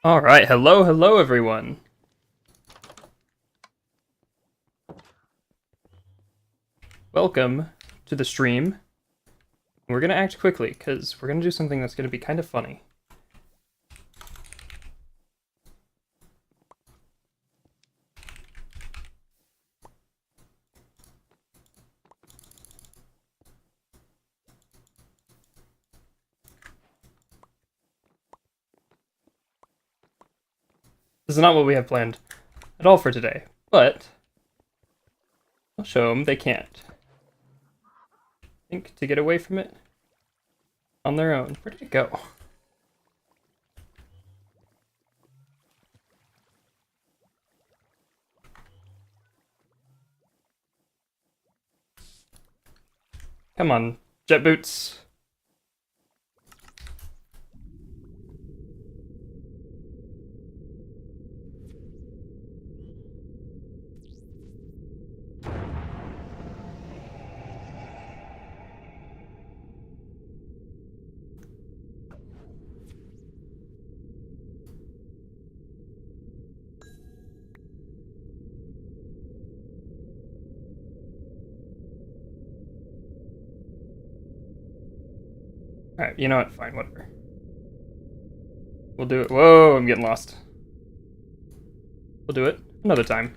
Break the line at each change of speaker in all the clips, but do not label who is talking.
All right, hello everyone. Welcome to the stream. We're gonna act quickly because we're gonna do something that's gonna be kind of funny. This is not what we have planned at all for today, but I'll show them they can't. I think to get away from it on their own. Where did it go? Come on, jet boots. Alright, you know what? Fine, whatever. We'll do it. Whoa, I'm getting lost. We'll do it another time.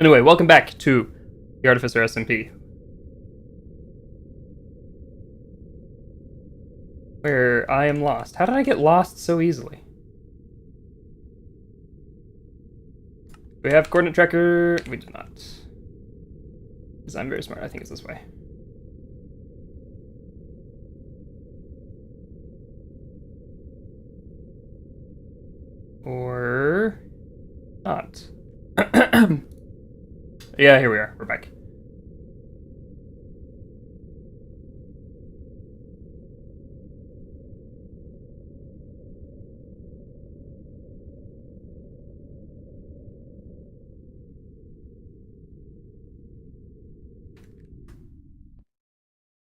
Anyway, welcome back to the Artificer SMP. Where I am lost. How did I get lost so easily? We have coordinate tracker. We do not. Because I'm very smart. I think it's this way. Or not. Yeah, here we are. We're back.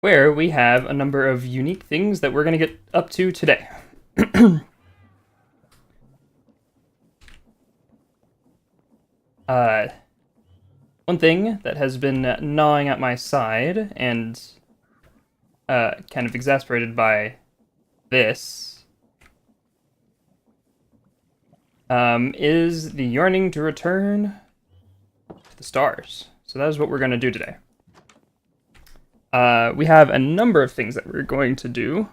Where we have a number of unique things that we're going to get up to today. One thing that has been gnawing at my side and kind of exasperated by this is the yearning to return to the stars. So that is what we're going to do today. We have a number of things that we're going to do.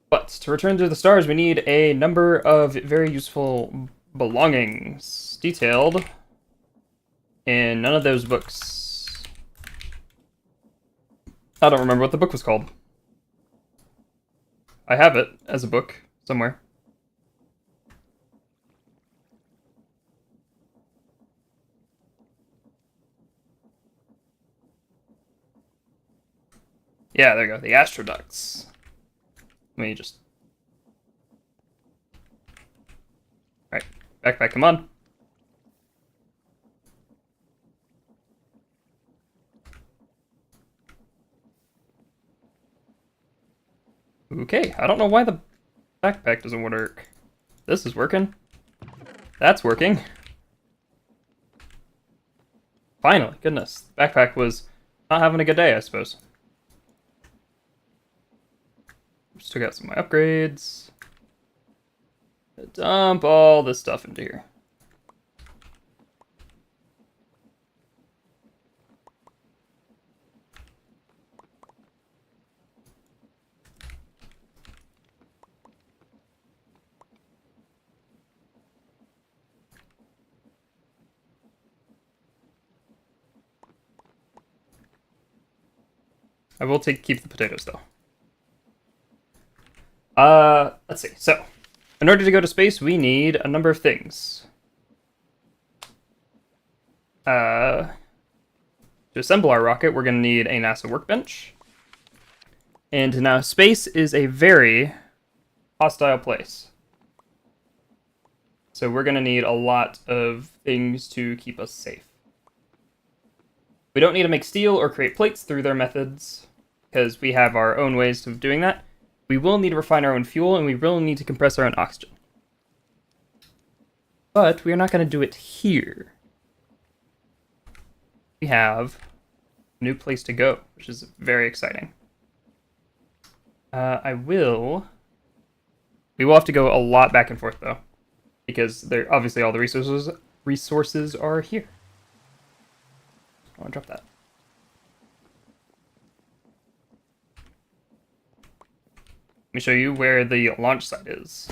But to return to the stars, we need a number of very useful belongings detailed in none of those books. I don't remember what the book was called. I have it as a book somewhere. Yeah, there you go. The Astroducts. Let me just... Alright, backpack, come on. Okay, I don't know why the backpack doesn't work. This is working. That's working. Finally, goodness. Backpack was not having a good day, I suppose. Just took out some of my upgrades. Dump all this stuff into here. I will keep the potatoes though. Let's see. So, in order to go to space, we need a number of things. To assemble our rocket, we're going to need a NASA workbench. And now space is a very hostile place. So we're going to need a lot of things to keep us safe. We don't need to make steel or create plates through their methods, because we have our own ways of doing that. We will need to refine our own fuel, and we will need to compress our own oxygen. But we are not going to do it here. We have a new place to go, which is very exciting. We will have to go a lot back and forth, though, because obviously all the resources are here. I want to drop that. Let me show you where the launch site is.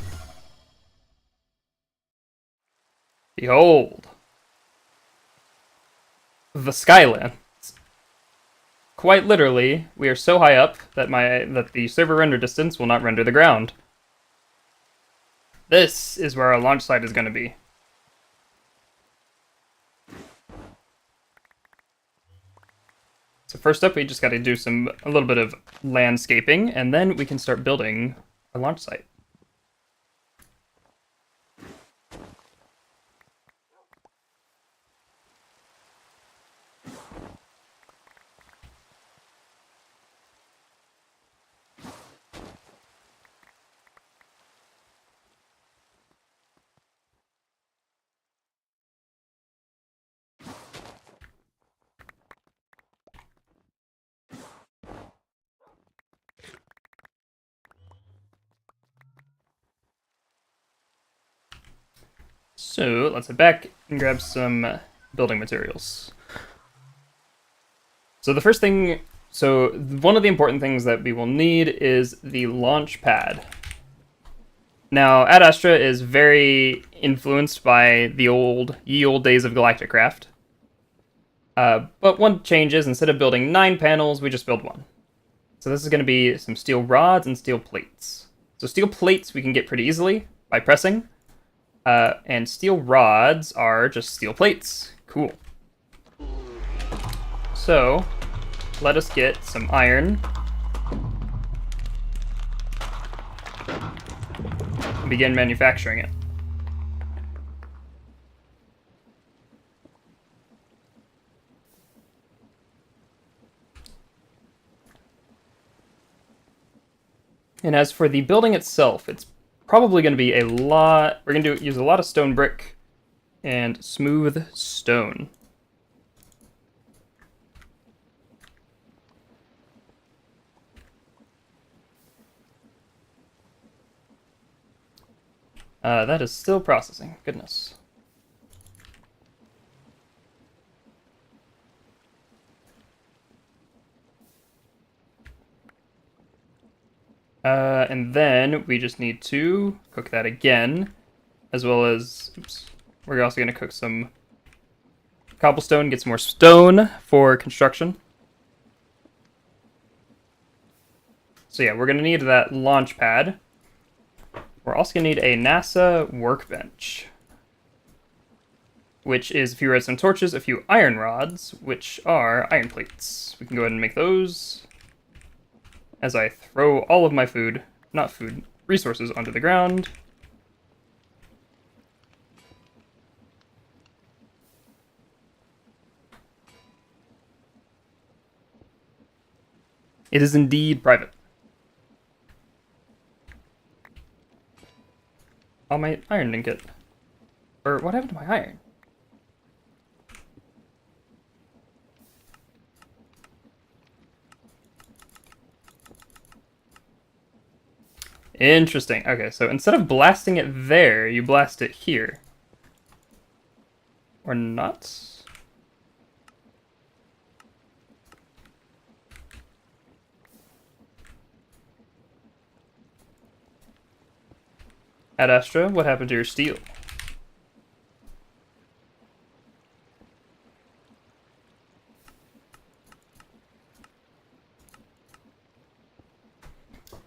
Behold! The Skylands. Quite literally, we are so high up that the server render distance will not render the ground. This is where our launch site is going to be. So first up, we just got to do a little bit of landscaping, and then we can start building our launch site. So let's head back and grab some building materials. So one of the important things that we will need is the launch pad. Now, Ad Astra is very influenced by the ye old days of Galacticraft. But one change is, instead of building 9 panels, we just build 1. So this is going to be some steel rods and steel plates. So steel plates we can get pretty easily by pressing. And steel rods are just steel plates. Cool. So, let us get some iron. And begin manufacturing it. And as for the building itself, it's probably going to be we're going to use a lot of stone brick and smooth stone. That is still processing. Goodness. And then we just need to cook that again, as well as, we're also going to cook some cobblestone, get some more stone for construction. So yeah, we're going to need that launch pad. We're also going to need a NASA workbench, which is a few redstone torches, a few iron rods, which are iron plates. We can go ahead and make those as I throw all of my resources onto the ground. It is indeed private. Oh, my iron didn't get... Or what happened to my iron? Interesting. Okay, so instead of blasting it there, you blast it here. Or not? Ad Astra, what happened to your steel?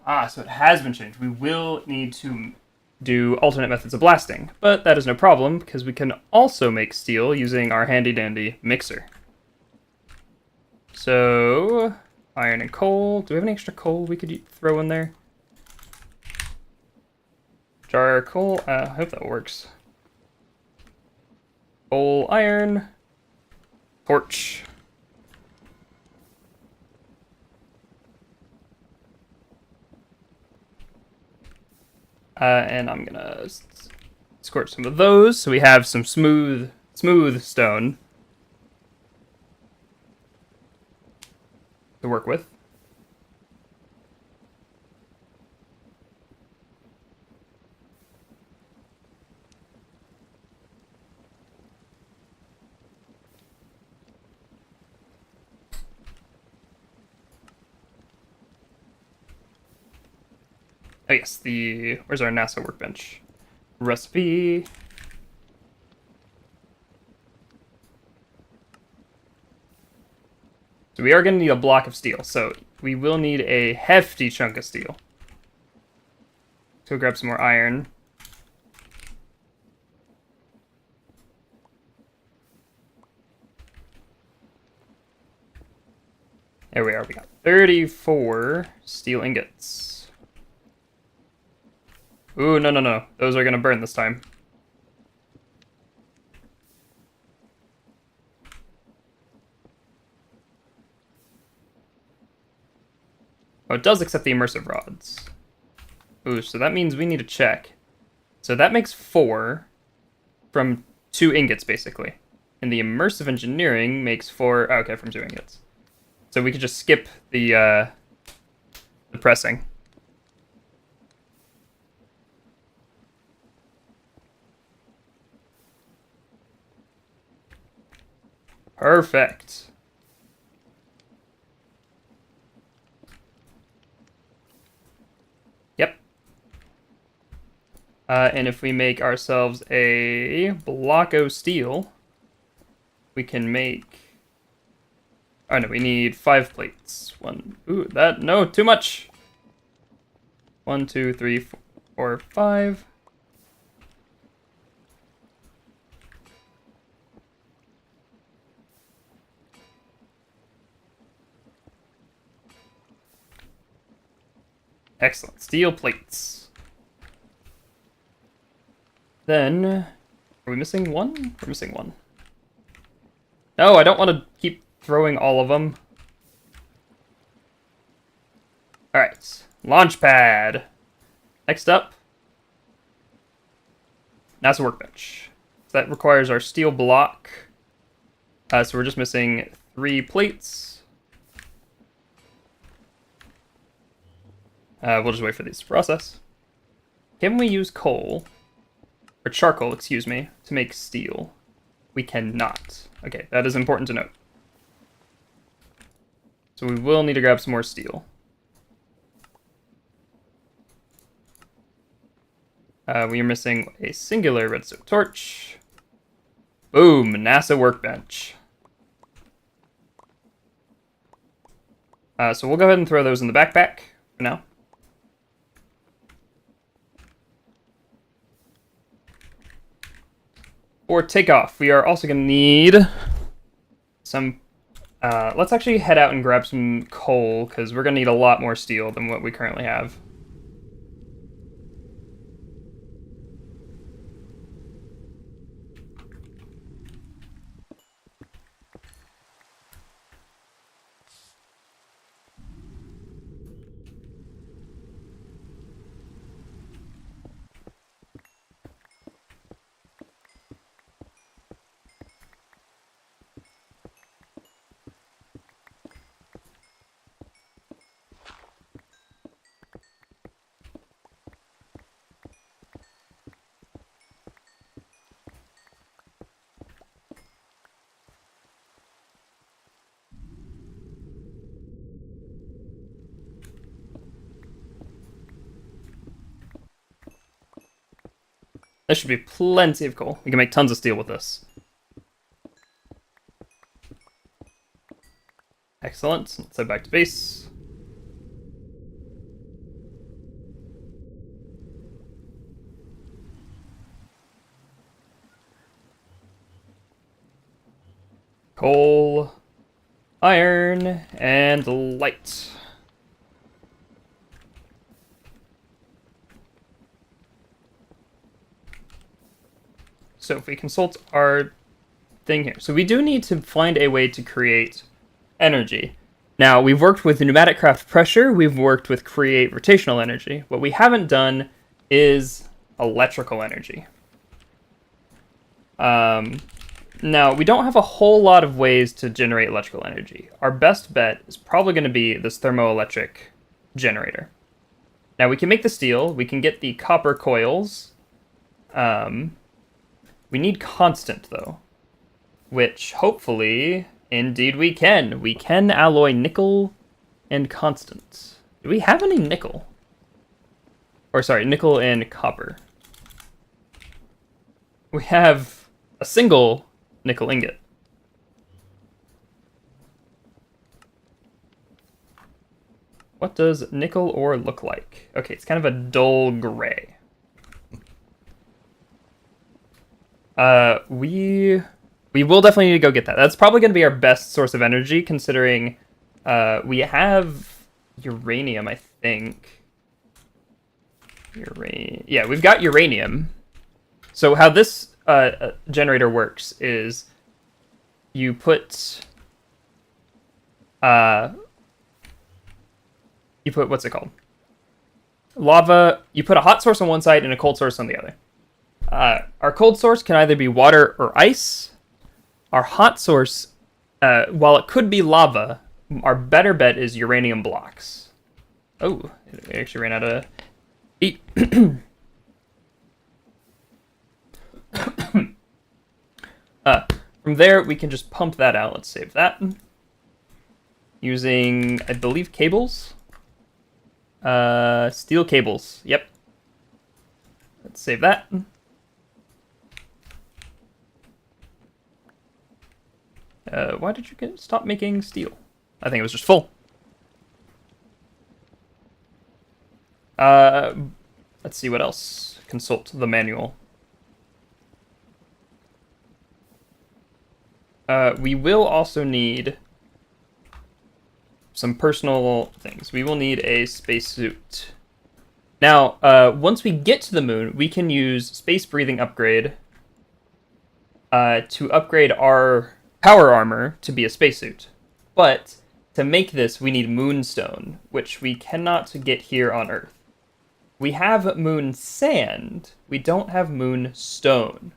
Ah, so it has been changed. We will need to do alternate methods of blasting, but that is no problem, because we can also make steel using our handy-dandy mixer. So, Iron and coal. Do we have any extra coal we could throw in there? Jar coal. I hope that works. Coal, iron, torch. And I'm gonna squirt some of those so we have some smooth stone to work with. Oh yes, where's our NASA workbench? Recipe. So we are going to need a block of steel, so we will need a hefty chunk of steel. So grab some more iron. There we are, we got 34 steel ingots. Ooh, no. Those are going to burn this time. Oh, it does accept the immersive rods. Ooh, so that means we need to check. So that makes 4 from 2 ingots, basically. And the immersive engineering makes 4... Oh, okay, from 2 ingots. So we could just skip the pressing. Perfect. Yep. And if we make ourselves a block of steel, we can make... Oh no, we need 5 plates. Ooh, no, too much. 1, 2, 3, 4, 5. Excellent. Steel plates. Then, are we missing 1? We're missing 1. No, I don't want to keep throwing all of them. Alright. Launch pad. Next up, NASA workbench. So that requires our steel block. So we're just missing 3 plates. We'll just wait for these to process. Can we use coal, or charcoal, excuse me, to make steel? We cannot. Okay, that is important to note. So we will need to grab some more steel. We are missing a singular redstone torch. Boom, NASA workbench. So we'll go ahead and throw those in the backpack for now. For takeoff, we are also going to need some... let's actually head out and grab some coal, because we're going to need a lot more steel than what we currently have. There should be plenty of coal. We can make tons of steel with this. Excellent. Let's head back to base. Coal. Iron and light. So if we consult our thing here. So we do need to find a way to create energy. Now, we've worked with pneumatic craft pressure, we've worked with create rotational energy. What we haven't done is electrical energy. Now, we don't have a whole lot of ways to generate electrical energy. Our best bet is probably going to be this thermoelectric generator. Now, we can make the steel, we can get the copper coils. We need constant, though, which hopefully, indeed we can. We can alloy nickel and constant. Do we have any nickel? Or sorry, nickel and copper. We have a single nickel ingot. What does nickel ore look like? Okay, it's kind of a dull gray. We will definitely need to go get that. That's probably going to be our best source of energy, considering we have uranium, I think. Yeah, we've got uranium. So how this generator works is you put what's it called? Lava. You put a hot source on one side and a cold source on the other. Our cold source can either be water or ice. Our hot source, while it could be lava, our better bet is uranium blocks. Oh, it actually ran out of heat. From there, we can just pump that out. Let's save that. Using, I believe, cables. Steel cables. Yep. Let's save that. Why did you stop making steel? I think it was just full. Let's see what else. Consult the manual. We will also need some personal things. We will need a spacesuit. Now, once we get to the moon, we can use space breathing upgrade to upgrade our power armor to be a spacesuit. But to make this, we need moonstone, which we cannot get here on Earth. We have moon sand. We don't have moonstone.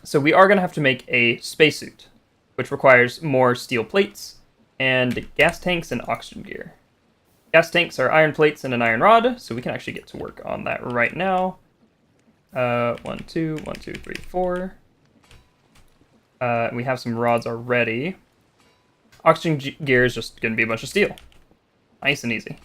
So we are going to have to make a spacesuit, which requires more steel plates and gas tanks and oxygen gear. Gas tanks are iron plates and an iron rod, so we can actually get to work on that right now. 1, 2, 1, 2, 3, 4. We have some rods already. Oxygen gear is just going to be a bunch of steel. Nice and easy.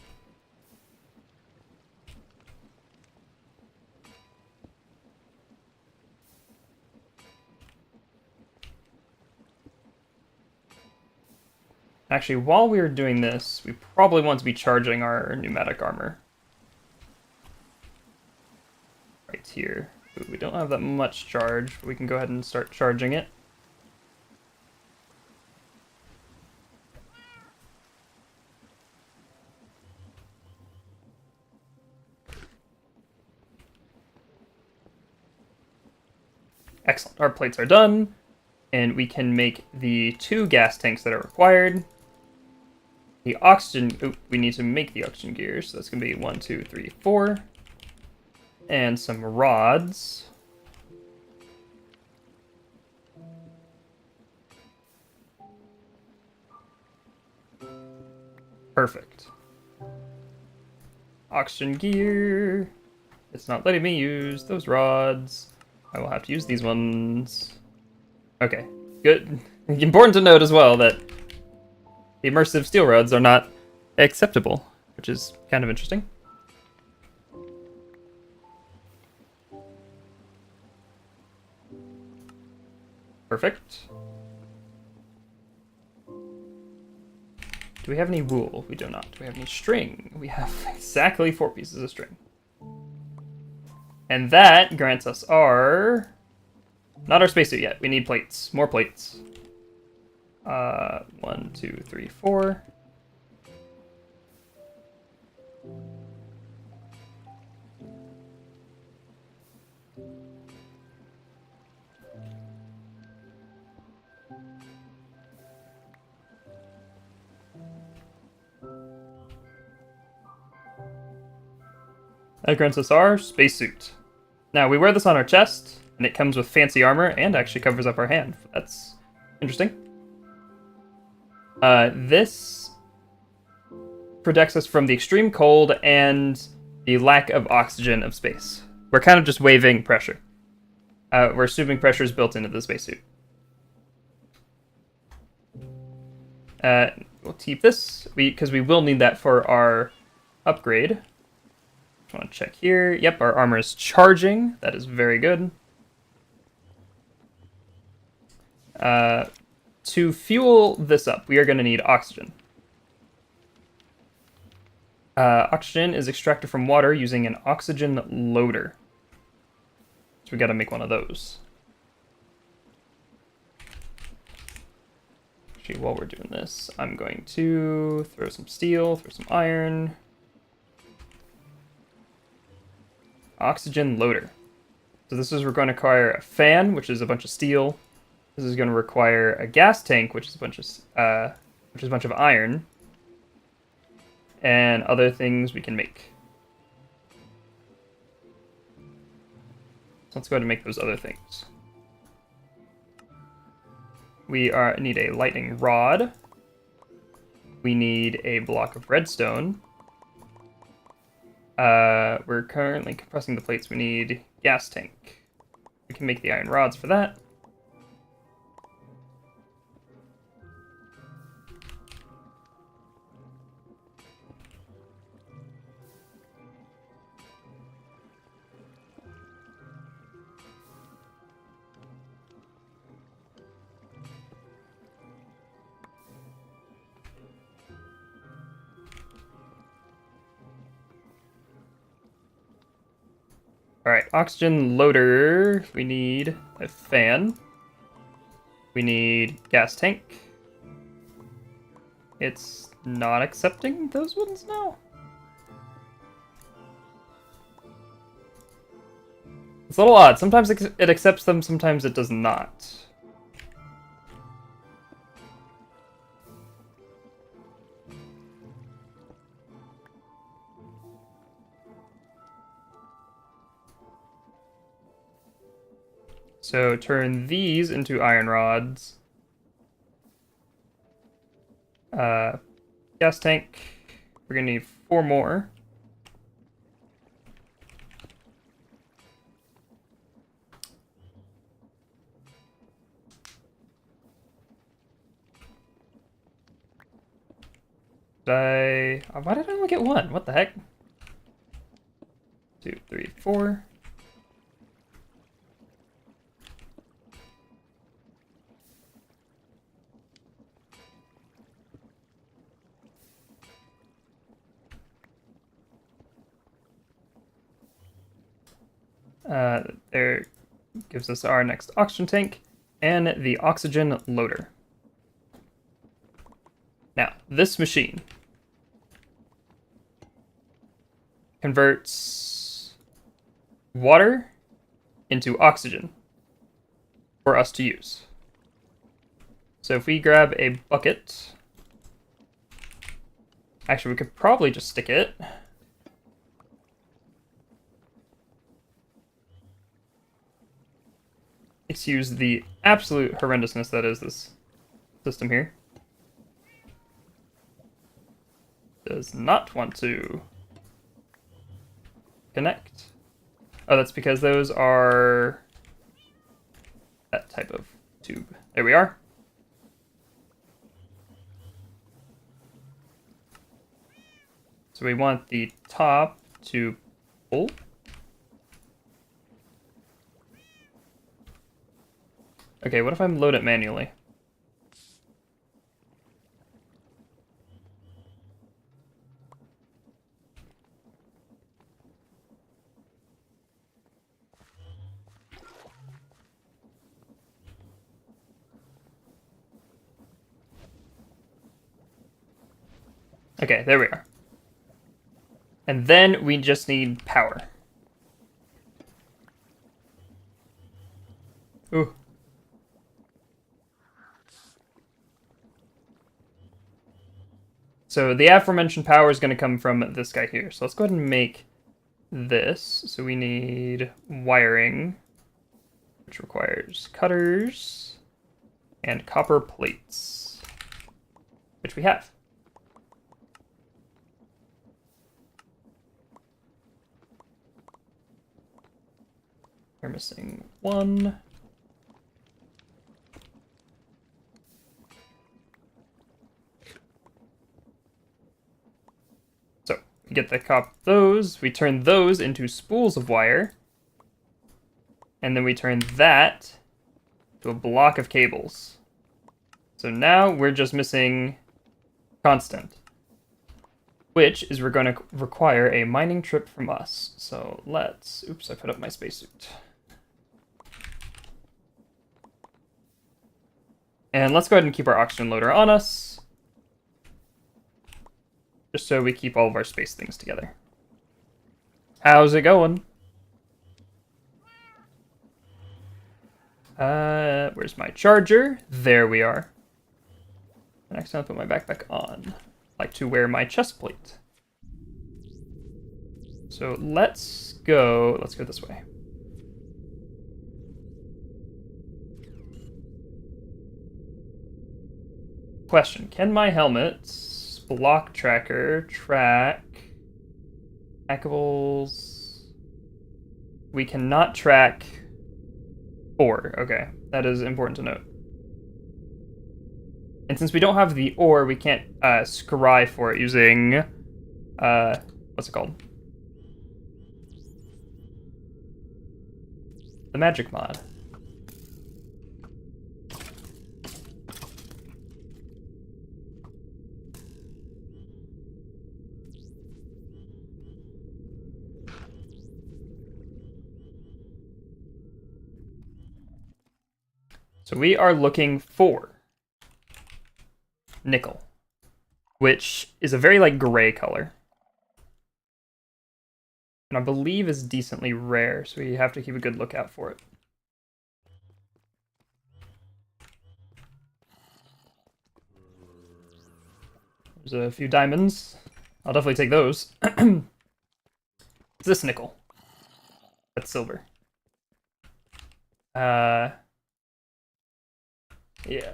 Actually, while we are doing this, we probably want to be charging our pneumatic armor. Right here. Ooh, we don't have that much charge, but we can go ahead and start charging it. Excellent. Our plates are done, and we can make the 2 gas tanks that are required. The oxygen, we need to make the oxygen gears, so that's going to be 1, 2, 3, 4. And some rods. Perfect. Oxygen gear. It's not letting me use those rods. I will have to use these ones. Okay, good. Important to note as well that the immersive steel rods are not acceptable, which is kind of interesting. Perfect. Do we have any wool? We do not. Do we have any string? We have exactly 4 pieces of string. And that grants us our... Not our spacesuit yet. We need plates. More plates. 1, 2, 3, 4. That grants us our spacesuit. Now, we wear this on our chest, and it comes with fancy armor and actually covers up our hand. That's interesting. This protects us from the extreme cold and the lack of oxygen of space. We're kind of just waiving pressure. We're assuming pressure is built into the spacesuit. We'll keep this, because we will need that for our upgrade. Just want to check here. Yep, our armor is charging. That is very good. To fuel this up, we are going to need oxygen. Oxygen is extracted from water using an oxygen loader. So we got to make one of those. Actually, while we're doing this, I'm going to throw some steel, throw some iron. Oxygen loader. So this is, we're going to require a fan, which is a bunch of steel. This is going to require a gas tank, which is a bunch of iron, and other things we can make. So let's go ahead and make those other things. We need a lightning rod. We need a block of redstone. We're currently compressing the plates. We need gas tank. We can make the iron rods for that. Alright, oxygen loader. We need a fan. We need gas tank. It's not accepting those ones now. It's a little odd. Sometimes it accepts them, sometimes it does not. So turn these into iron rods. Gas tank. We're gonna need 4 more. Why did I only get 1? What the heck? 2, 3, 4. There gives us our next oxygen tank and the oxygen loader. Now, this machine converts water into oxygen for us to use. So if we grab a bucket, actually we could probably just stick it. Excuse the absolute horrendousness that is this system here. Does not want to connect. Oh, that's because those are that type of tube. There we are. So we want the top to pull. Okay, what if I load it manually? Okay, there we are. And then we just need power. Ooh. So the aforementioned power is going to come from this guy here. So let's go ahead and make this. So we need wiring, which requires cutters and copper plates, which we have. We're missing one. So we get those, we turn those into spools of wire, and then we turn that to a block of cables. So now we're just missing constant, which is we're going to require a mining trip from us. So let's, oops, I put up my spacesuit. And let's go ahead and keep our oxygen loader on us, just so we keep all of our space things together. How's it going? Where's my charger? There we are. Next time I put my backpack on. I like to wear my chest plate. So let's go this way. Question, can my helmet's block tracker track trackables? We cannot track ore. Okay, that is important to note. And since we don't have the ore, we can't scry for it using, what's it called? The magic mod. So we are looking for nickel, which is a very like gray color. And I believe is decently rare, so we have to keep a good lookout for it. There's a few diamonds. I'll definitely take those. Is this nickel? That's silver. Yeah.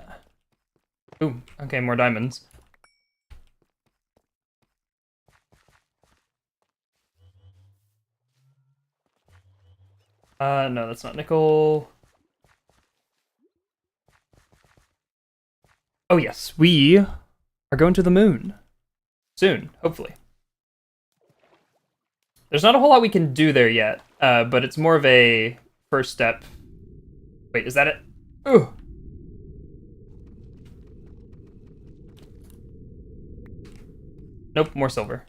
Ooh, okay, more diamonds. No, that's not nickel. Oh yes, we are going to the moon. Soon, hopefully. There's not a whole lot we can do there yet, but it's more of a first step. Wait, is that it? Ooh. Nope, more silver.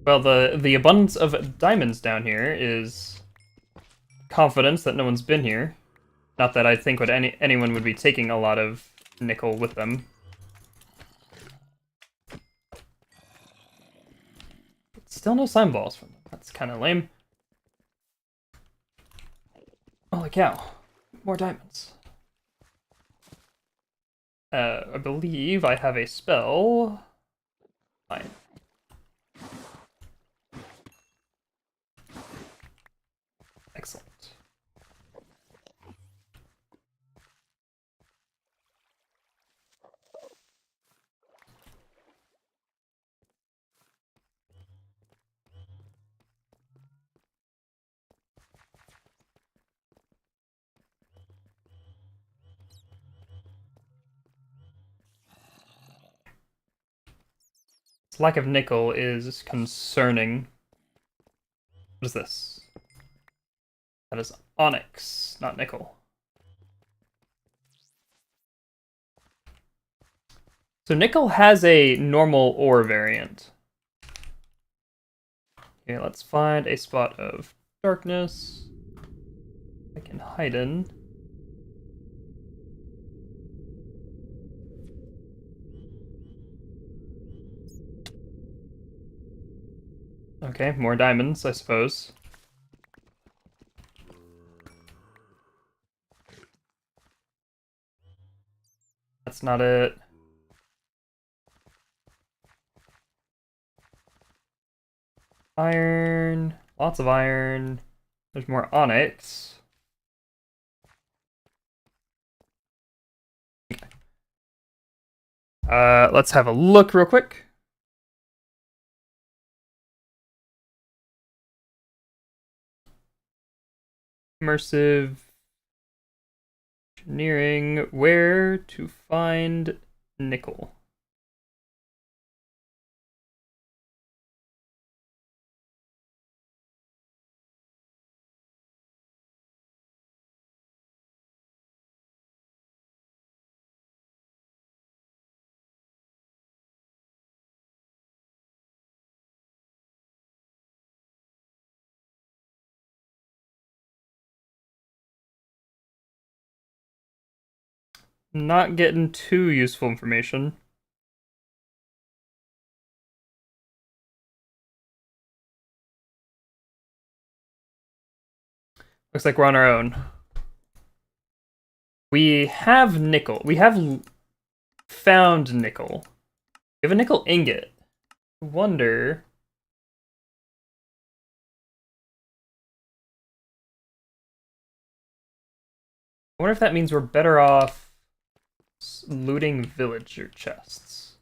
Well, the abundance of diamonds down here is confidence that no one's been here. Not that I think anyone would be taking a lot of nickel with them. Still no slime balls from them. That's kind of lame. Holy cow. More diamonds. I believe I have a spell. Fine. Excellent. This lack of nickel is concerning. What is this? That is onyx, not nickel. So nickel has a normal ore variant. Okay, let's find a spot of darkness I can hide in. Okay, more diamonds, I suppose. That's not it. Iron. Lots of iron. There's more onyx. Let's have a look real quick. Immersive engineering. Where to find nickel? Not getting too useful information. Looks like we're on our own. We have nickel. We have found nickel. We have a nickel ingot. I wonder. I wonder if that means we're better off looting villager chests.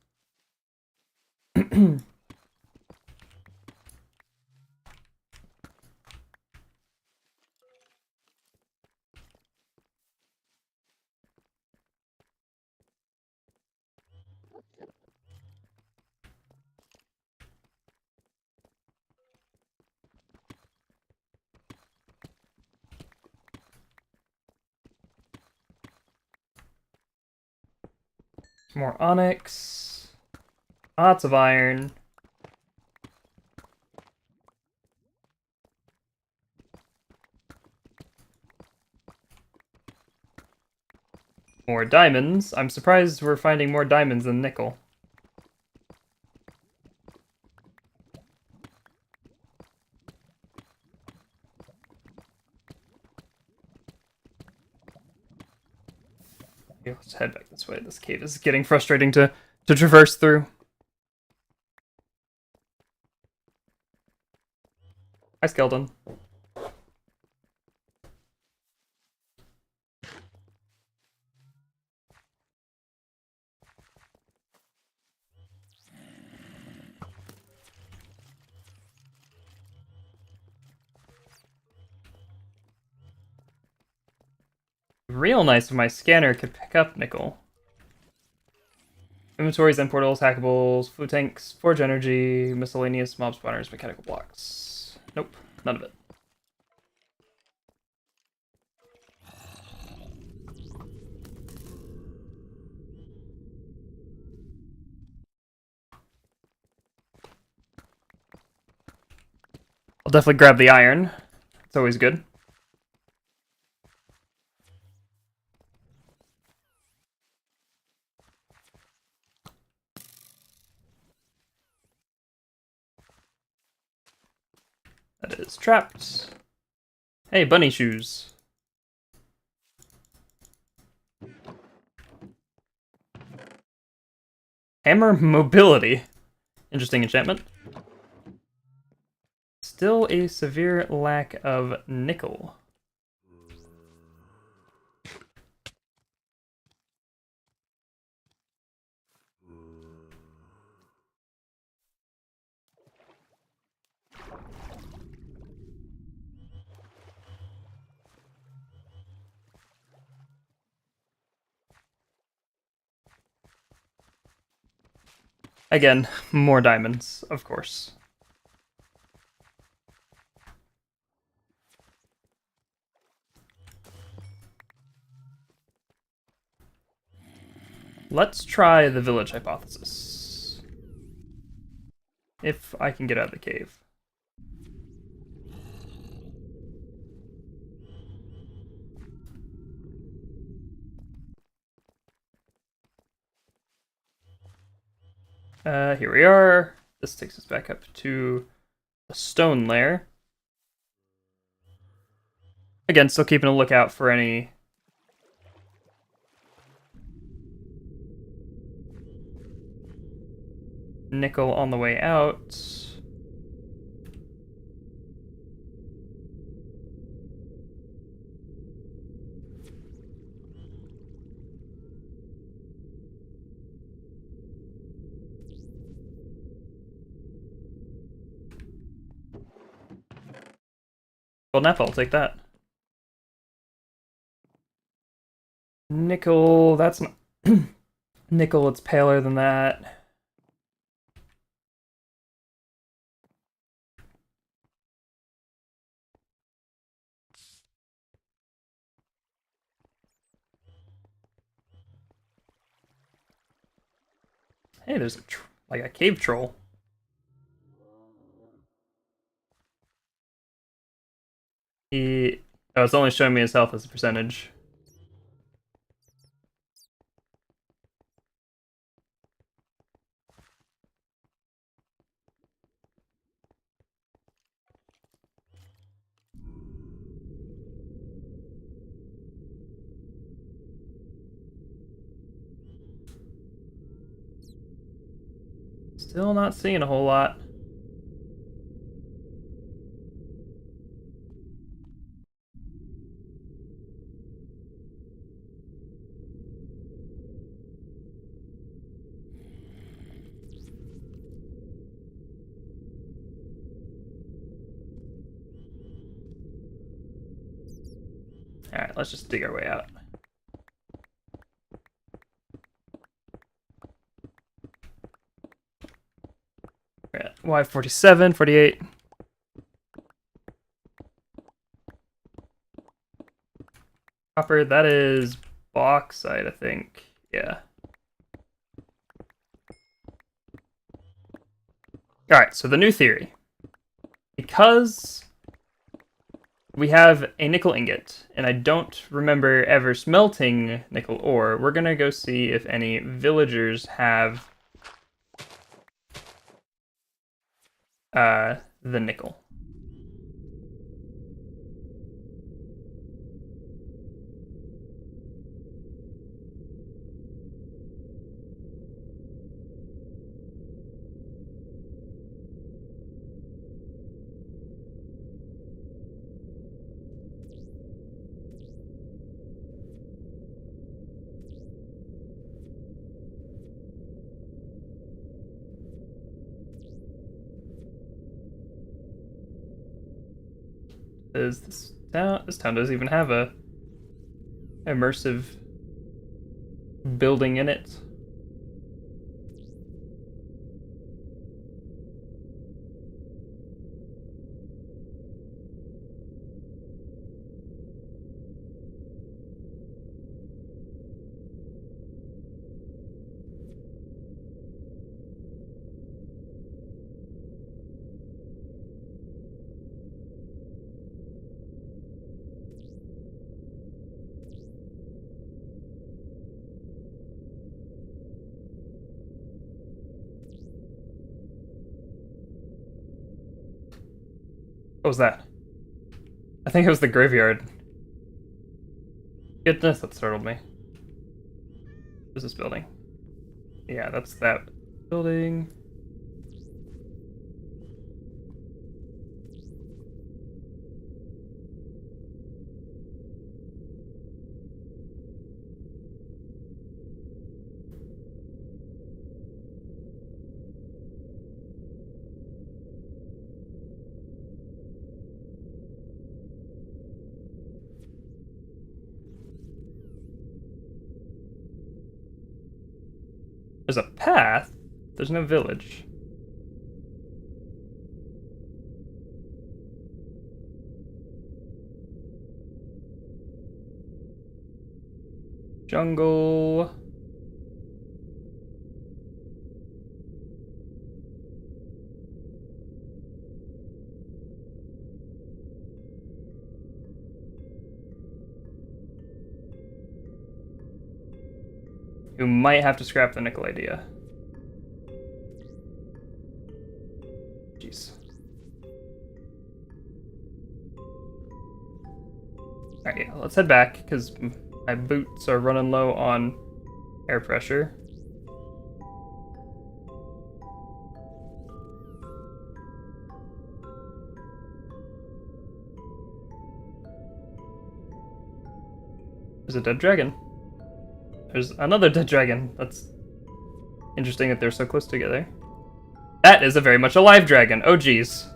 More onyx. Lots of iron. More diamonds. I'm surprised we're finding more diamonds than nickel. Okay, let's head back this way. This cave is getting frustrating to traverse through. Hi, skeleton. Real nice if my scanner could pick up nickel. Inventories and portals, hackables, food tanks, forge energy, miscellaneous mob spawners, mechanical blocks. Nope, none of it. I'll definitely grab the iron. It's always good. That is trapped. Hey, bunny shoes. Hammer mobility. Interesting enchantment. Still a severe lack of nickel. Again, more diamonds, of course. Let's try the village hypothesis. If I can get out of the cave. Here we are. This takes us back up to a stone layer. Again, still keeping a lookout for any nickel on the way out. Golden apple, I'll take that. Nickel, that's not... Nickel, it's paler than that. Hey, there's like a cave troll. Oh, it's only showing me his health as a percentage. Still not seeing a whole lot. Alright, let's just dig our way out. We're at Y47, 48. Copper, that is bauxite, I think. Yeah. Alright, so the new theory. Because we have a nickel ingot, and I don't remember ever smelting nickel ore, we're gonna go see if any villagers have the nickel. This town doesn't even have a immersive building in it. What was that? I think it was the graveyard. Goodness, that startled me. What is this building? Yeah, that's that building. There's a path. There's no village. Jungle. You might have to scrap the nickel idea. Jeez. Alright, yeah, let's head back, because my boots are running low on air pressure. There's a dead dragon. There's another dead dragon. That's interesting that they're so close together. That is a very much alive dragon. Oh, geez.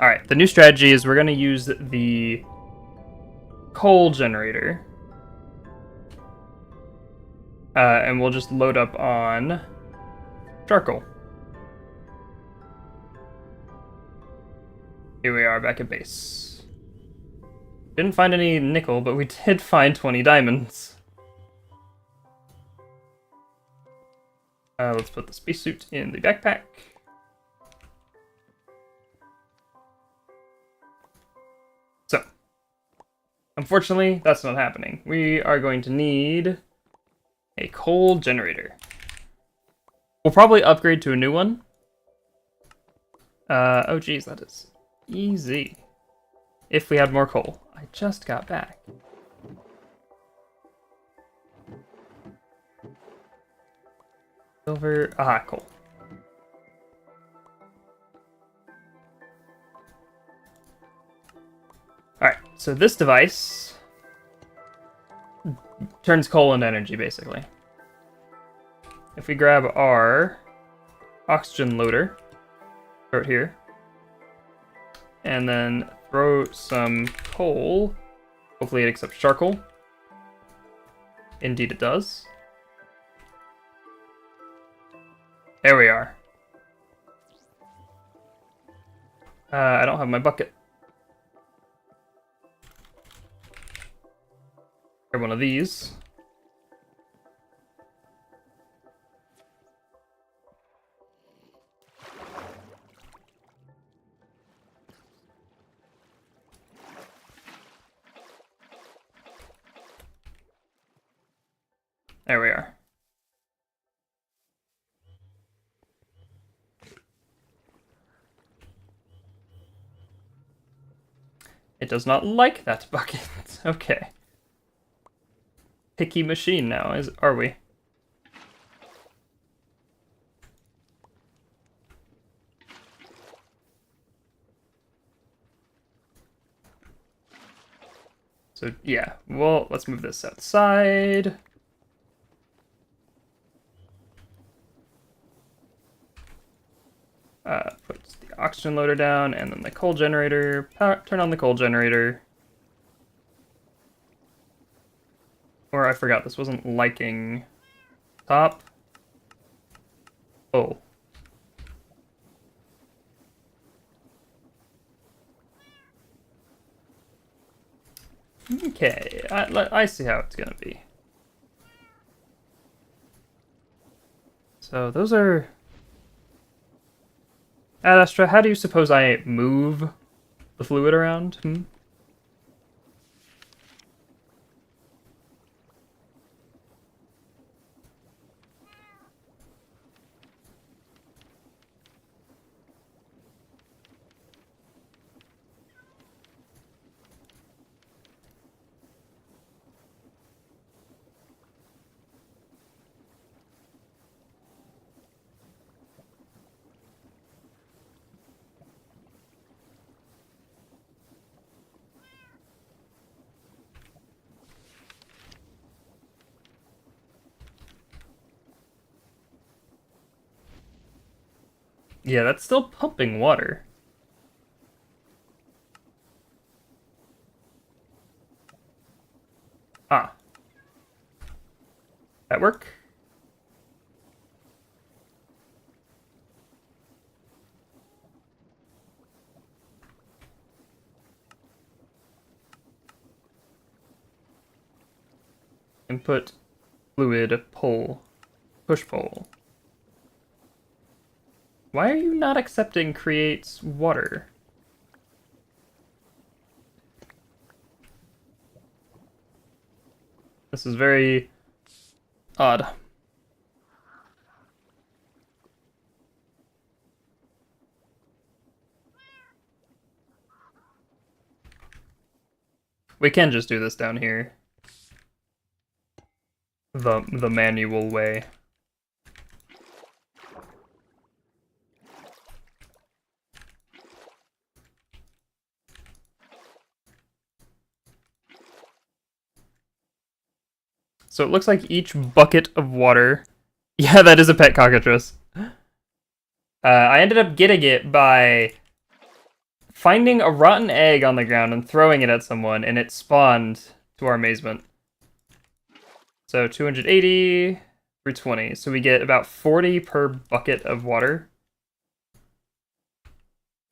Alright, the new strategy is we're going to use the coal generator. And we'll just load up on charcoal. Here we are back at base. Didn't find any nickel, but we did find 20 diamonds. Let's put the spacesuit in the backpack. So, unfortunately, that's not happening. We are going to need a coal generator. We'll probably upgrade to a new one. Oh geez, that is easy. If we had more coal. I just got back. Silver, coal. Alright, so this device turns coal into energy, basically. If we grab our oxygen loader, throw it here, and then throw some coal, hopefully it accepts charcoal. Indeed it does. There we are. I don't have my bucket. Grab one of these. There we are. It does not like that bucket. Okay. Picky machine now, are we? So yeah, well, let's move this outside. Put the oxygen loader down, and then the coal generator. Turn on the coal generator. Or I forgot, this wasn't liking top. Oh. Okay, I see how it's gonna be. So those are... Ad Astra, how do you suppose I move the fluid around? Yeah, that's still pumping water. Ah. That work? Input fluid pull. Push pull. Why are you not accepting creates water? This is very odd. We can just do this down here. The manual way. So it looks like each bucket of water... Yeah, that is a pet cockatrice. I ended up getting it by finding a rotten egg on the ground and throwing it at someone, and it spawned, to our amazement. So 280 through 20. So we get about 40 per bucket of water.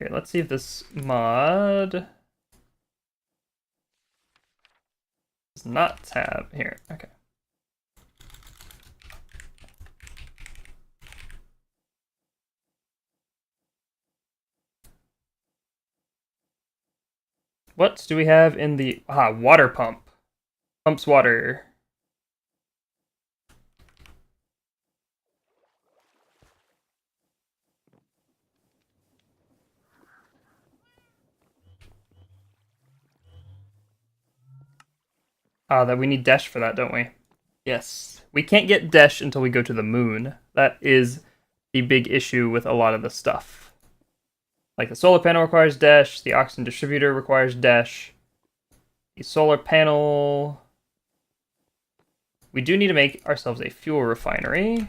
Here, let's see if this mod does not have... Here, okay. What do we have in the... water pump. Pumps water. That we need Dash for that, don't we? Yes. We can't get Dash until we go to the moon. That is the big issue with a lot of the stuff. Like the solar panel requires Dash, the oxygen distributor requires Dash. The solar panel... We do need to make ourselves a fuel refinery.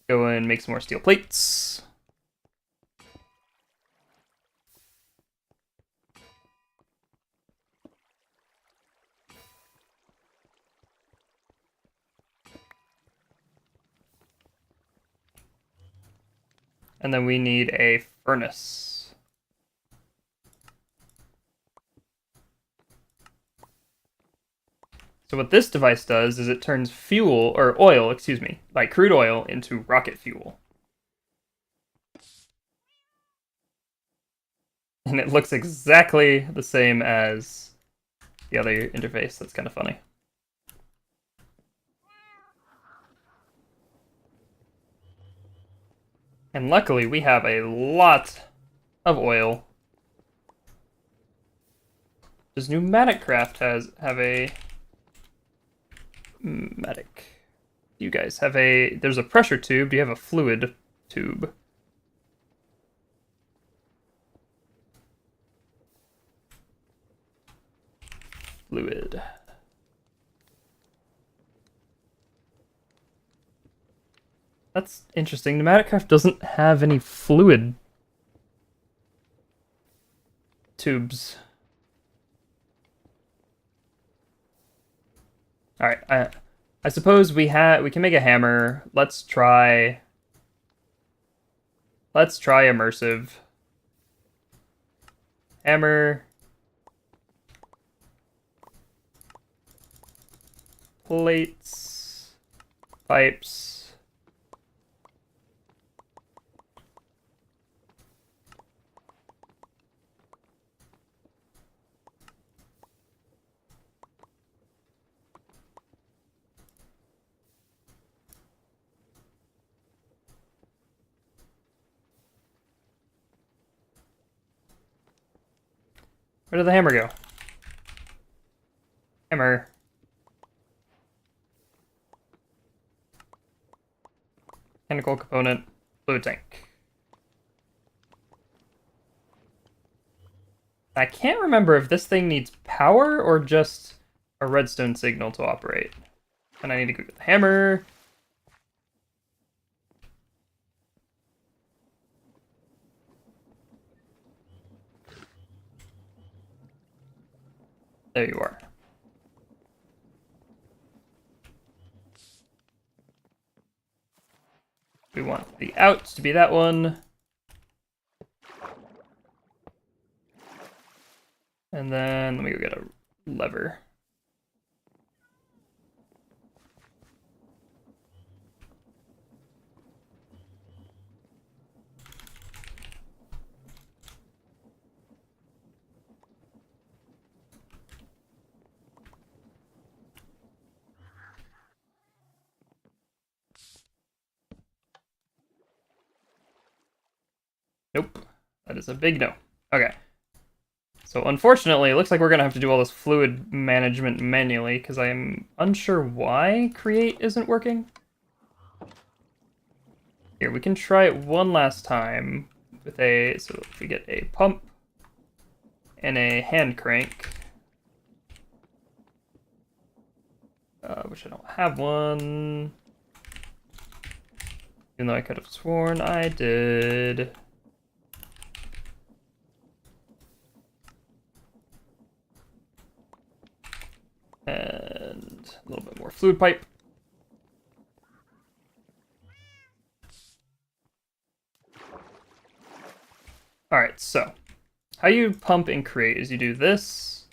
Go and make some more steel plates. And then we need a furnace. So what this device does is it turns fuel, or oil, excuse me, like crude oil into rocket fuel. And it looks exactly the same as the other interface. That's kind of funny. And luckily, we have a lot of oil. Does Pneumatic Craft have a... Pneumatic. You guys have a... There's a pressure tube. Do you have a fluid tube? Fluid. That's interesting. Pneumatic Craft doesn't have any fluid tubes. All right. I suppose we can make a hammer. Let's try immersive. Hammer. Plates. Pipes. Where did the hammer go? Hammer. Mechanical component. Fluid tank. I can't remember if this thing needs power or just a redstone signal to operate. And I need to go get the hammer. There you are. We want the out to be that one. And then let me go get a lever. Nope. That is a big no. Okay. So unfortunately, it looks like we're going to have to do all this fluid management manually because I am unsure why create isn't working. Here, we can try it one last time with a, so if we get a pump and a hand crank, which I don't have one, even though I could have sworn I did. And a little bit more fluid pipe. Alright, so how you pump and create is you do this,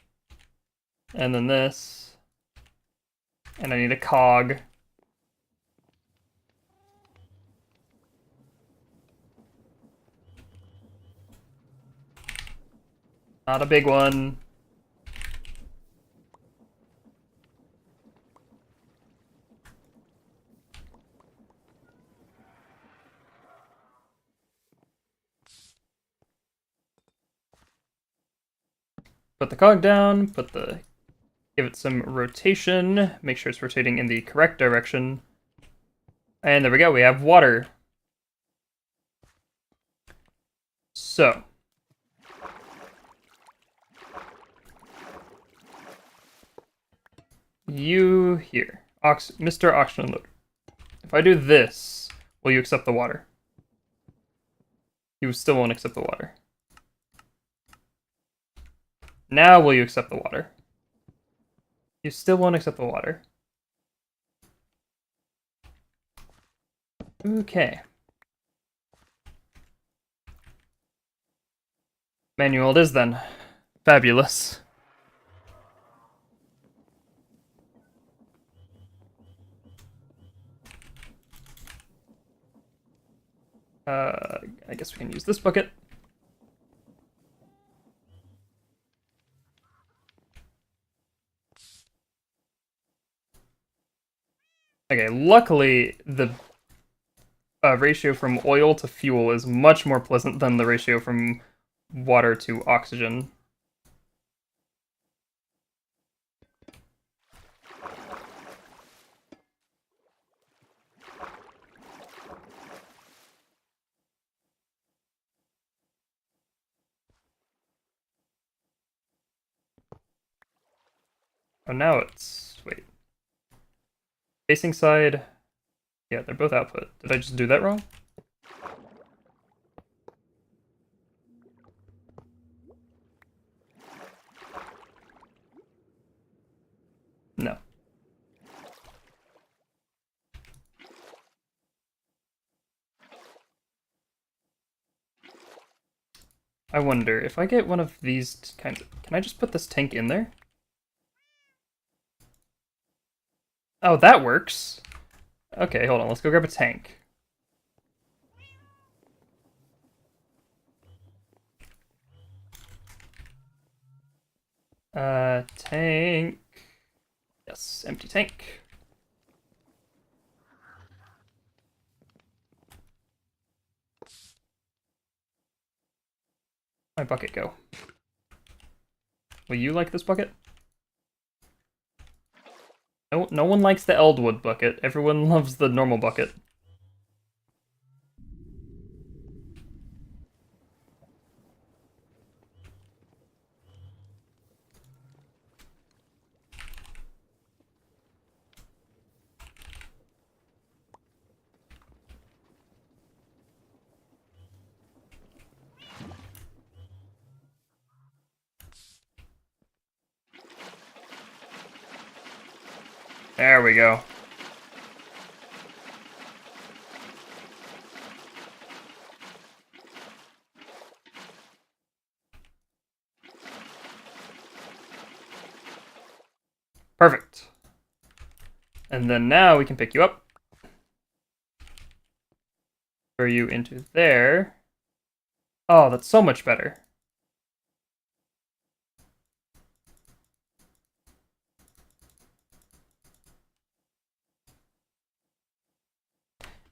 and then this, and I need a cog. Not a big one. Put the cog down, give it some rotation, make sure it's rotating in the correct direction. And there we go, we have water. So. You here, Mr. Oxygen Loader. If I do this, will you accept the water? You still won't accept the water. Now will you accept the water? You still won't accept the water. Okay. Manual it is then. Fabulous. I guess we can use this bucket. Okay, luckily the ratio from oil to fuel is much more pleasant than the ratio from water to oxygen. Oh, now it's... wait. Facing side... yeah, they're both output. Did I just do that wrong? No. I wonder, if I get one of these kinds of... can I just put this tank in there? Oh, that works! Okay, hold on, let's go grab a tank. Tank... yes, empty tank. My bucket go? Will you like this bucket? No one likes the Eldwood bucket. Everyone loves the normal bucket. There we go. Perfect. And then now we can pick you up. Throw you into there. Oh, that's so much better.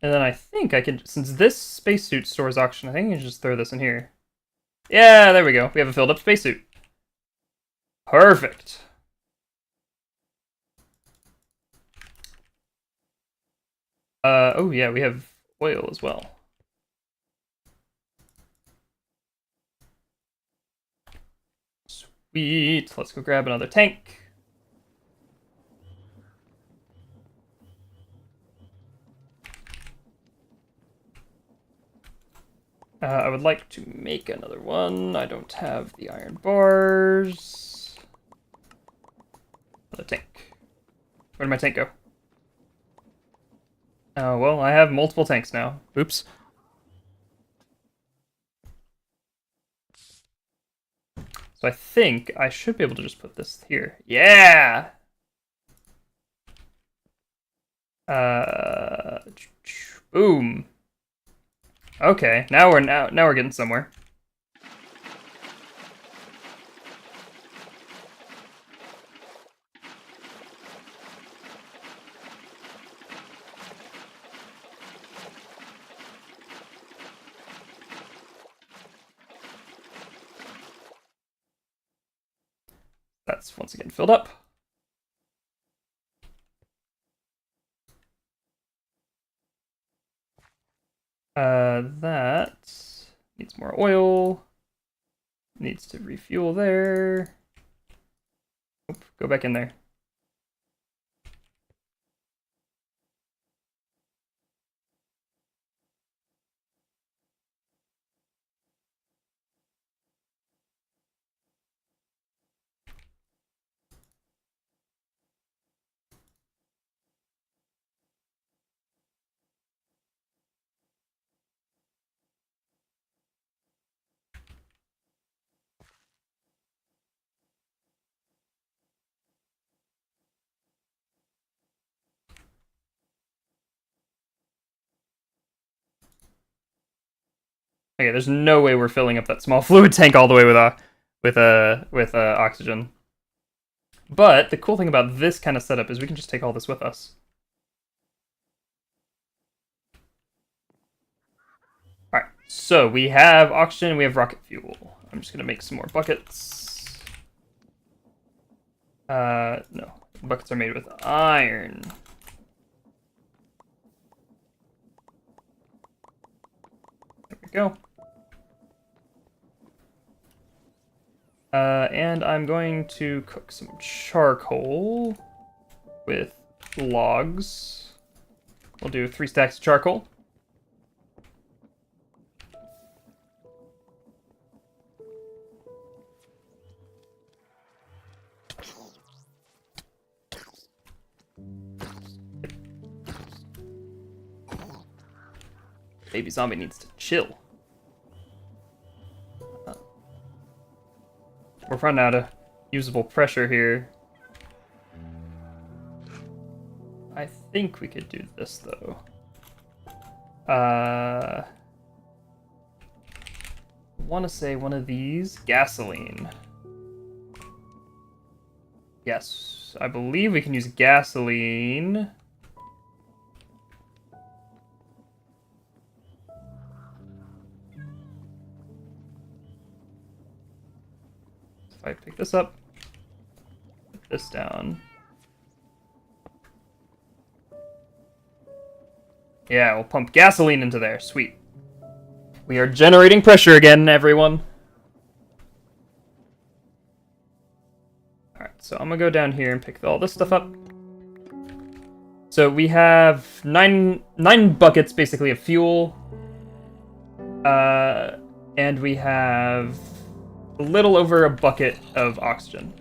And then I think I can, since this spacesuit stores oxygen, I think I can just throw this in here. Yeah, there we go. We have a filled up spacesuit. Perfect. Oh yeah, we have oil as well. Sweet. Let's go grab another tank. I would like to make another one. I don't have the iron bars. Another tank. Where did my tank go? Oh, well, I have multiple tanks now. Oops. So I think I should be able to just put this here. Yeah! Boom. Okay, now we're getting somewhere. That's once again filled up. That needs more oil. Needs to refuel there. Oop, go back in there. Okay, there's no way we're filling up that small fluid tank all the way with oxygen. But the cool thing about this kind of setup is we can just take all this with us. Alright, so we have oxygen, we have rocket fuel. I'm just gonna make some more buckets. No. Buckets are made with iron. There we go. And I'm going to cook some charcoal with logs. We'll do 3 stacks of charcoal. Baby zombie needs to chill. We're running out of usable pressure here. I think we could do this, though. I want to say one of these. Gasoline. Yes, I believe we can use gasoline. If I pick this up, put this down. Yeah, we'll pump gasoline into there. Sweet. We are generating pressure again, everyone. Alright, so I'm gonna go down here and pick all this stuff up. So we have nine buckets, basically, of fuel. And we have a little over a bucket of oxygen.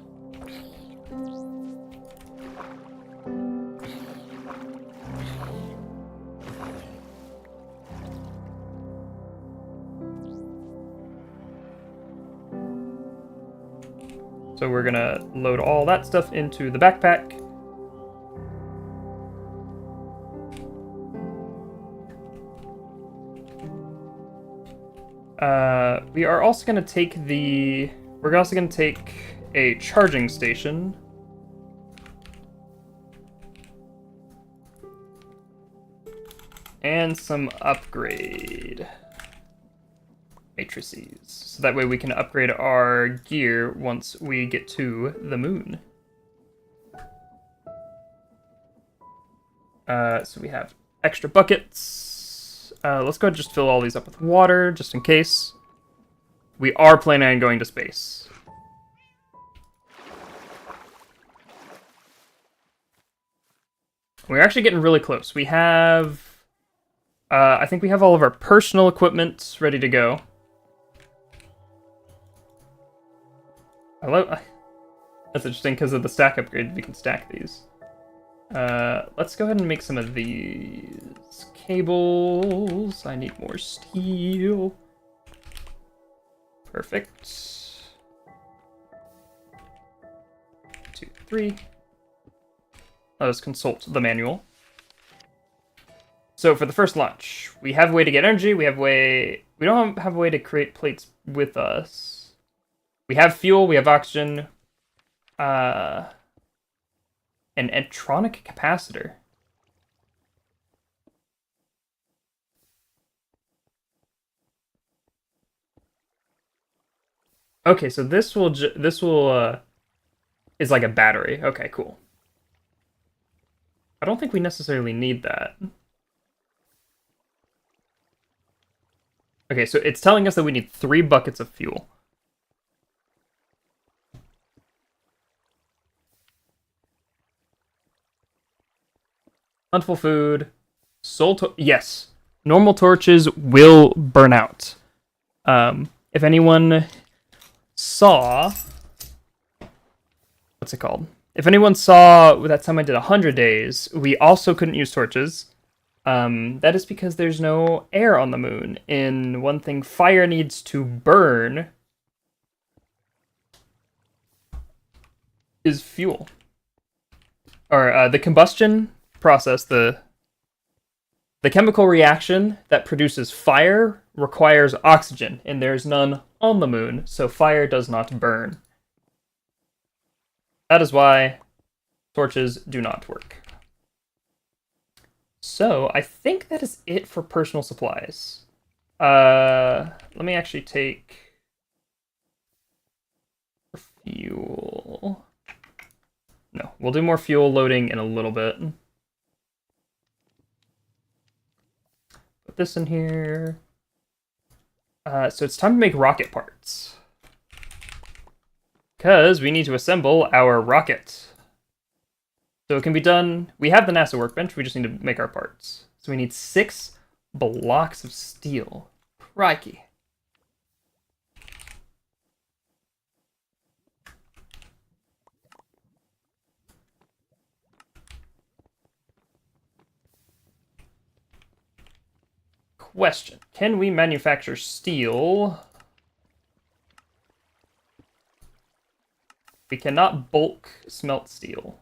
So So we're gonna load all that stuff into the backpack. We are also gonna take we're also gonna take a charging station. And some upgrade matrices. So that way we can upgrade our gear once we get to the moon. So we have extra buckets. Let's go ahead and just fill all these up with water, just in case. We are planning on going to space. We're actually getting really close. We have... I think we have all of our personal equipment ready to go. That's interesting because of the stack upgrade. We can stack these. Let's go ahead and make some of these cables. I need more steel. Perfect. 2, 3. Let us consult the manual. So for the first launch, we have a way to get energy. We don't have a way to create plates with us. We have fuel. We have oxygen. An electronic capacitor. Okay, so this will is like a battery. Okay, cool. I don't think we necessarily need that. Okay, so it's telling us that we need 3 buckets of fuel. Plentiful food. Yes. Normal torches will burn out. If anyone saw... What's it called? If anyone saw that time I did 100 days, we also couldn't use torches. That is because there's no air on the moon. And one thing fire needs to burn is fuel. Or the combustion process, the chemical reaction that produces fire requires oxygen, and there's none on the moon, so fire does not burn. That is why torches do not work. So, I think that is it for personal supplies. Let me actually take fuel. No, we'll do more fuel loading in a little bit. Put this in here. So it's time to make rocket parts. Because we need to assemble our rocket. So it can be done... We have the NASA workbench, we just need to make our parts. So we need 6 blocks of steel. Crikey. Question. Can we manufacture steel? We cannot bulk smelt steel.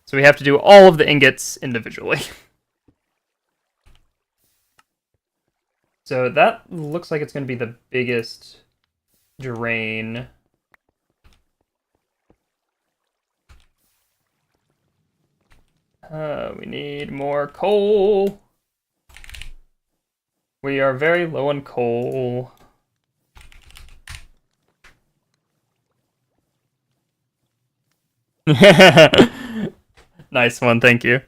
So we have to do all of the ingots individually. So that looks like it's going to be the biggest drain. We need more coal. We are very low on coal. Nice one, thank you.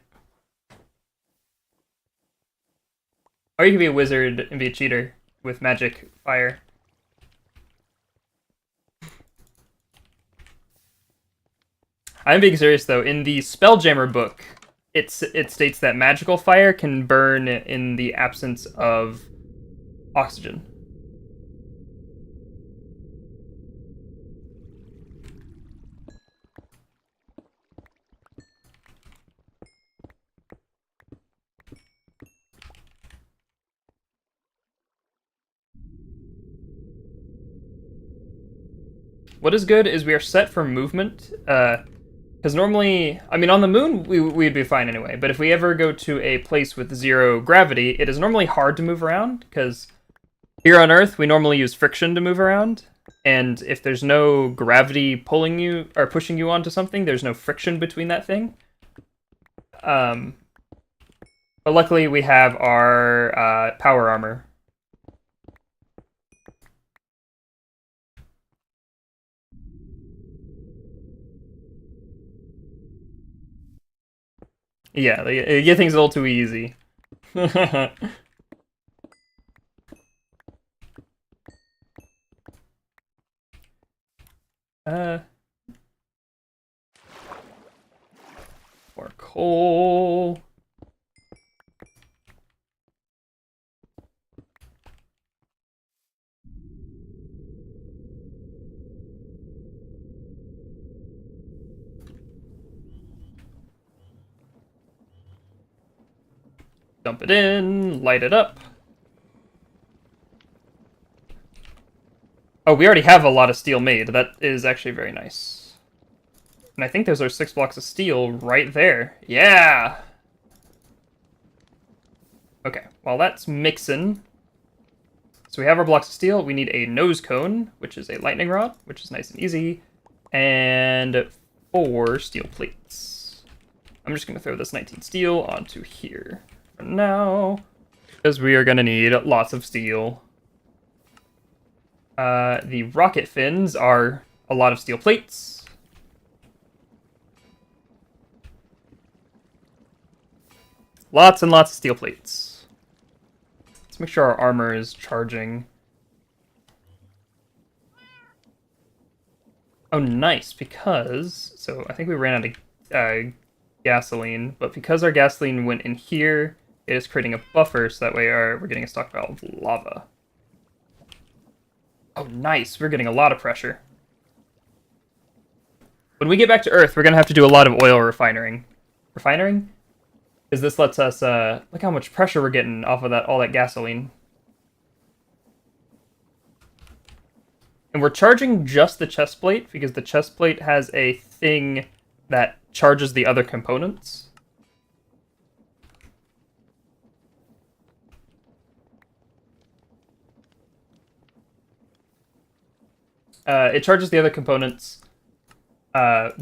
Or you can be a wizard and be a cheater with magic fire. I'm being serious though. In the Spelljammer book, it states that magical fire can burn in the absence of oxygen. What is good is we are set for movement, because normally, I mean, on the moon, we'd be fine anyway, but if we ever go to a place with 0 gravity, it is normally hard to move around, because here on Earth, we normally use friction to move around, and if there's no gravity pulling you, or pushing you onto something, there's no friction between that thing. But luckily, we have our power armor. Yeah, they get things a little too easy. More coal. Dump it in, light it up. Oh, we already have a lot of steel made. That is actually very nice. And I think those are 6 blocks of steel right there. Yeah! Okay, while that's mixing, so we have our blocks of steel. We need a nose cone, which is a lightning rod, which is nice and easy, and 4 steel plates. I'm just going to throw this 19 steel onto here for now, because we are going to need lots of steel. The rocket fins are a lot of steel plates. Lots and lots of steel plates. Let's make sure our armor is charging. Oh, nice, because... So, I think we ran out of gasoline, but because our gasoline went in here, it is creating a buffer, so that way we're getting a stockpile of lava. Oh, nice. We're getting a lot of pressure. When we get back to Earth, we're going to have to do a lot of oil refining. Refining? Because this lets us, look how much pressure we're getting off of all that gasoline. And we're charging just the chest plate, because the chest plate has a thing that charges the other components. It charges the other components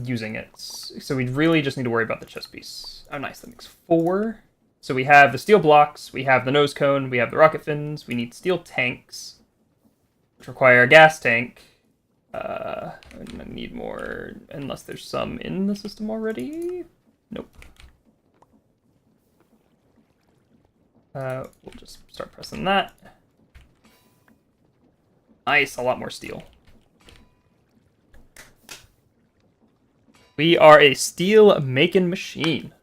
using it. So we really just need to worry about the chest piece. Oh, nice. That makes 4. So we have the steel blocks, we have the nose cone, we have the rocket fins, we need steel tanks, which require a gas tank. I need more, unless there's some in the system already. Nope. We'll just start pressing that. Nice, a lot more steel. We are a steel-making machine.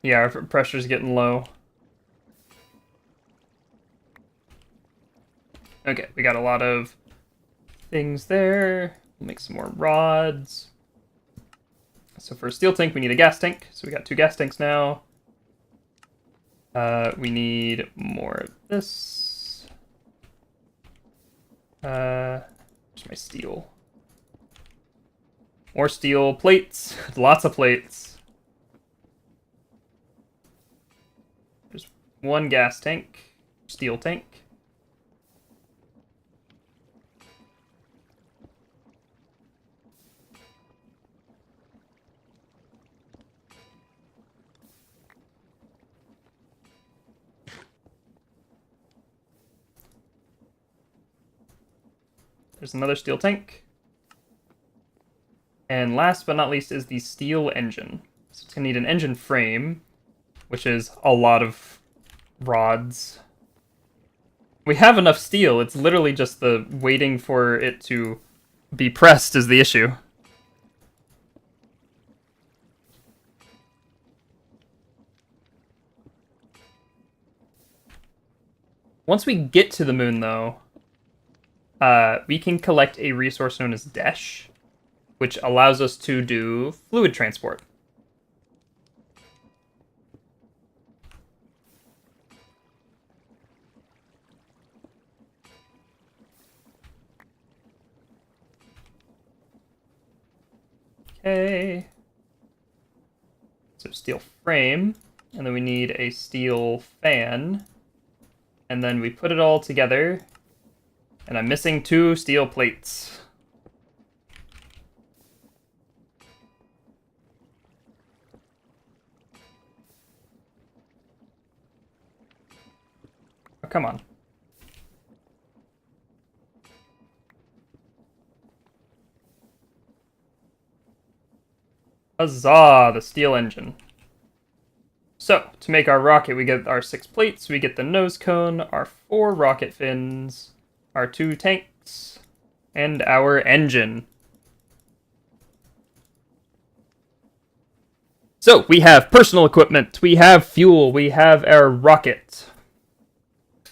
Yeah, our pressure's getting low. Okay, we got a lot of things there. We'll make some more rods. So for a steel tank, we need a gas tank. So we got 2 gas tanks now. We need more of this. Where's my steel? More steel plates. Lots of plates. There's 1 gas tank. Steel tank. There's another steel tank. And last but not least is the steel engine. So it's going to need an engine frame, which is a lot of rods. We have enough steel. It's literally just the waiting for it to be pressed is the issue. Once we get to the moon, though, we can collect a resource known as Desh, which allows us to do fluid transport. Okay. So steel frame, and then we need a steel fan, and then we put it all together, and I'm missing 2 steel plates. Oh, come on. Huzzah, the steel engine. So, to make our rocket, we get our 6 plates, we get the nose cone, our 4 rocket fins, our 2 tanks, and our engine. So, we have personal equipment, we have fuel, we have our rocket.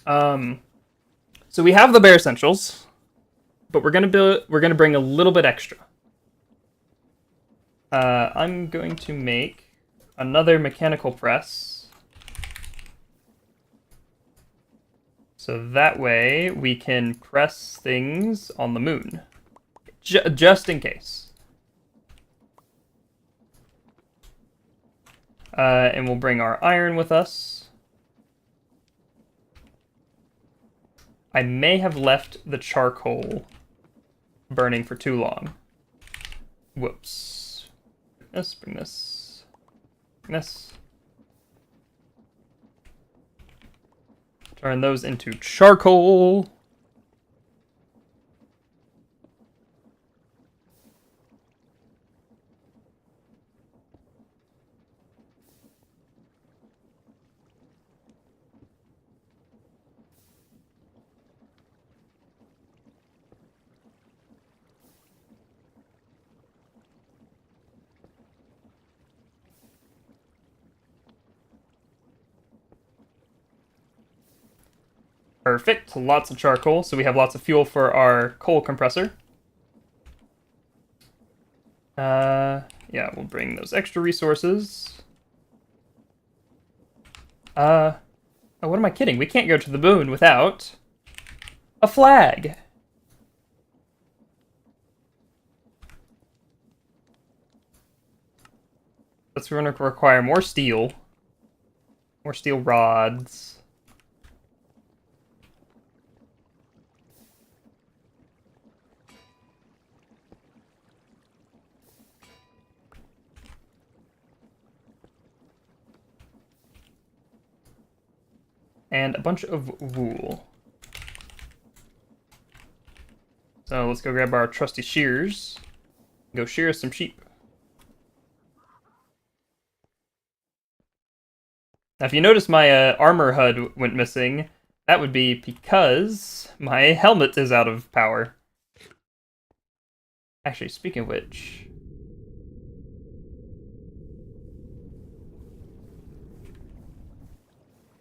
So we have the bare essentials, but we're gonna bring a little bit extra. I'm going to make another mechanical press. So that way we can press things on the moon. Just in case. And we'll bring our iron with us. I may have left the charcoal burning for too long. Whoops. Bring this. Bring this. Turn those into charcoal. Perfect. Lots of charcoal, so we have lots of fuel for our coal compressor. Yeah, we'll bring those extra resources. Oh, what am I kidding? We can't go to the moon without a flag. That's going to require more steel rods. And a bunch of wool. So let's go grab our trusty shears. Go shear some sheep. Now, if you notice my armor HUD went missing, that would be because my helmet is out of power. Actually, speaking of which...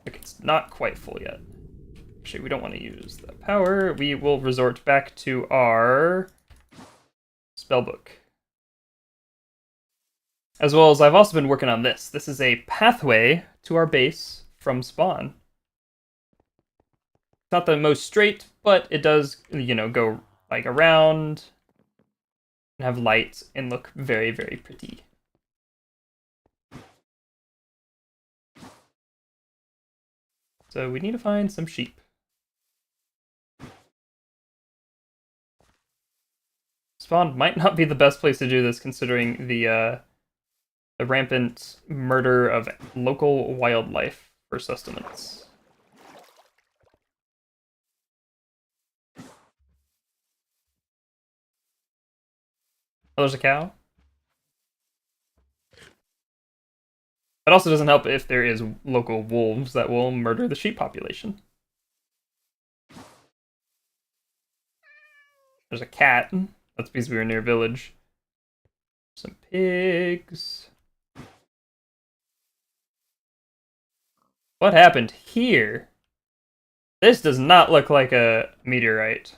Look, it's not quite full yet. Actually, we don't want to use the power. We will resort back to our spellbook. As well as I've also been working on this. This is a pathway to our base from spawn. It's not the most straight, but it does, you know, go like around and have lights and look very, very pretty. So we need to find some sheep. Spawn might not be the best place to do this, considering the rampant murder of local wildlife for sustenance. Oh, there's a cow. It also doesn't help if there is local wolves that will murder the sheep population. There's a cat. That's because we were near a village. Some pigs. What happened here? This does not look like a meteorite.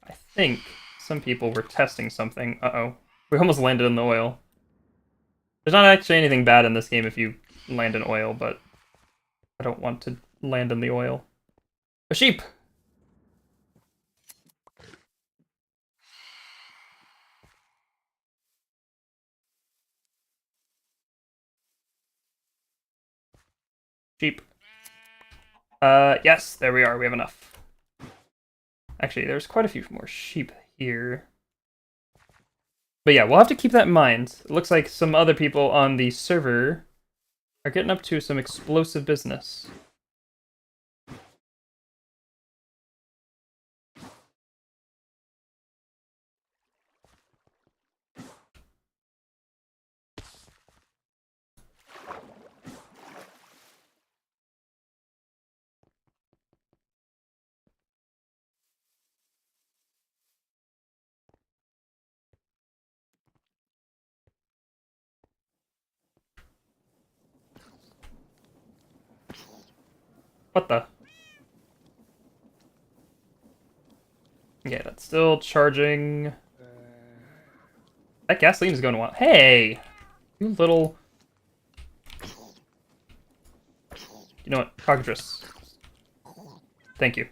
I think some people were testing something. Uh-oh. We almost landed in the oil. There's not actually anything bad in this game if you land in oil, but I don't want to land in the oil. A sheep! Sheep. Yes, there we are. We have enough. Actually, there's quite a few more sheep here. But yeah, we'll have to keep that in mind. It looks like some other people on the server are getting up to some explosive business. What the? Yeah, that's still charging. That gasoline is going wild. Hey! You little... You know what? Cockatrice. Thank you.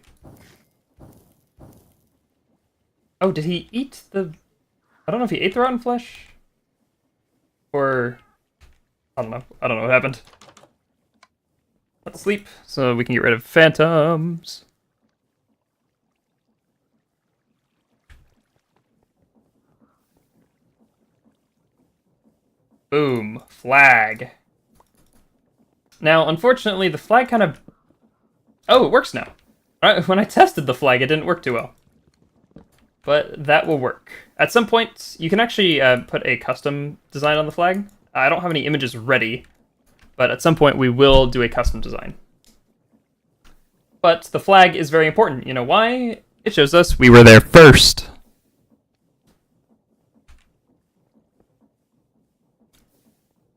Oh, did he eat the... I don't know if he ate the rotten flesh? Or... I don't know. I don't know what happened. Let's sleep so we can get rid of phantoms. Boom. Flag. Now, unfortunately, the flag kind of... Oh, it works now. When I tested the flag, it didn't work too well. But that will work. At some point, you can actually put a custom design on the flag. I don't have any images ready, but at some point we will do a custom design. But the flag is very important. You know why? It shows us we were there first.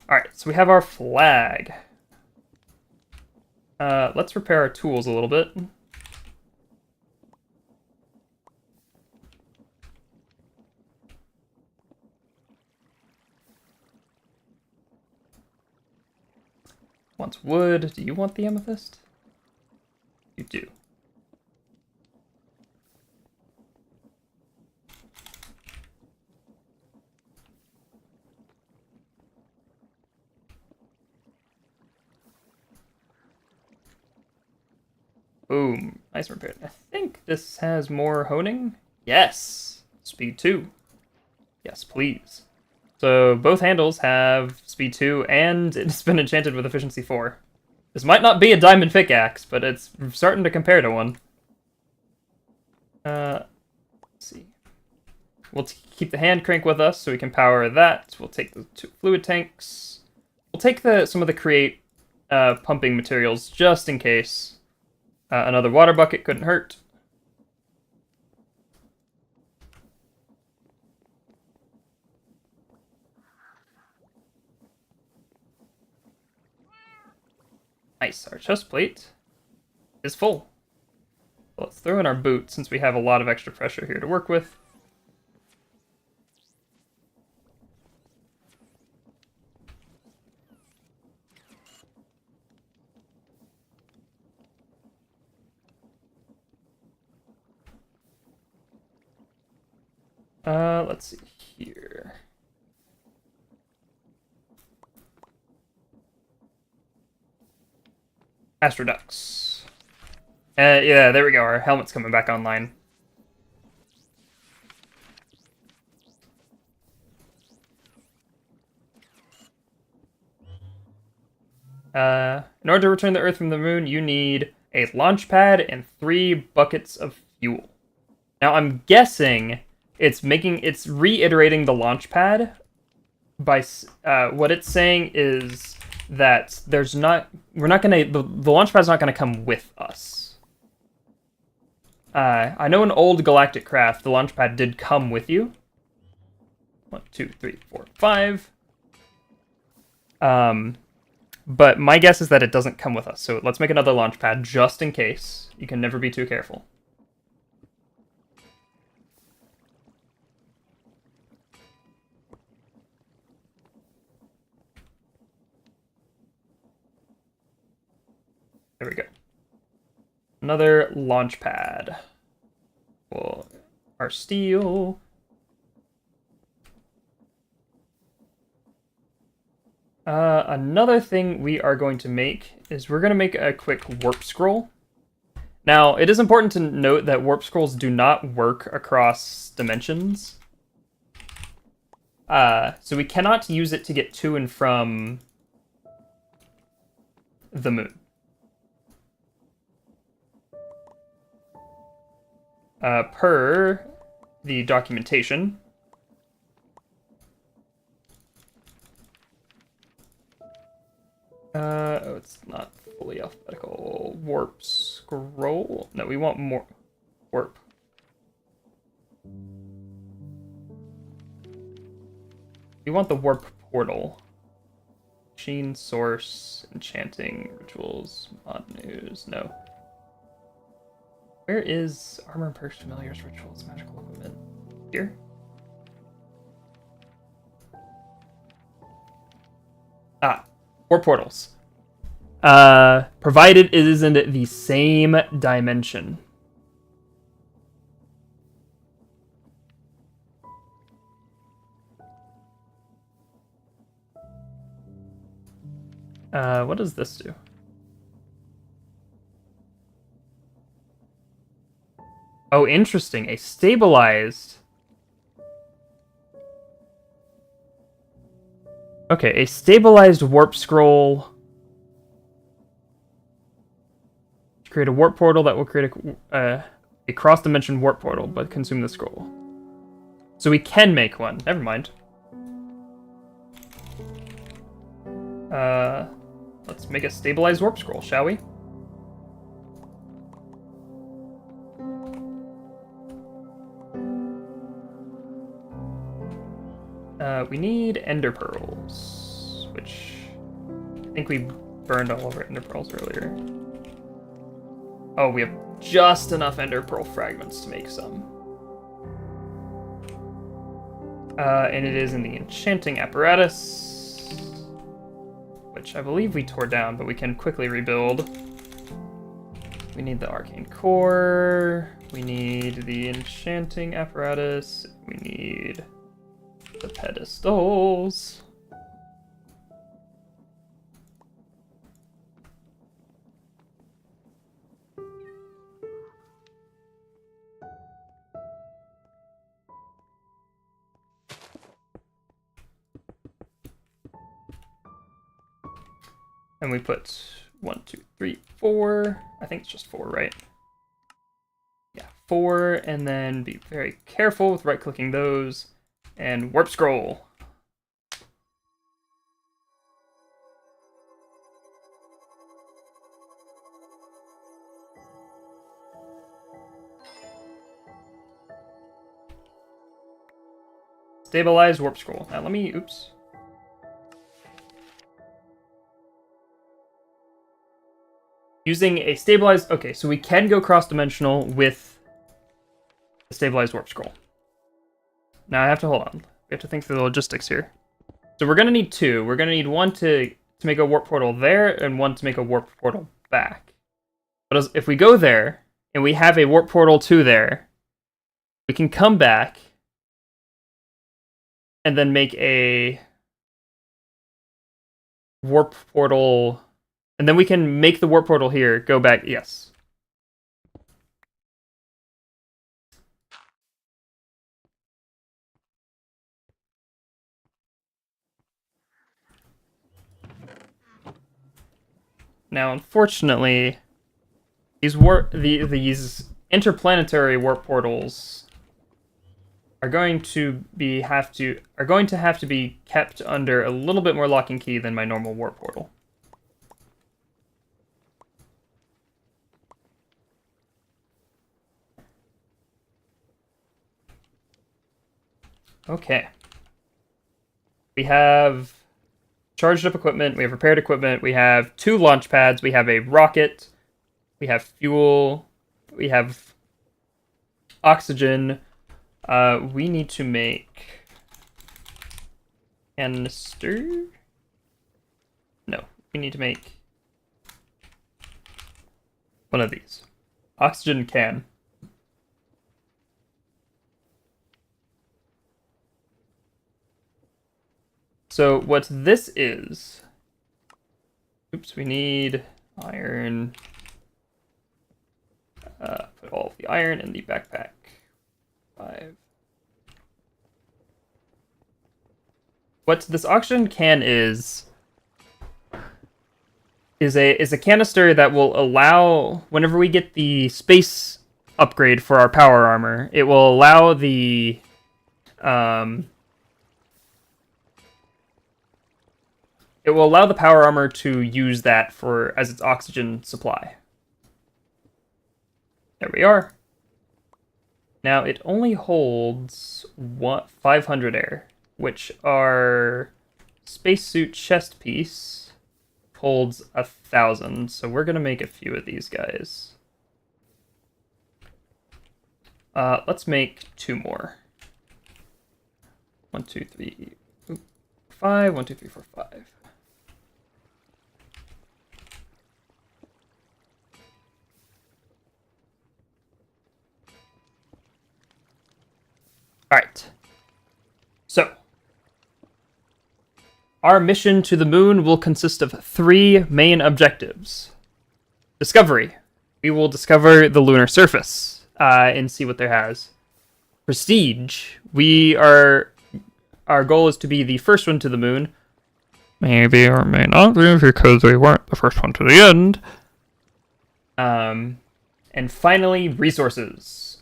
Alright, so we have our flag. Let's repair our tools a little bit. Wants wood. Do you want the amethyst? You do. Boom. Nice repair. I think this has more honing. Yes. Speed 2. Yes, please. So both handles have speed 2, and it's been enchanted with efficiency 4. This might not be a diamond pickaxe, but it's starting to compare to one. Let's see. We'll keep the hand crank with us so we can power that. We'll take the 2 fluid tanks. We'll take some of the create pumping materials just in case. Another water bucket couldn't hurt. Nice, our chest plate is full. Let's throw in our boot since we have a lot of extra pressure here to work with. Let's see here. Astroducts. Yeah, there we go. Our helmet's coming back online. In order to return the Earth from the moon, you need a launch pad and 3 buckets of fuel. Now, I'm guessing it's reiterating the launch pad by what it's saying is that the launch pad's not gonna come with us. I know in old Galactic Craft, the launch pad did come with you. 1, 2, 3, 4, 5. But my guess is that it doesn't come with us. So let's make another launch pad just in case. You can never be too careful. There we go. Another launch pad. Well, our steel. Another thing we are going to make is we're going to make a quick warp scroll. Now, it is important to note that warp scrolls do not work across dimensions. So we cannot use it to get to and from the moon. Per the documentation. Oh, it's not fully alphabetical. Warp scroll? No, we want more warp. We want the warp portal. Machine source, enchanting, rituals, mod news. No. Where is armor, perks, familiars, rituals, magical equipment? Here? Ah, warp portals. Provided it is in the same dimension. What does this do? Oh, interesting. A stabilized. Okay, a stabilized warp scroll. Create a warp portal that will create a cross-dimension warp portal, but consume the scroll. So we can make one. Never mind. Let's make a stabilized warp scroll, shall we? We need ender pearls, which I think we burned all of our ender pearls earlier. Oh, we have just enough ender pearl fragments to make some. And it is in the enchanting apparatus, which I believe we tore down, but we can quickly rebuild. We need the arcane core. We need the enchanting apparatus. We need the pedestals. And we put 1, 2, 3, 4. I think it's just 4, right? Yeah, 4, and then be very careful with right-clicking those. And warp scroll. Stabilize warp scroll. Now let me, oops. Using a stabilized, okay, so we can go cross-dimensional with the stabilized warp scroll. Now I have to hold on. We have to think through the logistics here. So we're gonna need 2. We're gonna need 1 to make a warp portal there, and 1 to make a warp portal back. But if we go there, and we have a warp portal 2 there, we can come back, and then make a warp portal, and then we can make the warp portal here, go back, yes. Now, unfortunately, these interplanetary warp portals are going to have to be kept under a little bit more lock and key than my normal warp portal. Okay. We have charged up equipment, we have repaired equipment, we have 2 launch pads, we have a rocket, we have fuel, we have oxygen. We need to make canister? No, we need to make one of these. Oxygen can. So what this is... Oops, we need iron. Put all of the iron in the backpack. 5. What this oxygen can is a canister that will allow, whenever we get the space upgrade for our power armor, it will allow the power armor to use that as its oxygen supply. There we are. Now it only holds 500 air, which our spacesuit chest piece holds 1,000. So we're gonna make a few of these guys. Let's make 2 more. 1, 2, 3, 5. 1, 2, 3, 4, 5. Alright. So, our mission to the moon will consist of 3 main objectives. Discovery. We will discover the lunar surface and see what there has. Prestige. Our goal is to be the first one to the moon. Maybe or may not be because we weren't the first one to the end. And finally, resources.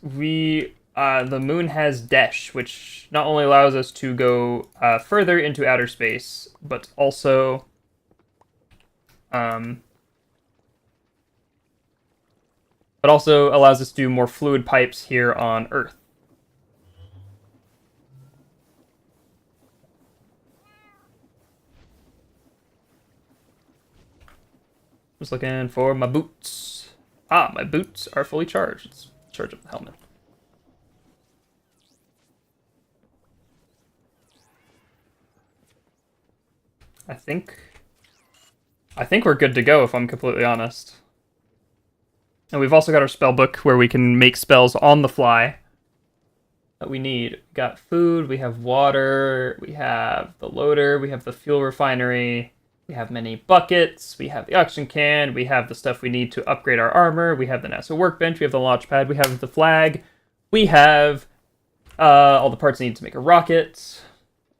The moon has Desh, which not only allows us to go further into outer space, but also allows us to do more fluid pipes here on Earth. Just looking for my boots. My boots are fully charged. Let's charge up the helmet. I think we're good to go, if I'm completely honest. And we've also got our spell book where we can make spells on the fly that we need. We got food, we have water, we have the loader, we have the fuel refinery, we have many buckets, we have the oxygen can, we have the stuff we need to upgrade our armor, we have the NASA workbench, we have the launch pad, we have the flag, we have all the parts needed to make a rocket.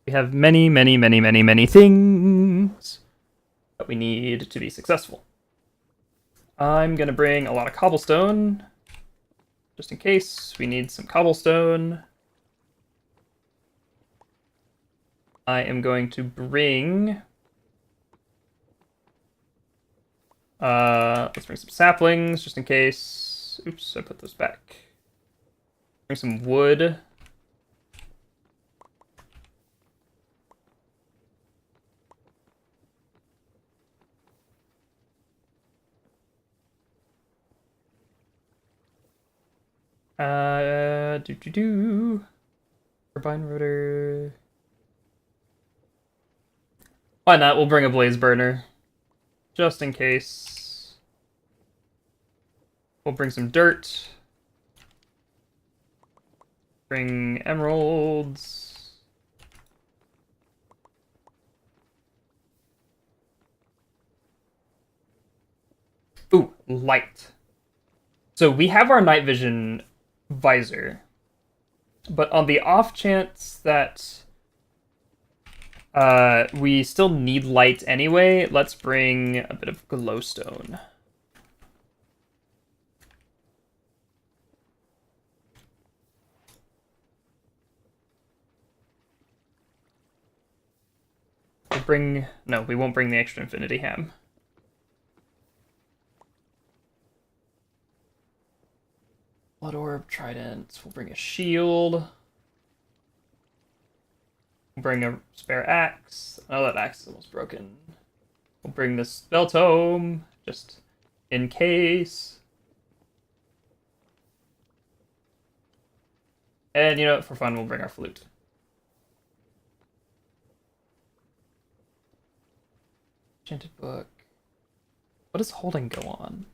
We have many, many, many, many, many things that we need to be successful. I'm going to bring a lot of cobblestone, just in case we need some cobblestone. I am going to bring... let's bring some saplings, just in case. Oops, I put those back. Bring some wood. Turbine rotor. Why not? We'll bring a blaze burner. Just in case. We'll bring some dirt. Bring emeralds. Ooh, light. So we have our night vision visor, but on the off chance that we still need light anyway, let's bring a bit of glowstone. No, we won't bring the extra infinity ham. Blood orb, trident. We'll bring a shield. We'll bring a spare axe. Oh, that axe is almost broken. We'll bring this belt home, just in case. And you know what, for fun, we'll bring our flute. Enchanted book. What does holding go on?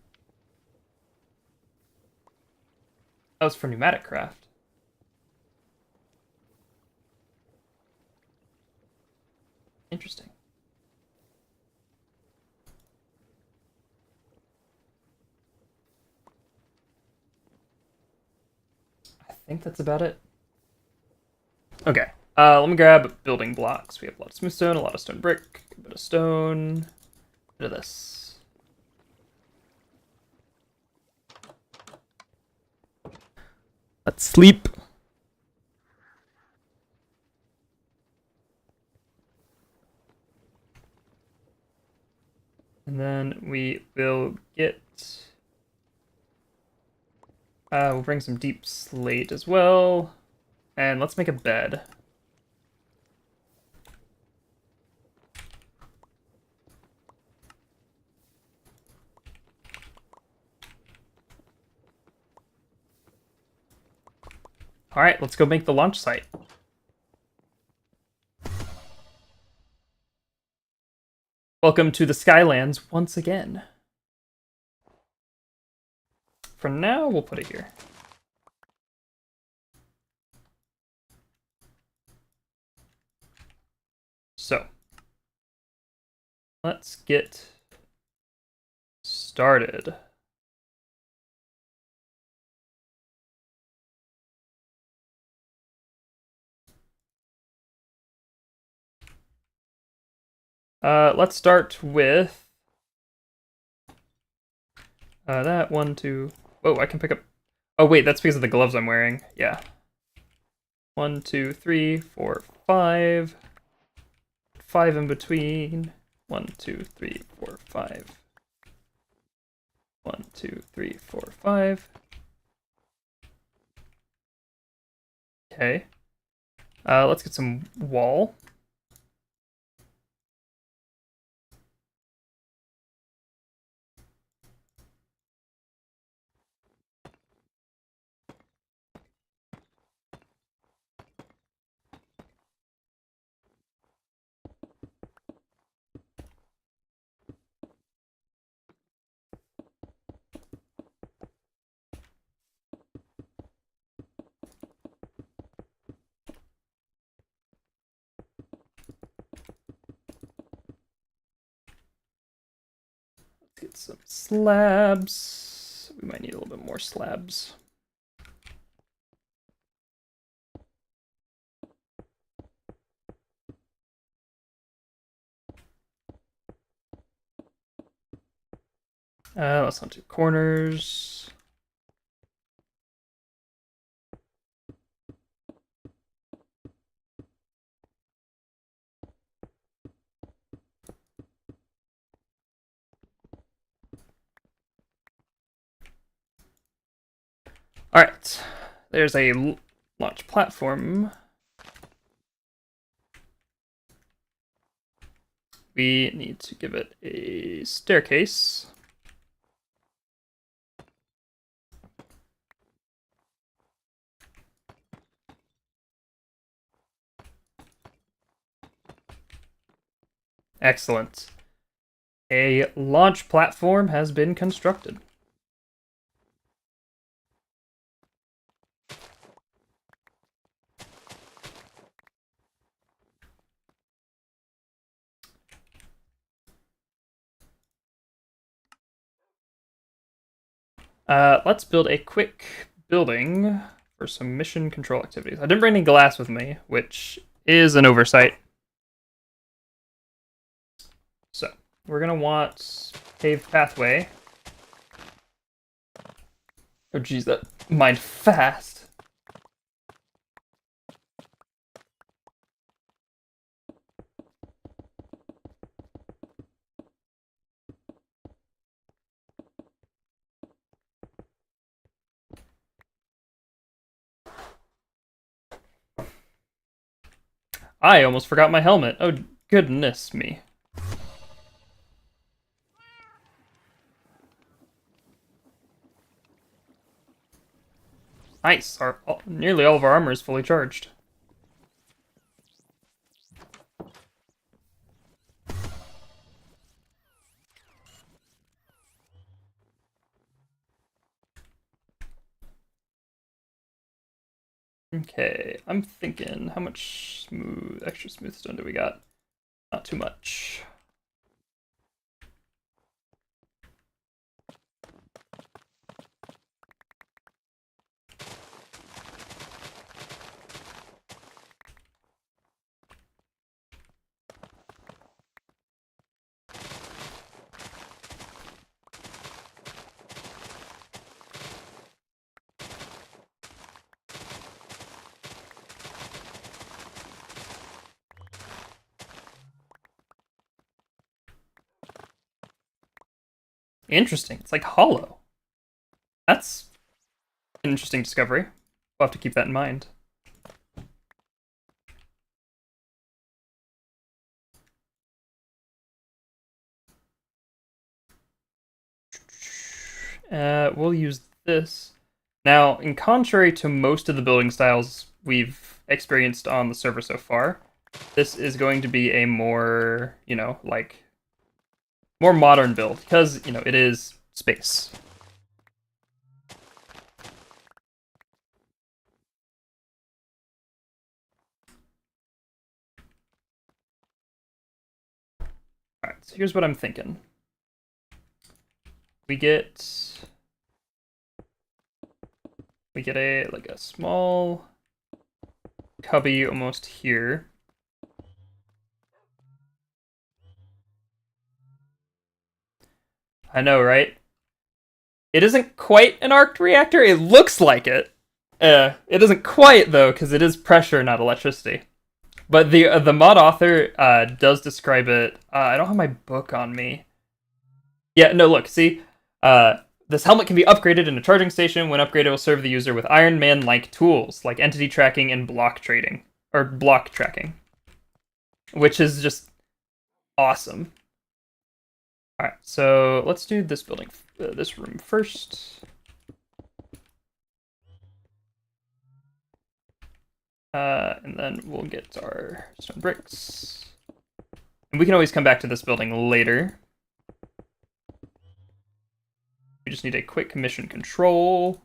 That was for pneumatic craft. Interesting. I think that's about it. Okay. Let me grab building blocks. We have a lot of smooth stone, a lot of stone brick, a bit of stone, a bit of this. Let's sleep. And then we will get... we'll bring some deep slate as well. And let's make a bed. Alright, let's go make the launch site. Welcome to the Skylands once again. For now, we'll put it here. So, let's get started. Let's start with that 1, 2. Oh, I can pick up. Oh wait, that's because of the gloves I'm wearing. Yeah. 1, 2, 3, 4, 5. 5 in between. 1, 2, 3, 4, 5. 1, 2, 3, 4, 5. Okay. Let's get some wall. Get some slabs. We might need a little bit more slabs. Let's not do corners. All right, there's a launch platform. We need to give it a staircase. Excellent. A launch platform has been constructed. Let's build a quick building for some mission control activities. I didn't bring any glass with me, which is an oversight. So, we're gonna want paved pathway. Oh geez, that mined fast. I almost forgot my helmet. Oh, goodness me. Nice. Nearly all of our armor is fully charged. Okay, I'm thinking, how much extra smooth stone do we got? Not too much. Interesting. It's like hollow. That's an interesting discovery. We'll have to keep that in mind. We'll use this. Now, in contrary to most of the building styles we've experienced on the server so far, this is going to be a more, like, more modern build, because, it is space. Alright, so here's what I'm thinking. We get a small cubby almost here. I know, right? It isn't quite an arc reactor. It looks like it. It isn't quite though, because it is pressure, not electricity. But the mod author does describe it. I don't have my book on me. Yeah, no, look, see? This helmet can be upgraded in a charging station. When upgraded, it will serve the user with Iron Man-like tools, like entity tracking and block trading. Or block tracking. Which is just awesome. Alright, so let's do this building, this room first. And then we'll get our stone bricks. And we can always come back to this building later. We just need a quick mission control.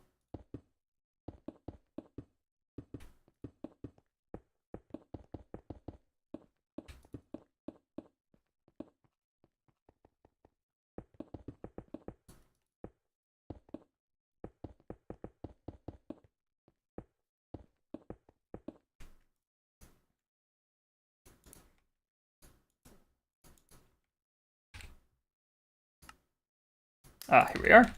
Ah, here we are.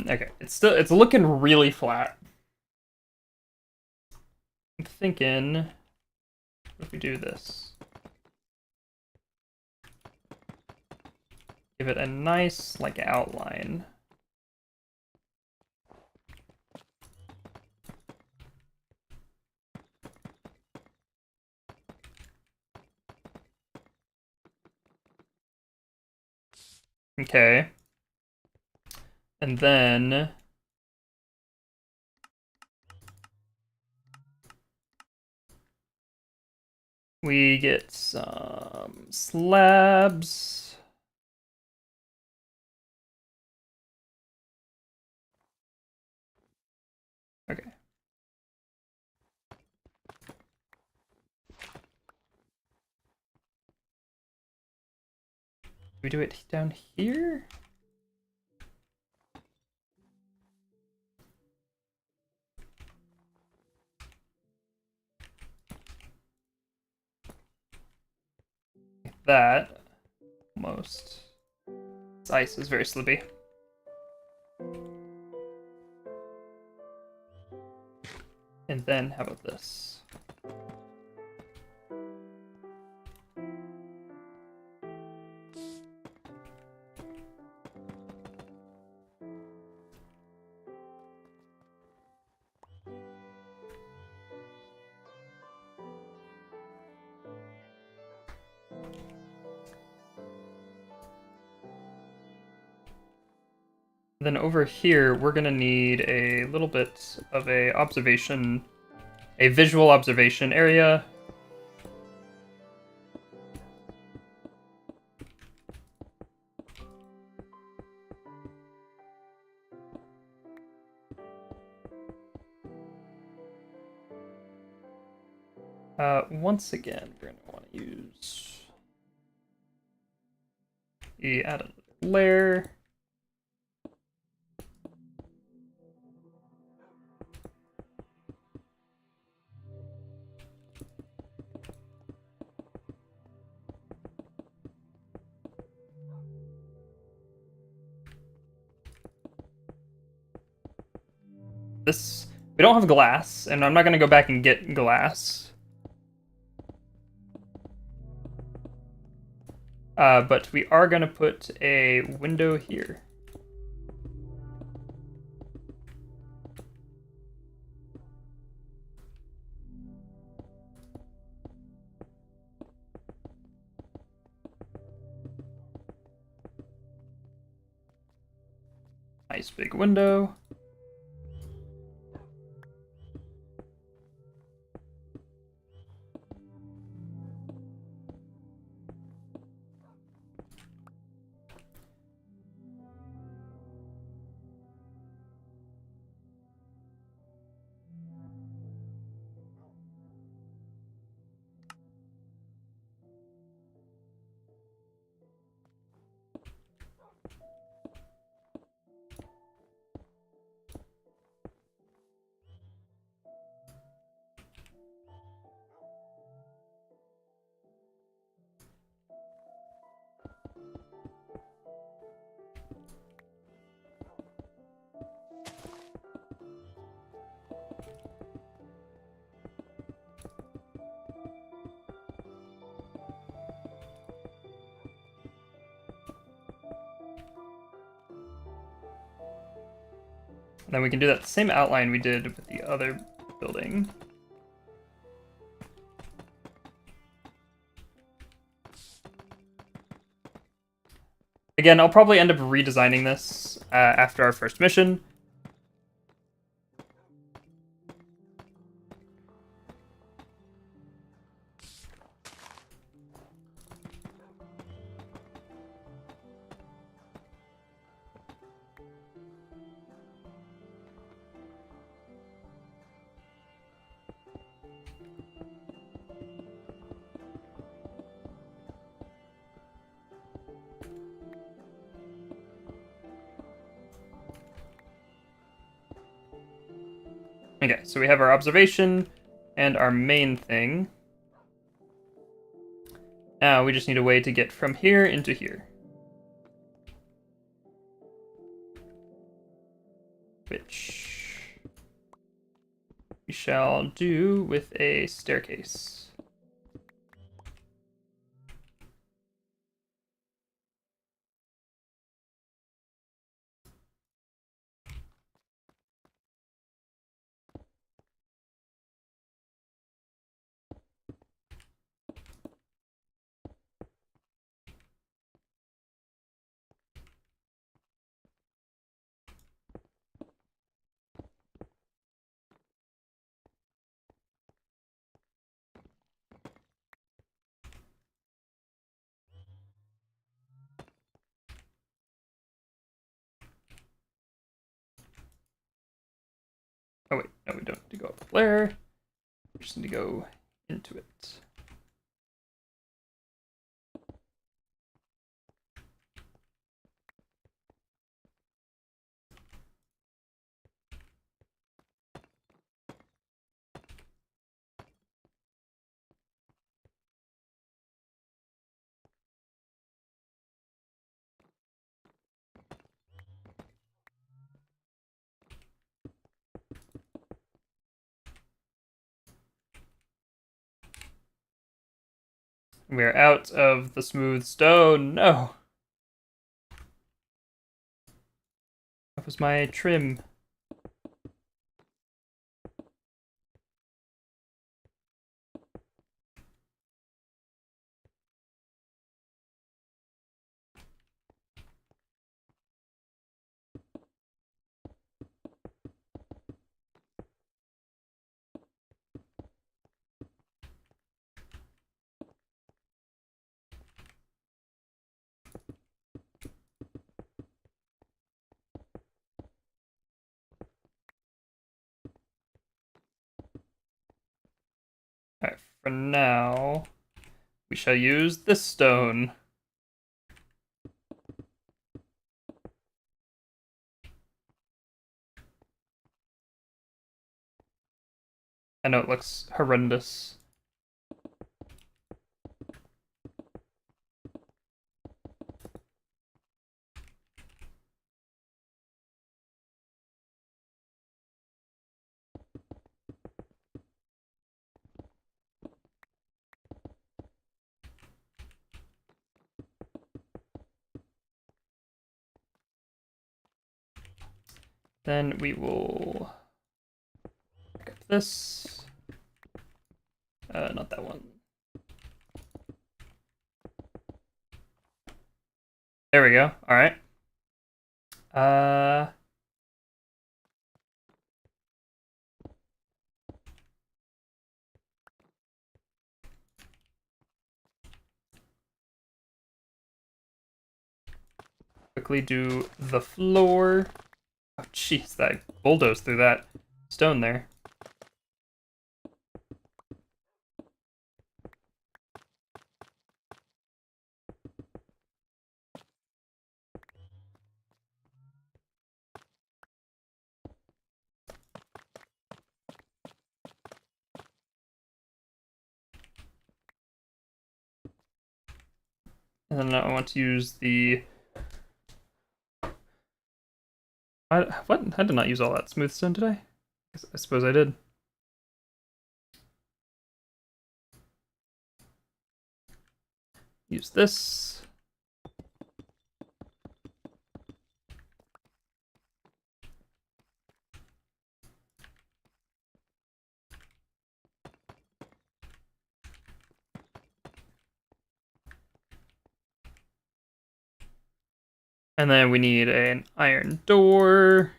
Okay, it's looking really flat. I'm thinking, what if we do this? Give it a nice, like, outline. Okay. And then we get some slabs. Okay. We do it down here? Like that, almost. This ice is very slippy. And then, how about this? Then over here, we're gonna need a little bit of a visual observation area. Once again, we're gonna want to use add another layer. We don't have glass, and I'm not gonna go back and get glass. But we are gonna put a window here. Nice big window. And then we can do that same outline we did with the other building. Again, I'll probably end up redesigning this after our first mission. Okay, so we have our observation and our main thing. Now we just need a way to get from here into here. Which we shall do with a staircase. Oh wait, no, we don't need to go up the layer. We just need to go into it. We're out of the smooth stone. No. That was my trim. Alright, for now, we shall use this stone. I know it looks horrendous. Then we will pick up this. Not that one. There we go. All right. Quickly do the floor. Oh, jeez, that bulldozed through that stone there. And then I want to use the... what? I did not use all that smooth stone, did I? I suppose I did. Use this. And then we need an iron door.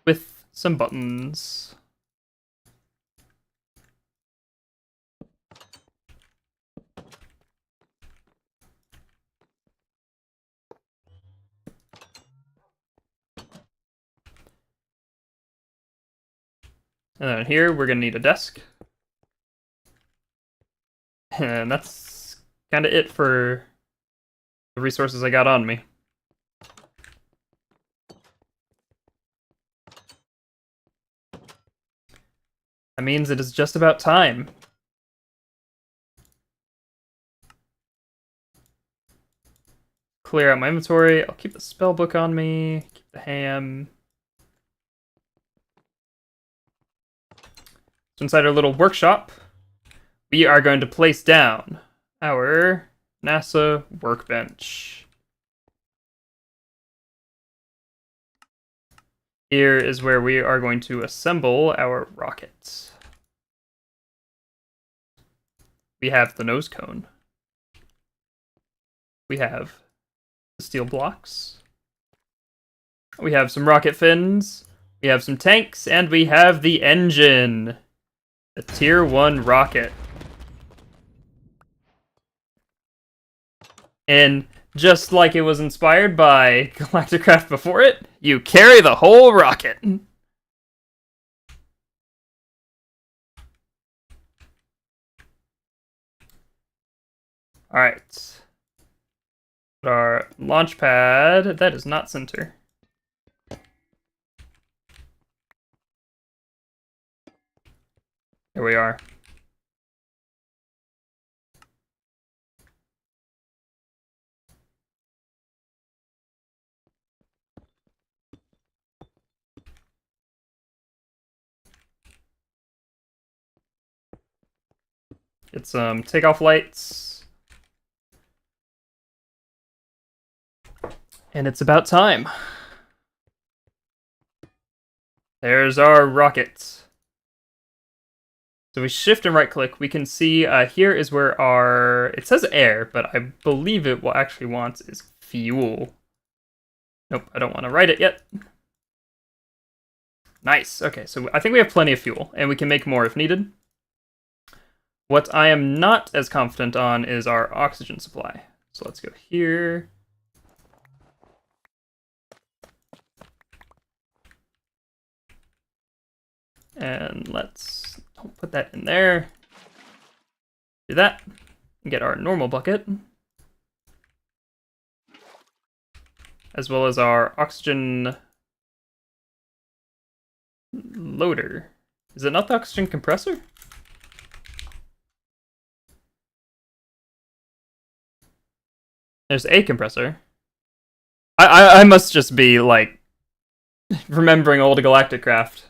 With some buttons. And then here we're gonna need a desk. And that's kind of it for the resources I got on me. That means it is just about time. Clear out my inventory. I'll keep the spell book on me. Keep the ham. So inside our little workshop, we are going to place down our NASA workbench. Here is where we are going to assemble our rockets. We have the nose cone. We have the steel blocks. We have some rocket fins. We have some tanks, and we have the engine. A tier 1 rocket. And just like it was inspired by Galacticraft before it, you carry the whole rocket. Alright. Our launch pad, that is not center. Here we are. Get some takeoff lights. And it's about time. There's our rockets. So we shift and right click. We can see here is where our... It says air, but I believe it what actually wants is fuel. Nope, I don't want to write it yet. Nice. Okay, so I think we have plenty of fuel, and we can make more if needed. What I am not as confident on is our oxygen supply. So let's go here. And let's don't put that in there. Do that. And get our normal bucket. As well as our oxygen loader. Is it not the oxygen compressor? There's a compressor. I must just be, like, remembering old Galactic Craft.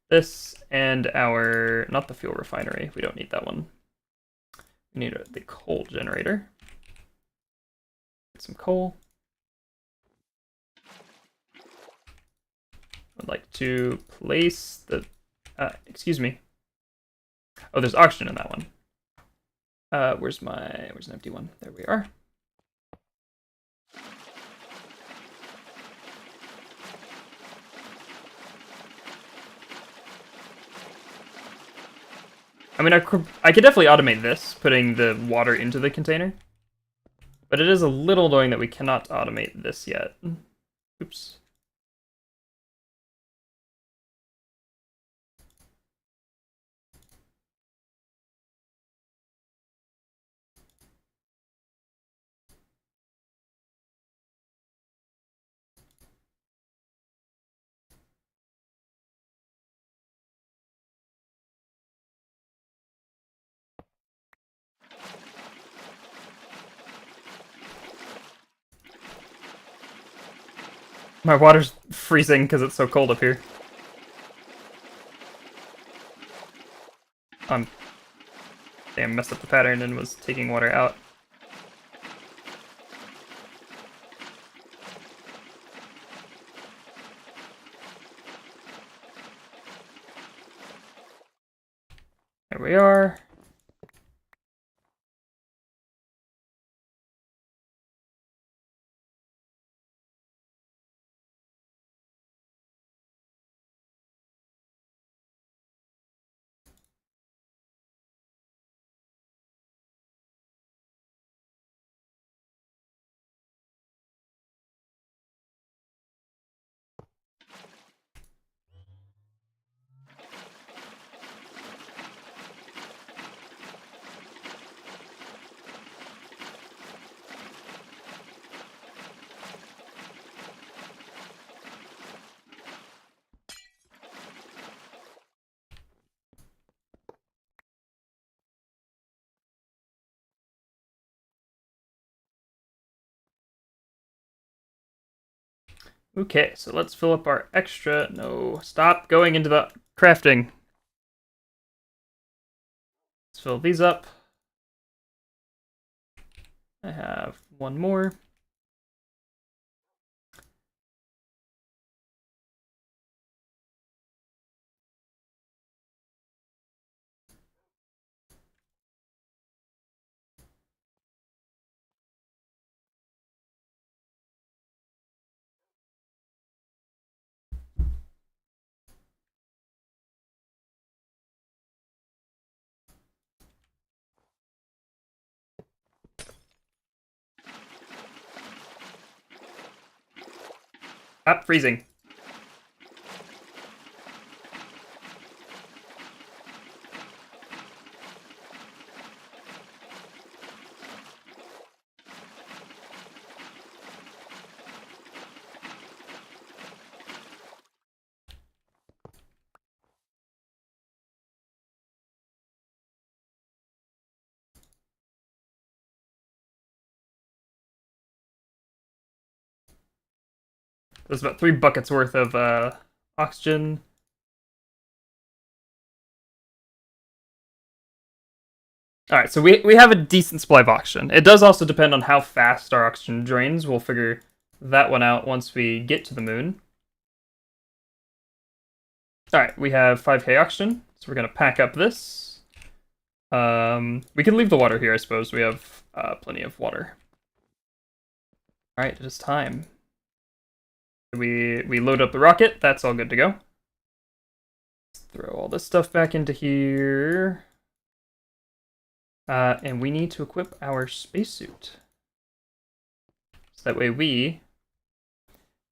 This and our... Not the fuel refinery. We don't need that one. We need the coal generator. Get some coal. I'd like to place the... excuse me. Oh, there's oxygen in that one. Where's an empty one? There we are. I mean, I could definitely automate this, putting the water into the container. But it is a little annoying that we cannot automate this yet. Oops. My water's freezing because it's so cold up here. Damn, messed up the pattern and was taking water out. There we are. Okay, so let's fill up our extra... No, stop going into the crafting. Let's fill these up. I have one more. Stop freezing. There's about 3 buckets worth of oxygen. Alright, so we have a decent supply of oxygen. It does also depend on how fast our oxygen drains. We'll figure that one out once we get to the moon. Alright, we have 5k oxygen, so we're going to pack up this. We can leave the water here, I suppose. We have plenty of water. Alright, it is time. We load up the rocket. That's all good to go. Let's throw all this stuff back into here. And we need to equip our spacesuit. So that way we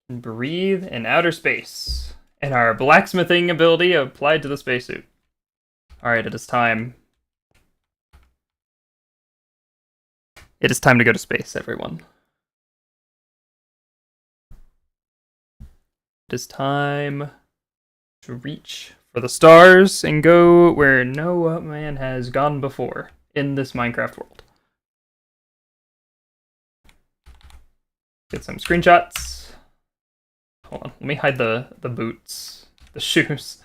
can breathe in outer space. And our blacksmithing ability applied to the spacesuit. Alright, it is time. It is time to go to space, everyone. It is time to reach for the stars and go where no man has gone before in this Minecraft world. Get some screenshots. Hold on, let me hide the boots, the shoes.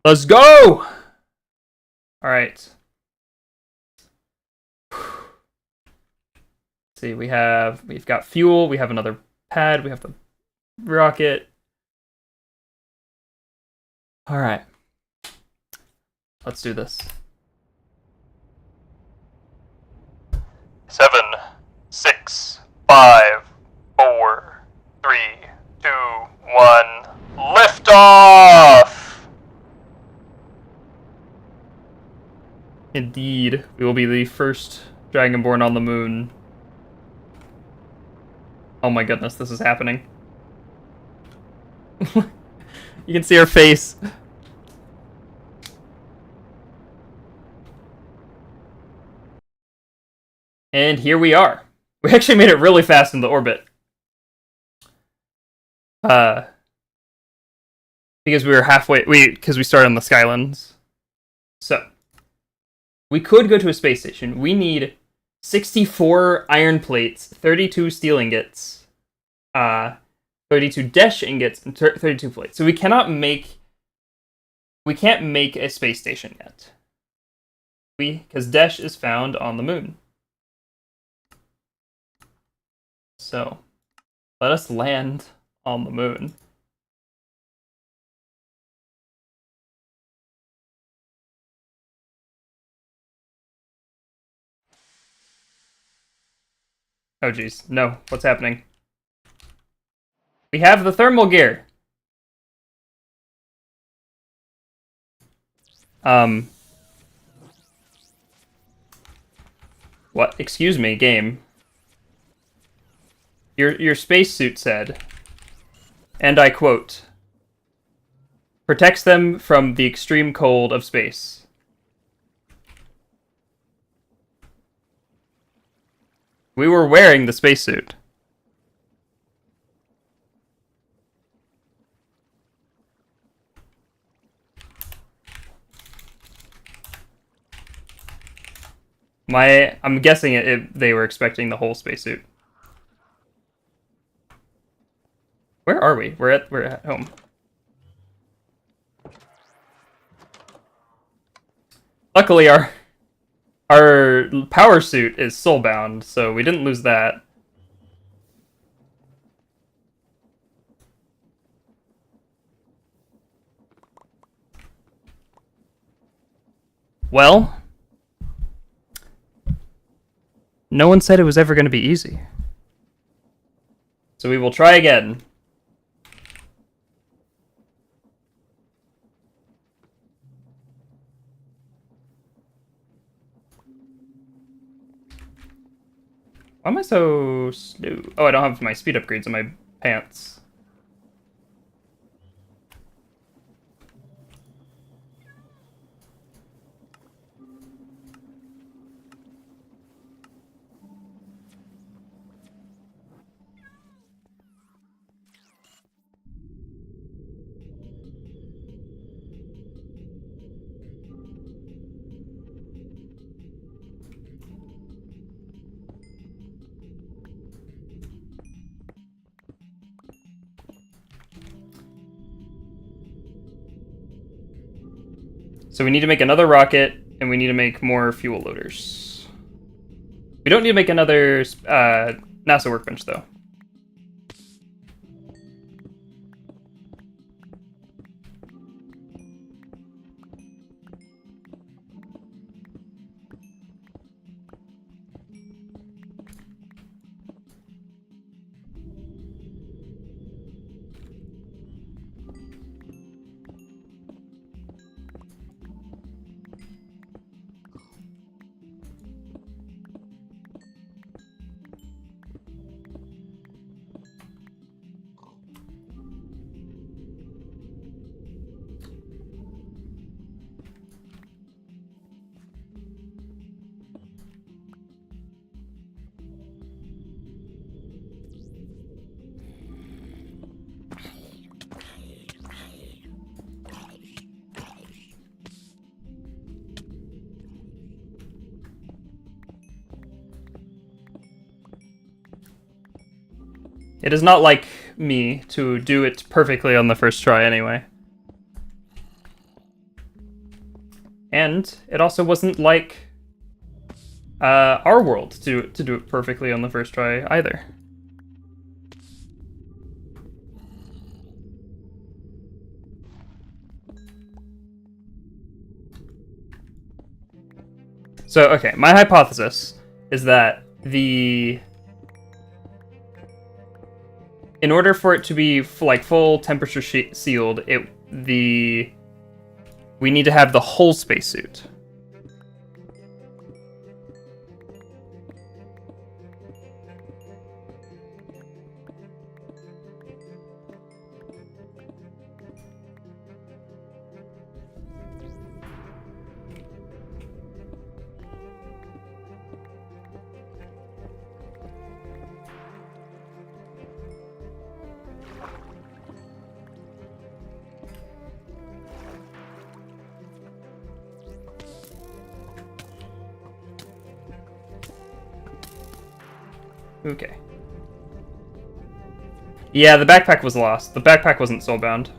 Let's go! Alright. See, we've got fuel, we have another pad, we have the rocket. Alright. Let's do this. 7, 6, 5, 4, 3, 2, 1. Lift off! Indeed, we will be the first Dragonborn on the moon. Oh my goodness, this is happening. You can see her face. And here we are. We actually made it really fast in the orbit. Because we were halfway, because we started on the Skylands. So, we could go to a space station. We need 64 iron plates, 32 steel ingots, 32 Desh ingots, and 32 plates. So we can't make a space station yet. Because Desh is found on the moon. So, let us land on the moon. Oh geez, no, what's happening? We have the thermal gear! What? Excuse me, game. Your spacesuit said, and I quote, protects them from the extreme cold of space. We were wearing the spacesuit. I'm guessing they were expecting the whole spacesuit. Where are we? We're at home. Luckily, our power suit is soulbound, so we didn't lose that. Well, no one said it was ever going to be easy. So we will try again. Why am I so slow? Oh, I don't have my speed upgrades in my pants. So we need to make another rocket, and we need to make more fuel loaders. We don't need to make another NASA workbench, though. It is not like me to do it perfectly on the first try anyway. And it also wasn't like our world to do it perfectly on the first try either. So, okay, my hypothesis is that in order for it to be like full temperature sealed, we need to have the whole spacesuit. Okay. Yeah, the backpack was lost. The backpack wasn't soulbound.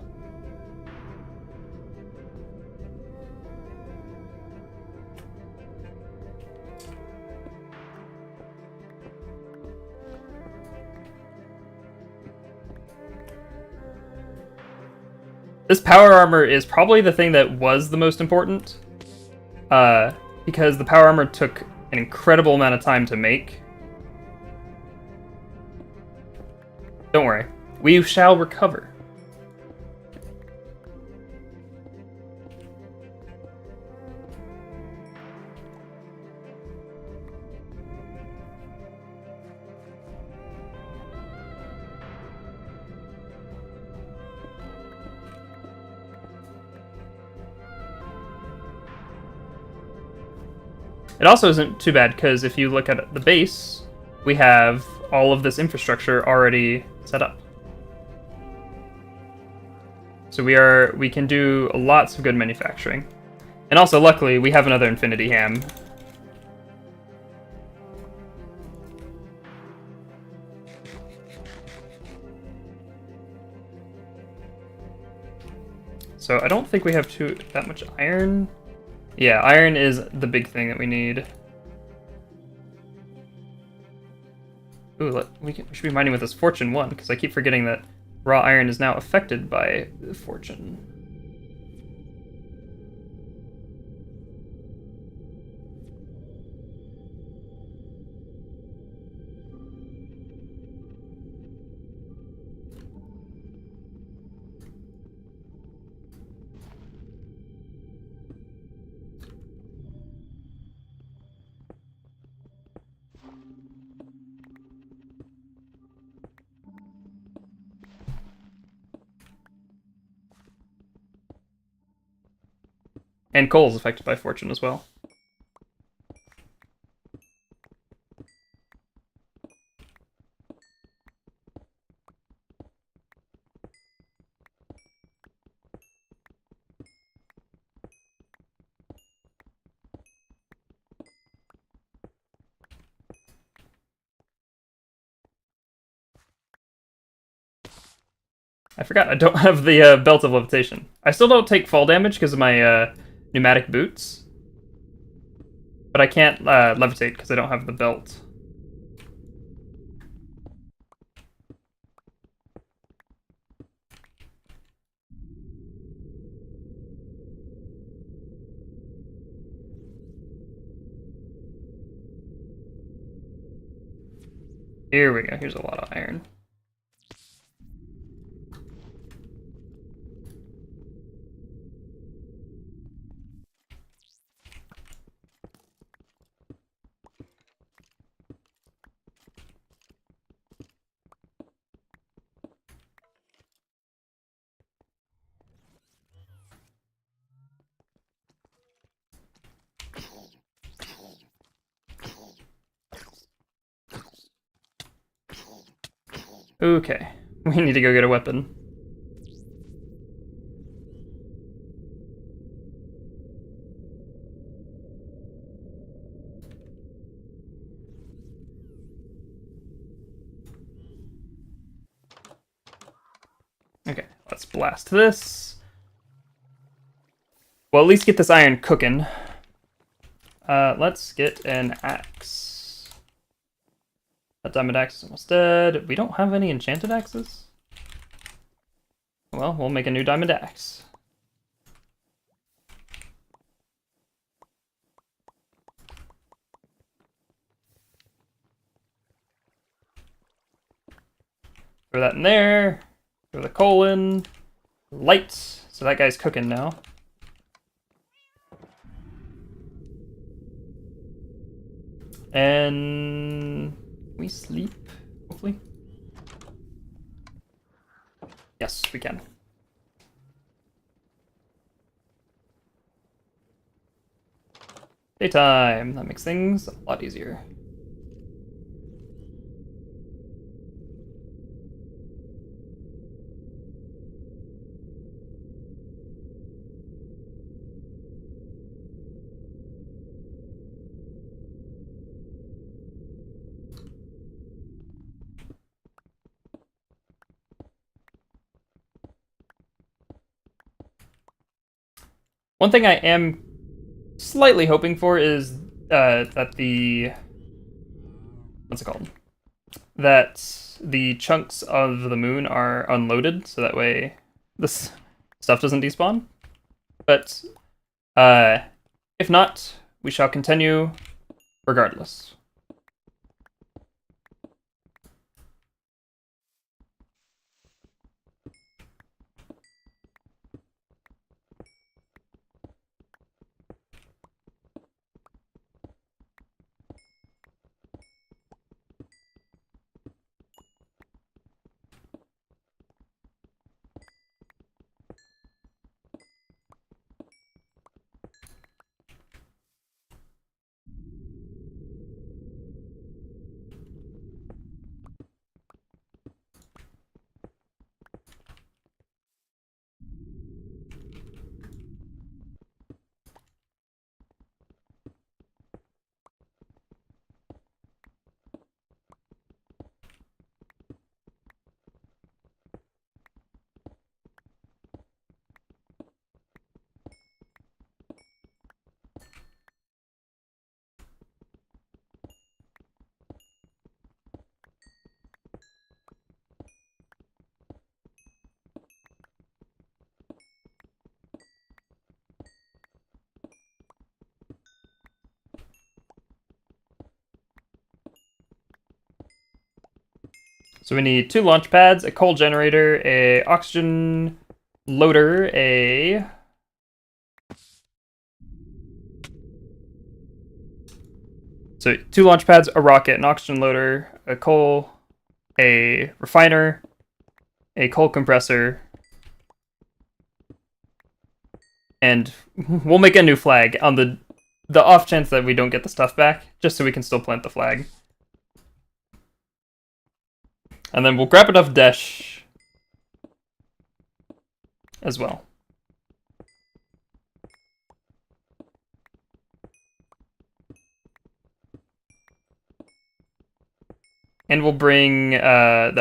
This power armor is probably the thing that was the most important. Because the power armor took an incredible amount of time to make. Don't worry. We shall recover. It also isn't too bad, because if you look at the base, we have all of this infrastructure already set up. So we can do lots of good manufacturing. And also, luckily, we have another Infinity Ham. So I don't think we have that much iron. Yeah, iron is the big thing that we need. Ooh, we should be mining with this Fortune 1, because I keep forgetting that raw iron is now affected by the Fortune. And coal is affected by Fortune as well. I forgot I don't have the belt of levitation. I still don't take fall damage because of my pneumatic boots. But I can't levitate because I don't have the belt. Here we go. Here's a lot of iron. Okay, we need to go get a weapon. Okay, let's blast this. Well, at least get this iron cooking. Let's get an axe. That diamond axe is almost dead. We don't have any enchanted axes? Well, we'll make a new diamond axe. Throw that in there. Throw the coal in. Lights. So that guy's cooking now. And we sleep, hopefully. Yes, we can. Daytime. That makes things a lot easier. One thing I am slightly hoping for is that the... what's it called? That the chunks of the moon are unloaded, so that way this stuff doesn't despawn. But if not, we shall continue regardless. So we need 2 launch pads, a coal generator, a oxygen loader, a... So 2 launch pads, a rocket, an oxygen loader, a coal, a refiner, a coal compressor, and we'll make a new flag on the off chance that we don't get the stuff back, just so we can still plant the flag. And then we'll grab enough dash as well. And we'll bring the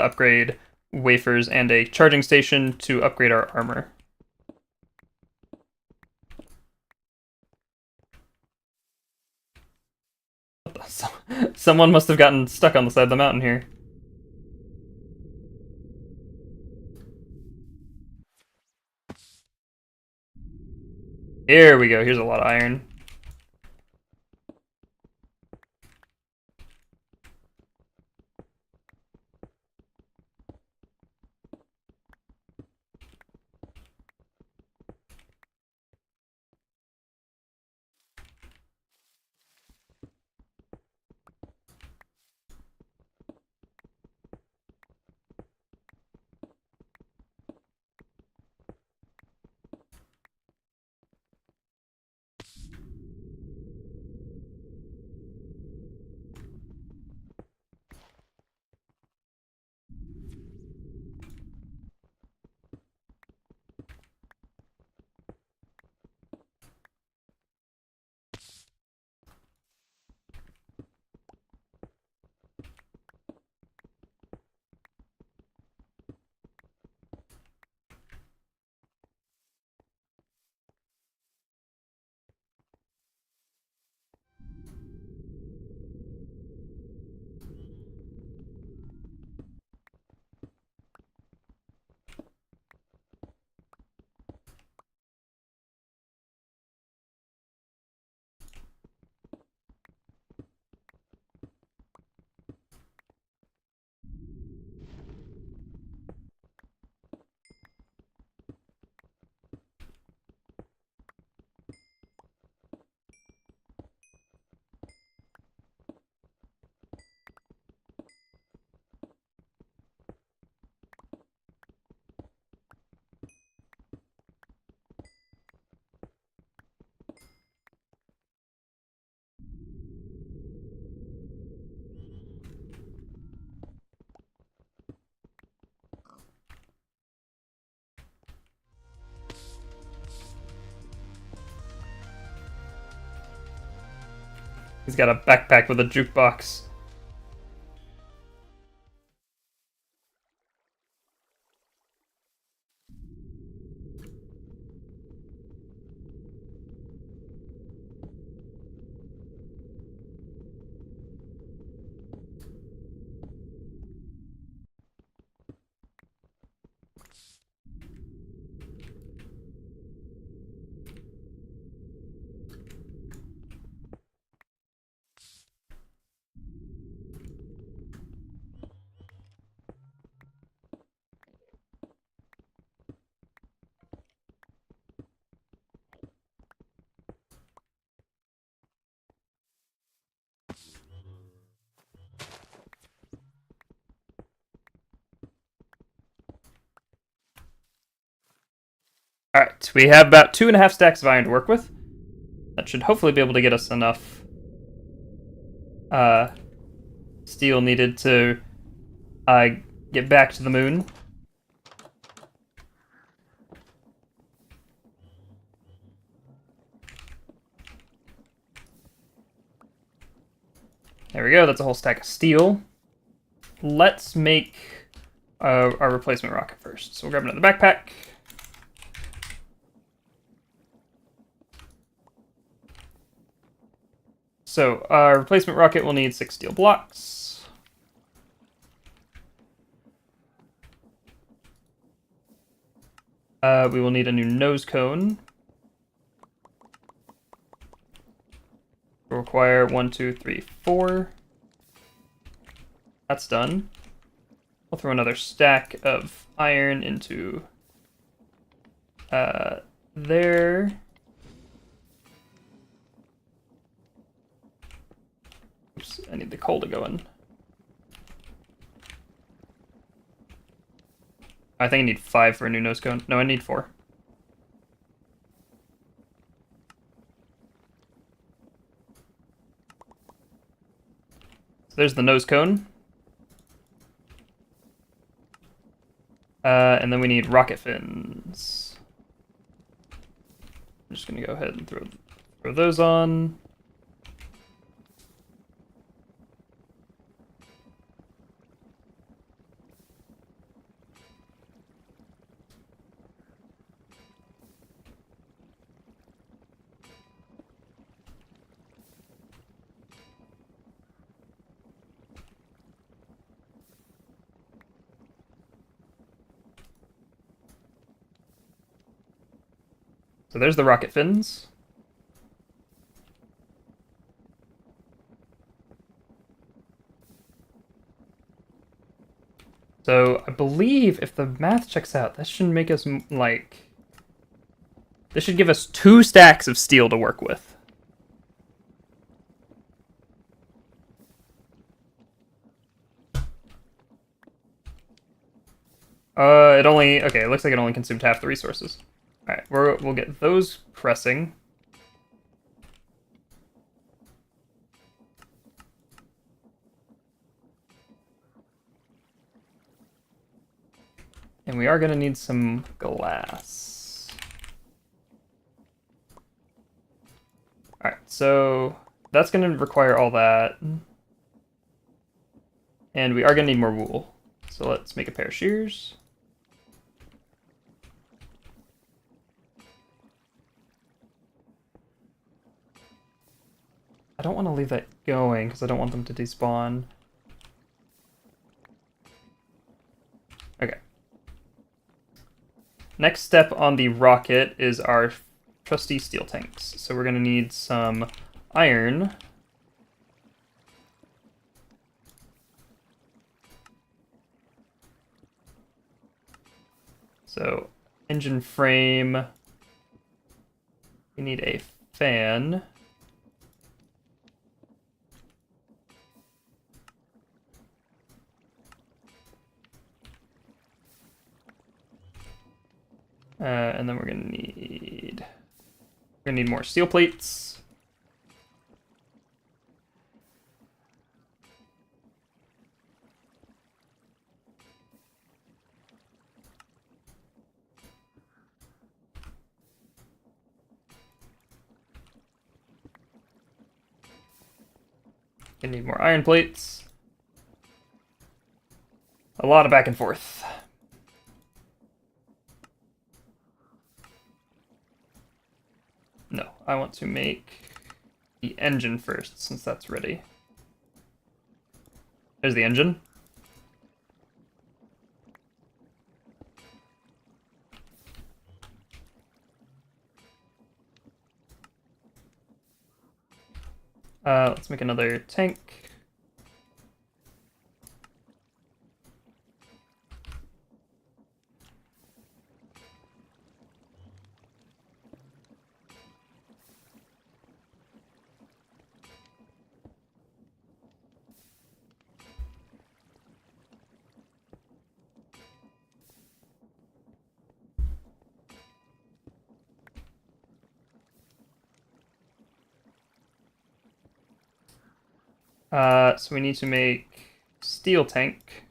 upgrade wafers and a charging station to upgrade our armor. Someone must have gotten stuck on the side of the mountain here. Here we go. Here's a lot of iron. He's got a backpack with a jukebox. Alright, we have about 2.5 stacks of iron to work with. That should hopefully be able to get us enough steel needed to get back to the moon. There we go, that's a whole stack of steel. Let's make our replacement rocket first. So we'll grab another backpack. So our replacement rocket will need 6 steel blocks. We will need a new nose cone. We'll require 1, 2, 3, 4. That's done. We'll throw another stack of iron into there. Oops, I need the coal to go in. I think I need 5 for a new nose cone. No, I need 4. So there's the nose cone. And then we need rocket fins. I'm just gonna go ahead and throw those on. So there's the rocket fins. So I believe if the math checks out, that should make us, like... This should give us 2 stacks of steel to work with. Okay, it looks like it only consumed half the resources. Alright, we'll get those pressing. And we are going to need some glass. Alright, so that's going to require all that. And we are going to need more wool. So let's make a pair of shears. I don't want to leave that going because I don't want them to despawn. Okay. Next step on the rocket is our trusty steel tanks. So we're going to need some iron. So engine frame. We need a fan. And then we're gonna need more steel plates. Gonna need more iron plates. A lot of back and forth. No, I want to make the engine first, since that's ready. There's the engine. Let's make another tank. So we need to make steel tank.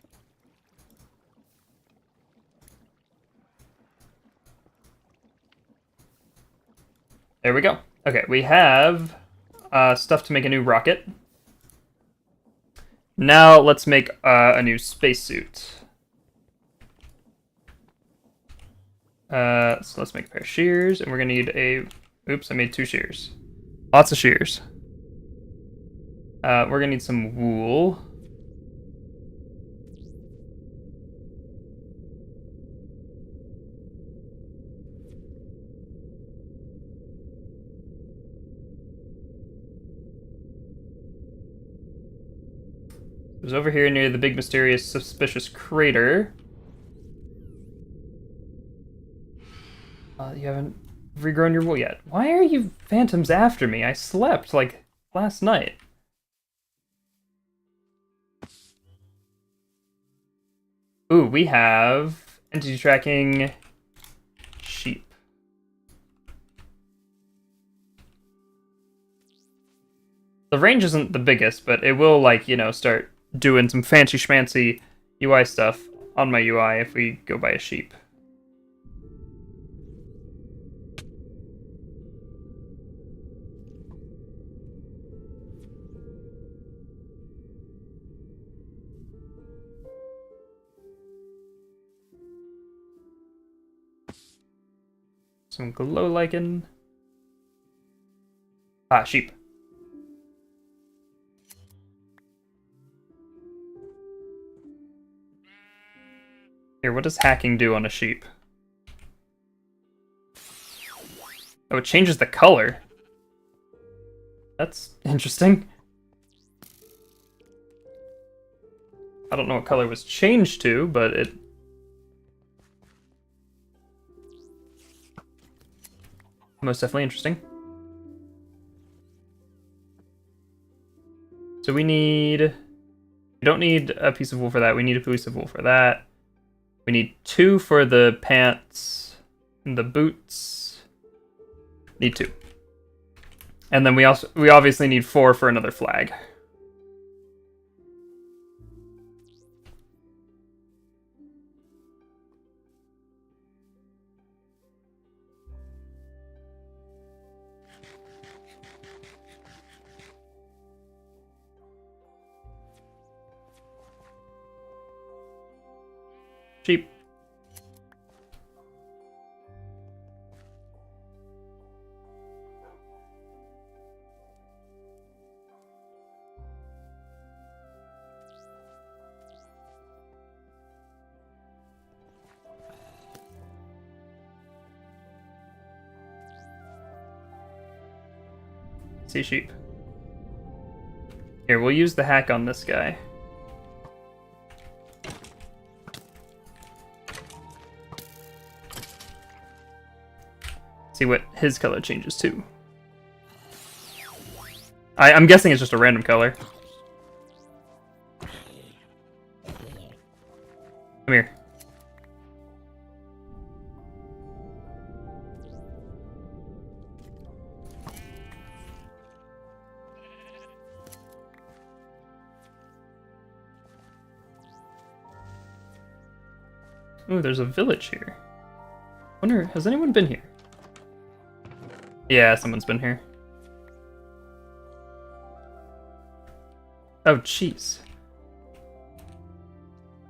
There we go. Okay, we have stuff to make a new rocket. Now let's make a new spacesuit. So let's make a pair of shears, and we're gonna need a... Oops, I made 2 shears. Lots of shears. We're gonna need some wool. It was over here near the big, mysterious, suspicious crater. You haven't regrown your wool yet. Why are you phantoms after me? I slept, like, last night. Ooh, we have entity tracking sheep. The range isn't the biggest, but it will, like, you know, start doing some fancy schmancy UI stuff on my UI if we go buy a sheep. Some glow lichen. Ah, sheep. Here, what does hacking do on a sheep? Oh, it changes the color. That's interesting. I don't know what color was changed to, but it... most definitely interesting. So we need... we don't need a piece of wool for that. We need a piece of wool for that. We need 2 for the pants and the boots. Need 2. And then we obviously need 4 for another flag. Sheep. See sheep. Here, we'll use the hack on this guy. See what his color changes to. I'm guessing it's just a random color. Come here. Ooh, there's a village here. Wonder, has anyone been here? Yeah, someone's been here. Oh, jeez.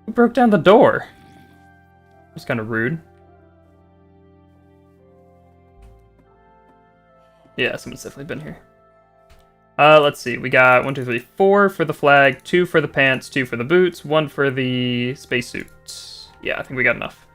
Who broke down the door? That's kind of rude. Yeah, someone's definitely been here. Let's see. We got 1, 2, 3, 4 for the flag, 2 for the pants, 2 for the boots, 1 for the spacesuit. Yeah, I think we got enough.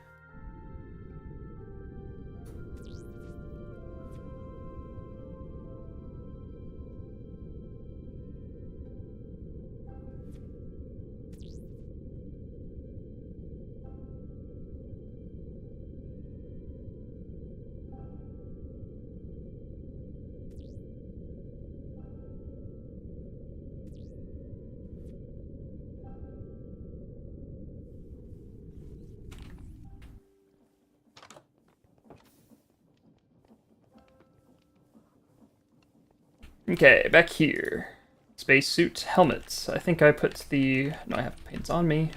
Okay, back here. Spacesuit helmets. I think I put the... no, I have paints on me.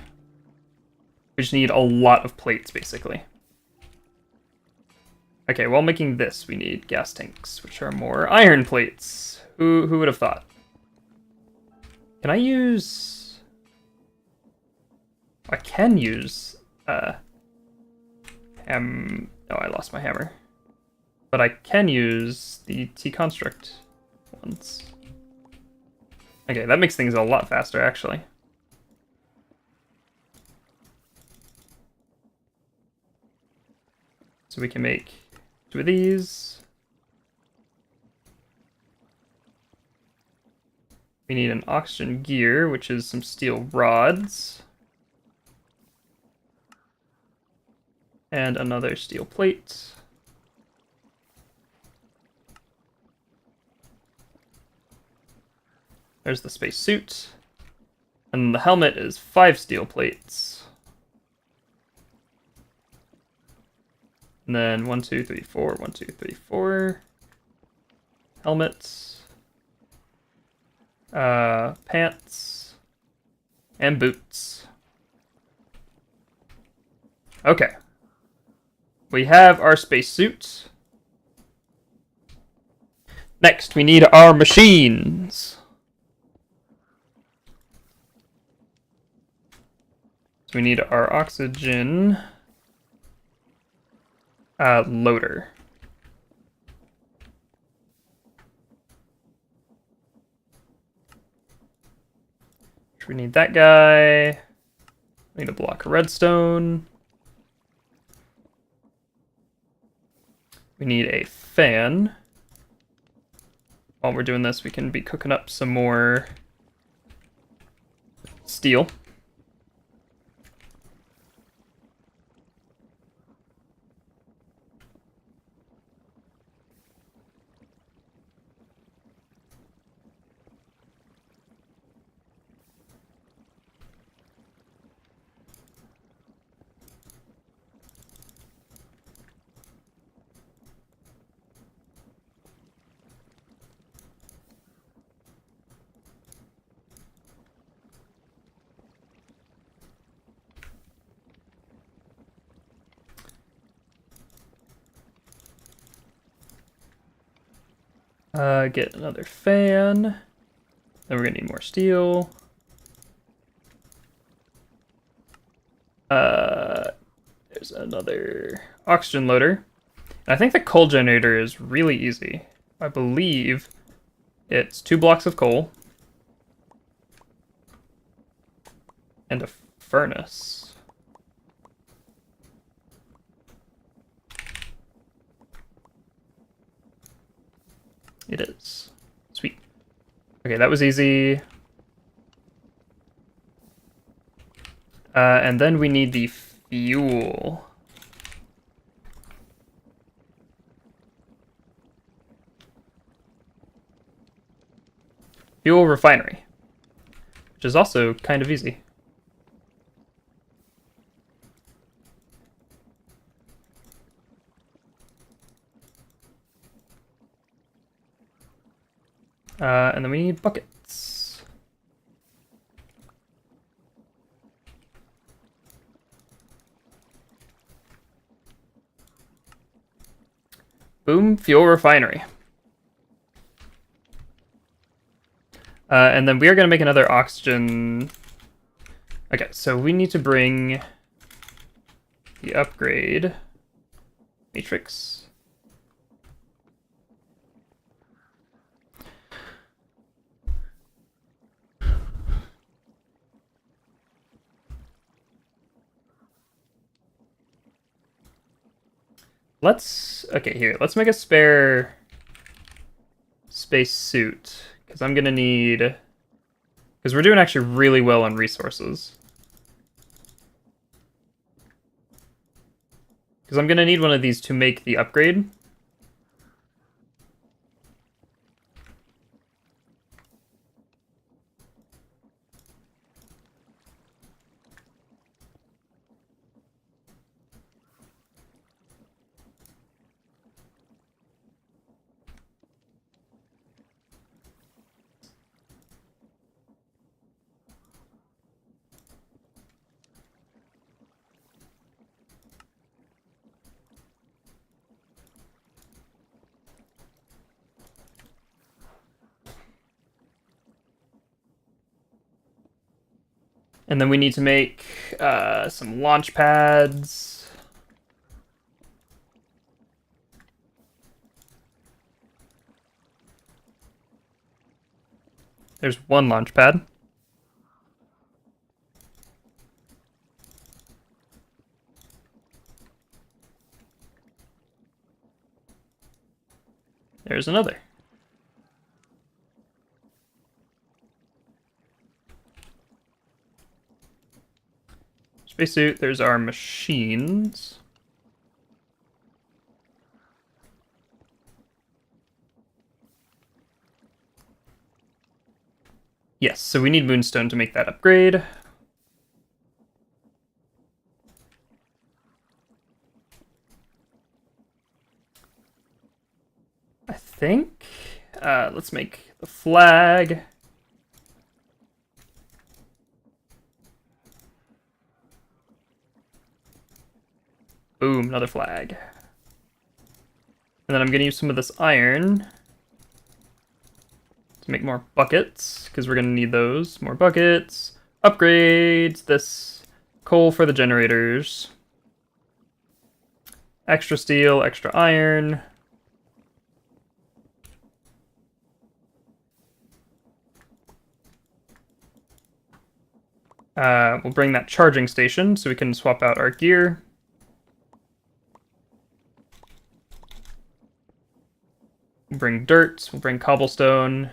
We just need a lot of plates, basically. Okay, while making this, we need gas tanks, which are more iron plates. Who would have thought? Can I use... I can use... oh, I lost my hammer. But I can use the T-construct ones. Okay, that makes things a lot faster, actually. So we can make 2 of these. We need an oxygen gear, which is some steel rods. And another steel plate. There's the spacesuit. And the helmet is 5 steel plates. And then 1, 2, 3, 4, 1, 2, 3, 4. Helmets. Pants. And boots. Okay. We have our spacesuit. Next, we need our machines. So we need our oxygen loader. We need that guy. We need a block of redstone. We need a fan. While we're doing this, we can be cooking up some more steel. Get another fan. Then we're gonna need more steel. There's another oxygen loader. And I think the coal generator is really easy. I believe it's 2 blocks of coal and a furnace. It is. Sweet. Okay, that was easy. And then we need the fuel. Fuel refinery, which is also kind of easy. And then we need buckets. Boom, fuel refinery. And then we are going to make another oxygen. Okay, so we need to bring the upgrade matrix. Let's make a spare space suit, because I'm gonna need, because we're doing actually really well on resources. Because I'm gonna need one of these to make the upgrade. And then we need to make some launch pads. There's one launch pad. There's another. Spacesuit, there's our machines. Yes, so we need Moonstone to make that upgrade. I think. Let's make the flag. Boom, another flag. And then I'm going to use some of this iron to make more buckets, because we're going to need those. More buckets. Upgrades. This coal for the generators. Extra steel, extra iron. We'll bring that charging station so we can swap out our gear. We'll bring dirt, we'll bring cobblestone.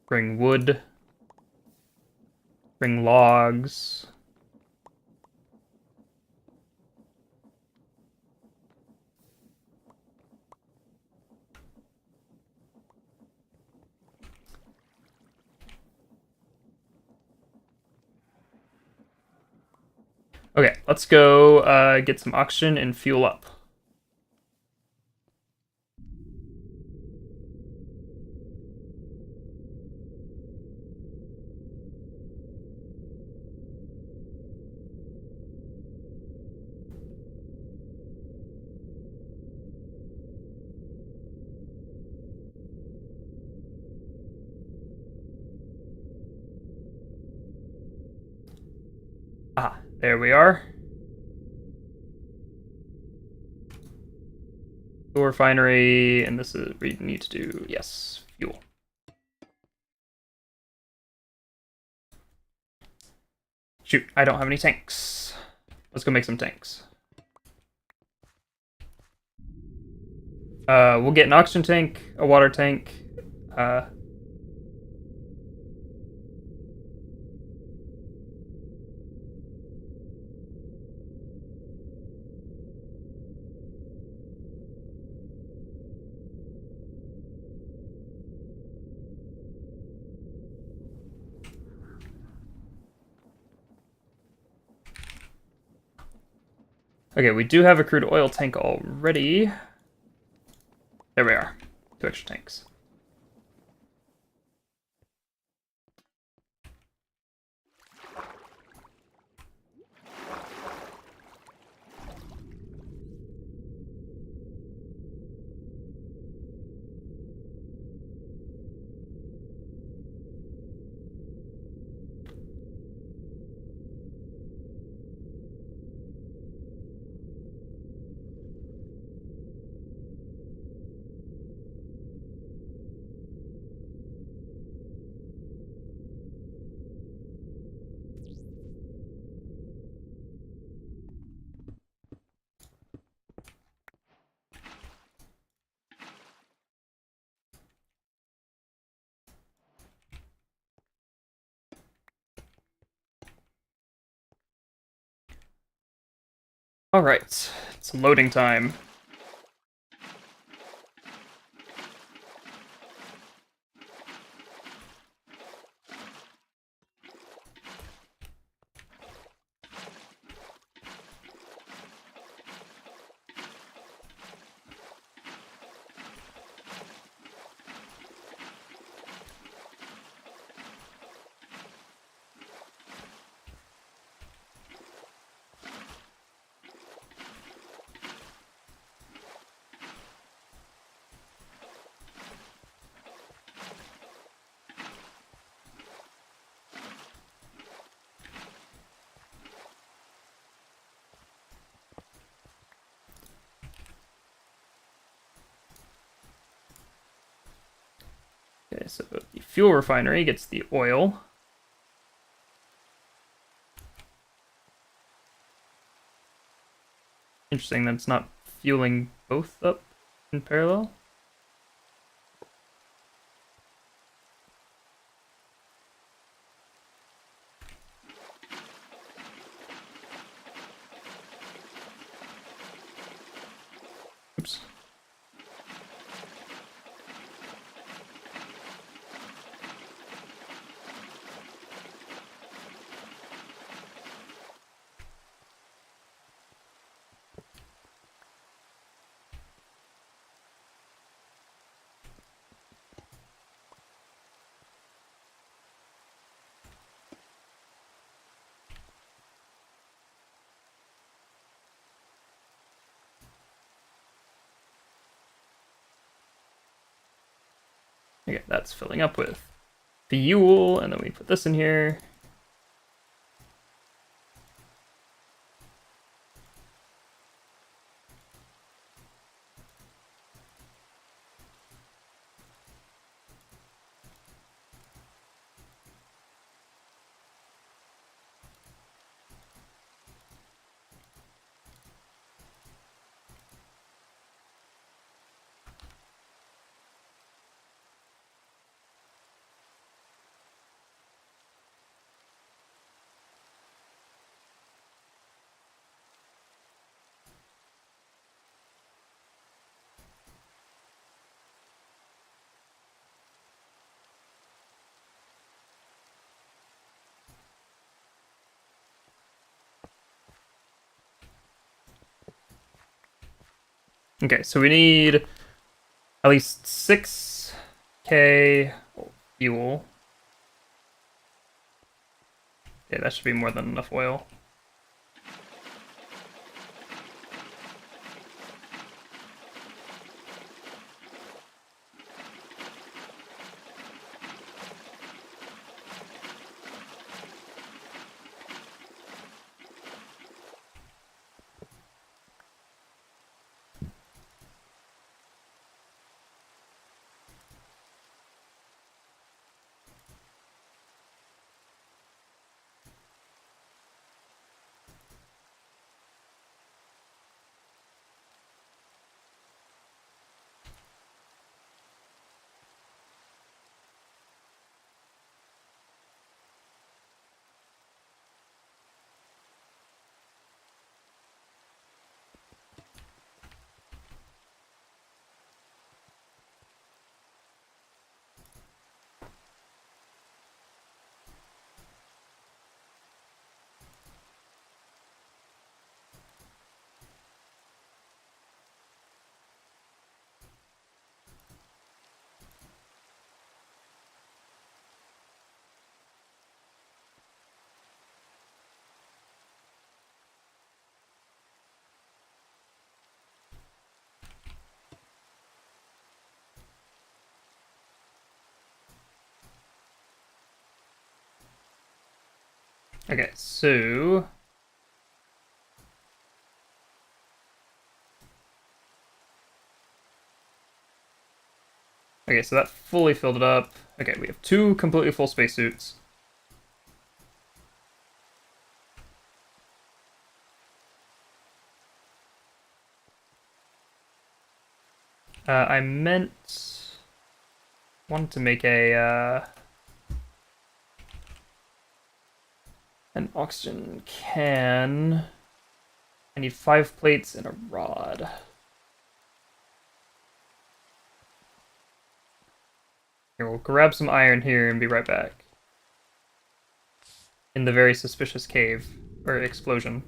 Bring wood. Bring logs. Okay, let's go get some oxygen and fuel up. Ah, there we are. Fuel refinery, and this is we need to do, yes, fuel. Shoot, I don't have any tanks. Let's go make some tanks. We'll get an oxygen tank, a water tank. Okay, we do have a crude oil tank already. There we are. 2 extra tanks. Alright, it's loading time. Okay, so the fuel refinery gets the oil. Interesting that it's not fueling both up in parallel. Oops. Okay, that's filling up with fuel, and then we put this in here. Okay, so we need at least 6K fuel. Yeah, that should be more than enough oil. Okay, so that fully filled it up. Okay, we have 2 completely full spacesuits. I wanted to make an oxygen can. I need 5 plates and a rod. Here, we'll grab some iron here and be right back. In the very suspicious cave, or explosion.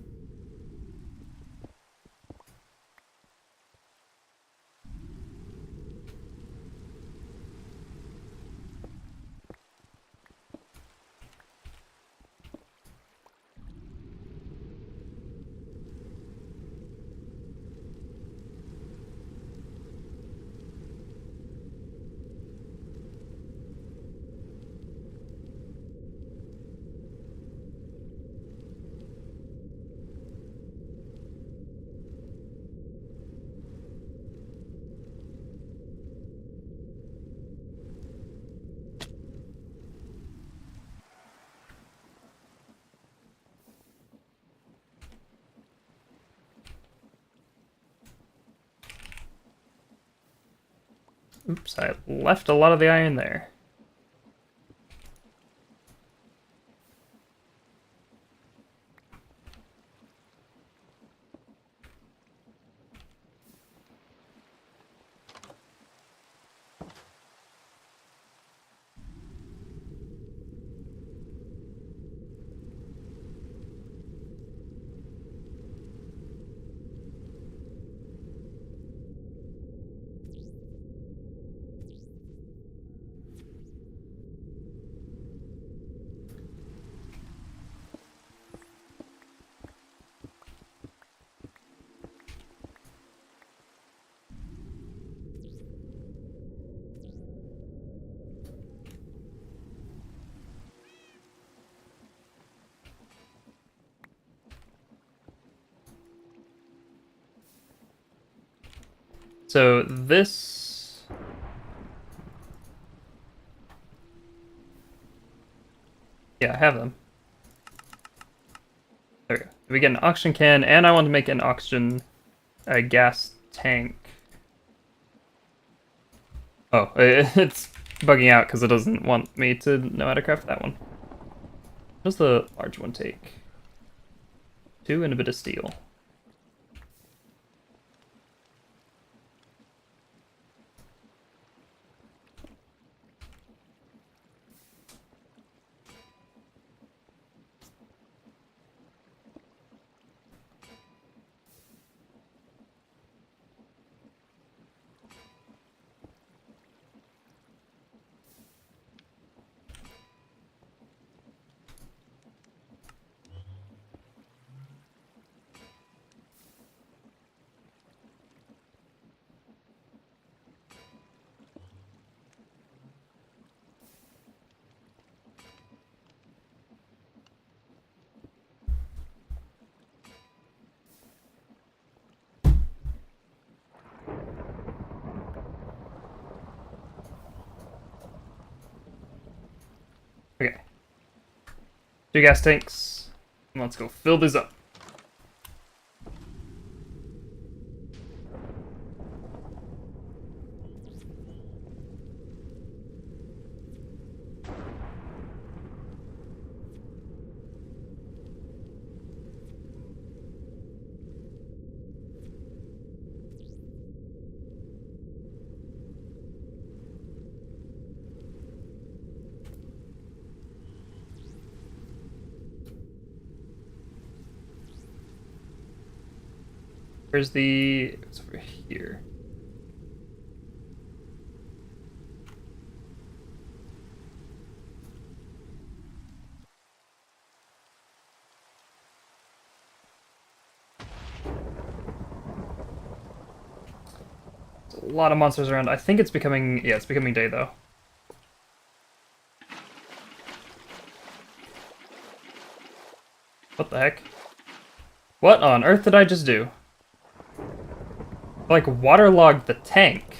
Oops, I left a lot of the iron there. So this... Yeah, I have them. There we go. We get an oxygen can, and I want to make an oxygen gas tank. Oh, it's bugging out because it doesn't want me to know how to craft that one. What does the large one take? 2 and a bit of steel. Okay. 2 gas tanks. And let's go fill these up. Where's the... It's over here. There's a lot of monsters around. I think it's becoming... Yeah, it's becoming day, though. What the heck? What on earth did I just do? I, like, waterlogged the tank.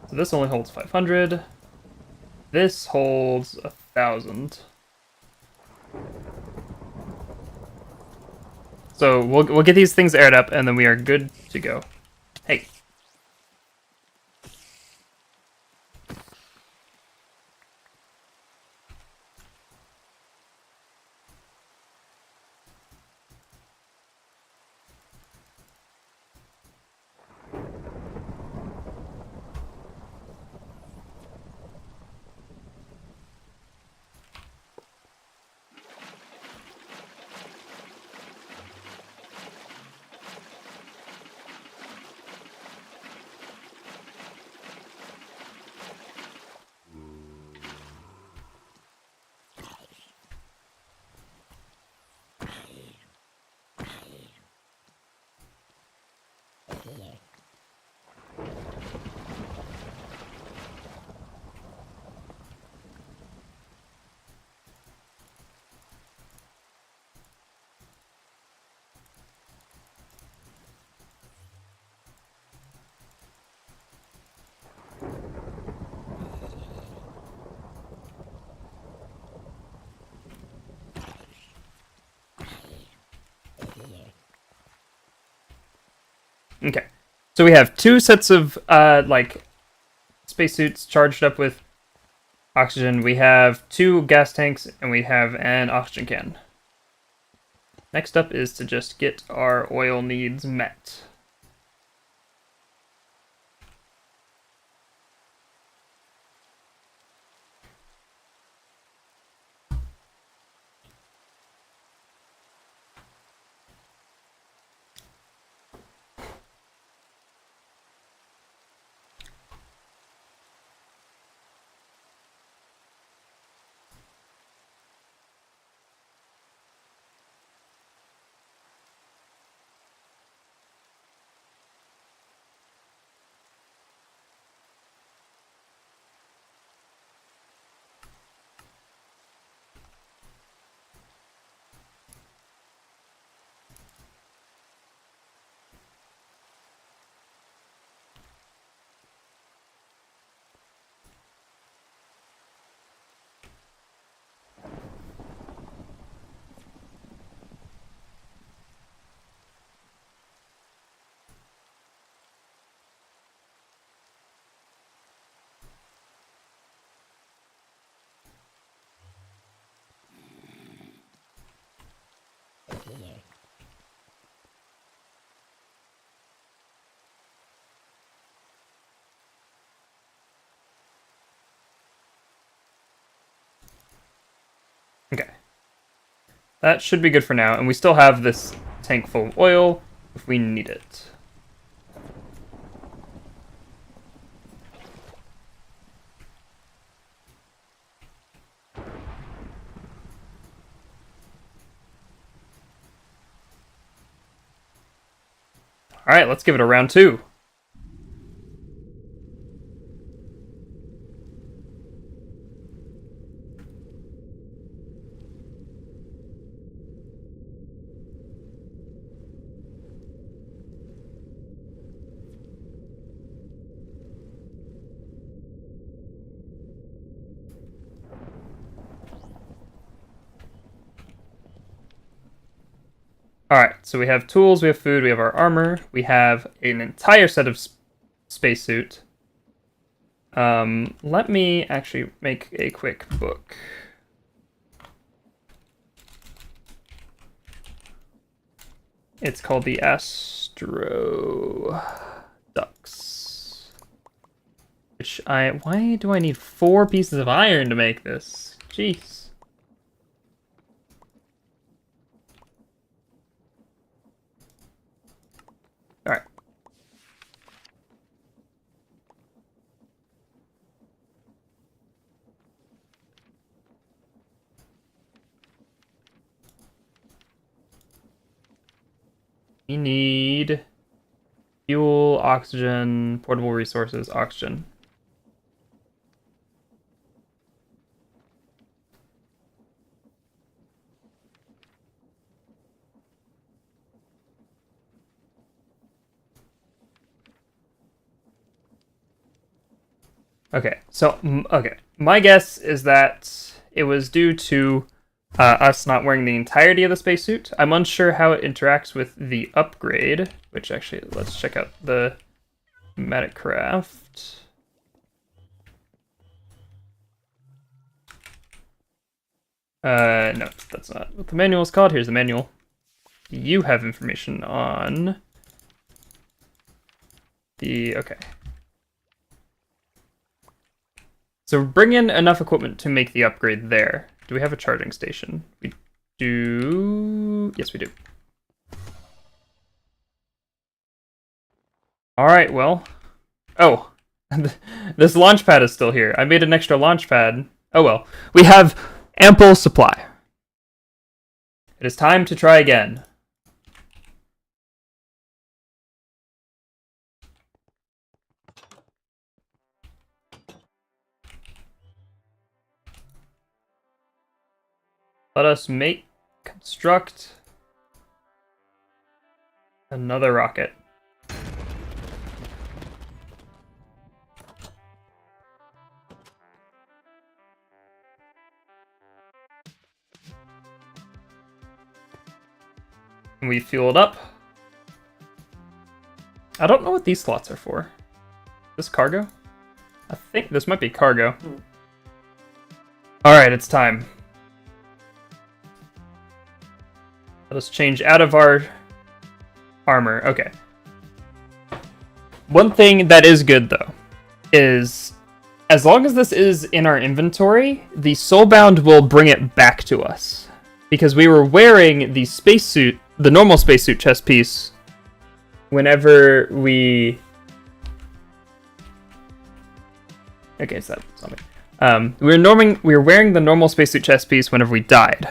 So this only holds 500. This holds 1,000. So we'll get these things aired up, and then we are good to go. Hey. Okay. So we have 2 sets of, like, spacesuits charged up with oxygen. We have 2 gas tanks, and we have an oxygen can. Next up is to just get our oil needs met. that should be good for now. And we still have this tank full of oil if we need it. All right, let's give it a round 2. Alright, so we have tools, we have food, we have our armor, we have an entire set of spacesuit. Let me actually make a quick book. It's called the Astro Ducks. Why do I need 4 pieces of iron to make this? Jeez. Alright. We need fuel, oxygen, portable resources, oxygen. Okay, so, my guess is that it was due to us not wearing the entirety of the spacesuit. I'm unsure how it interacts with the upgrade, which actually, let's check out the Metacraft. No, that's not what the manual is called. Here's the manual. You have information on the, okay. So bring in enough equipment to make the upgrade there. Do we have a charging station? We do. Yes, we do. All right, well. Oh, this launch pad is still here. I made an extra launch pad. Oh well. We have ample supply. It is time to try again. Let us construct another rocket. And we fuel it up. I don't know what these slots are for. This cargo? I think this might be cargo. Alright, it's time. Let us change out of our armor. Okay. One thing that is good, though, is as long as this is in our inventory, the Soulbound will bring it back to us. Because we were wearing the spacesuit, the normal spacesuit chest piece, whenever we... Okay, so that's something. We were wearing the normal spacesuit chest piece whenever we died.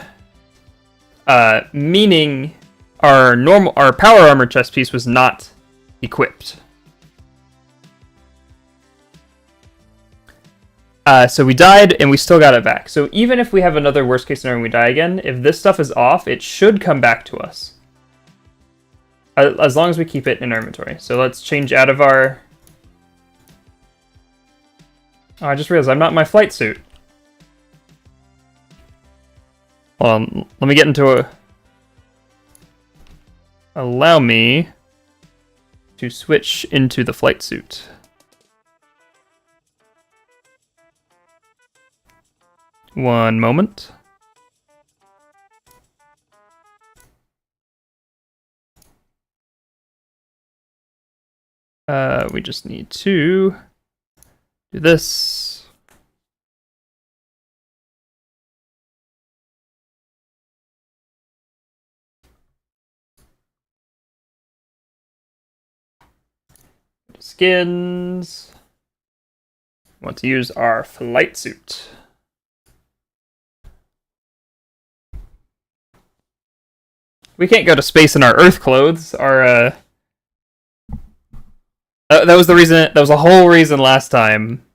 Meaning our power armor chest piece was not equipped. So we died and we still got it back. So even if we have another worst case scenario and we die again, if this stuff is off, it should come back to us. As long as we keep it in our inventory. So let's change out of our... Oh, I just realized I'm not in my flight suit. Let me get into a... Allow me to switch into the flight suit. One moment. We just need to do this. skins. Want to use our flight suit. We can't go to space in our Earth clothes. Our that was the reason. That was the whole reason last time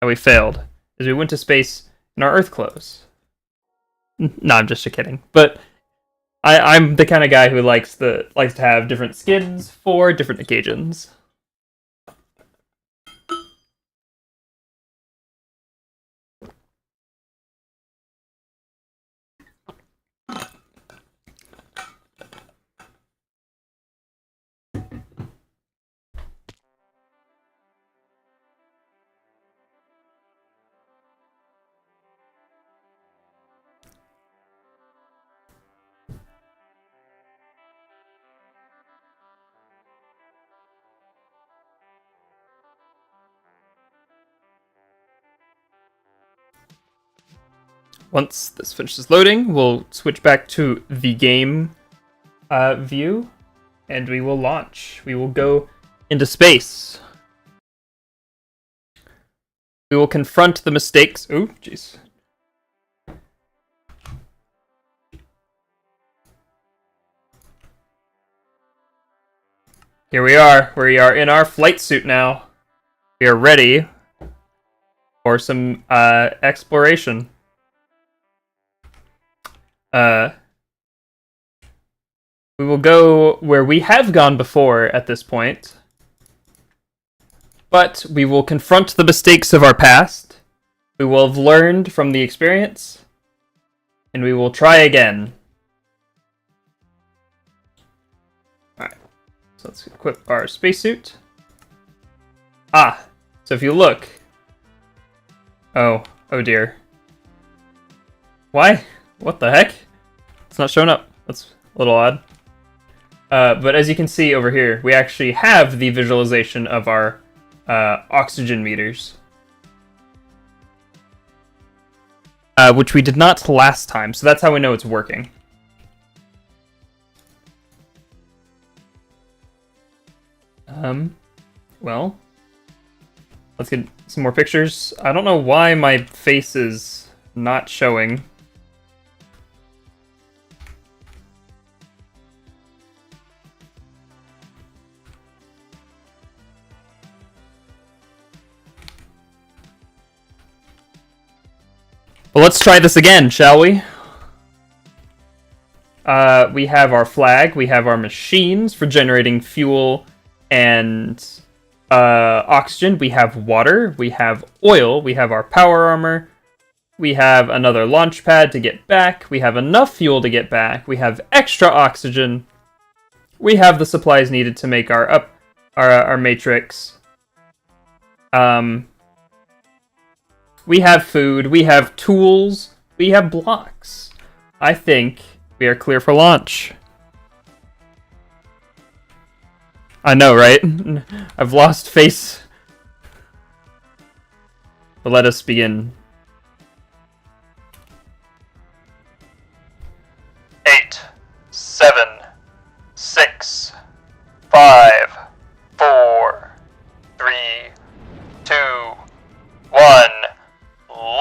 that we failed, is we went to space in our Earth clothes. No, I'm just kidding. But I'm the kind of guy who likes to have different skins for different occasions. Once this finishes loading, we'll switch back to the game view, and we will launch. We will go into space. We will confront the mistakes. Oh, jeez. Here we are. We are in our flight suit now. We are ready for some exploration. We will go where we have gone before at this point, but we will confront the mistakes of our past. We will have learned from the experience, and we will try again. Alright, so let's equip our spacesuit. Ah, so if you look... Oh dear. Why? What the heck? It's not showing up. That's a little odd. But as you can see over here, we actually have the visualization of our oxygen meters. Which we did not last time, so that's how we know it's working. Well, let's get some more pictures. I don't know why my face is not showing. Well, let's try this again, shall we? We have our flag, we have our machines for generating fuel and oxygen, we have water, we have oil, we have our power armor, we have another launch pad to get back, we have enough fuel to get back, we have extra oxygen, we have the supplies needed to make our matrix. We have food, we have tools, we have blocks. I think we are clear for launch. I know, right? I've lost face. But let us begin. 8, 7, 6, 5, 4, 3, 2, 1.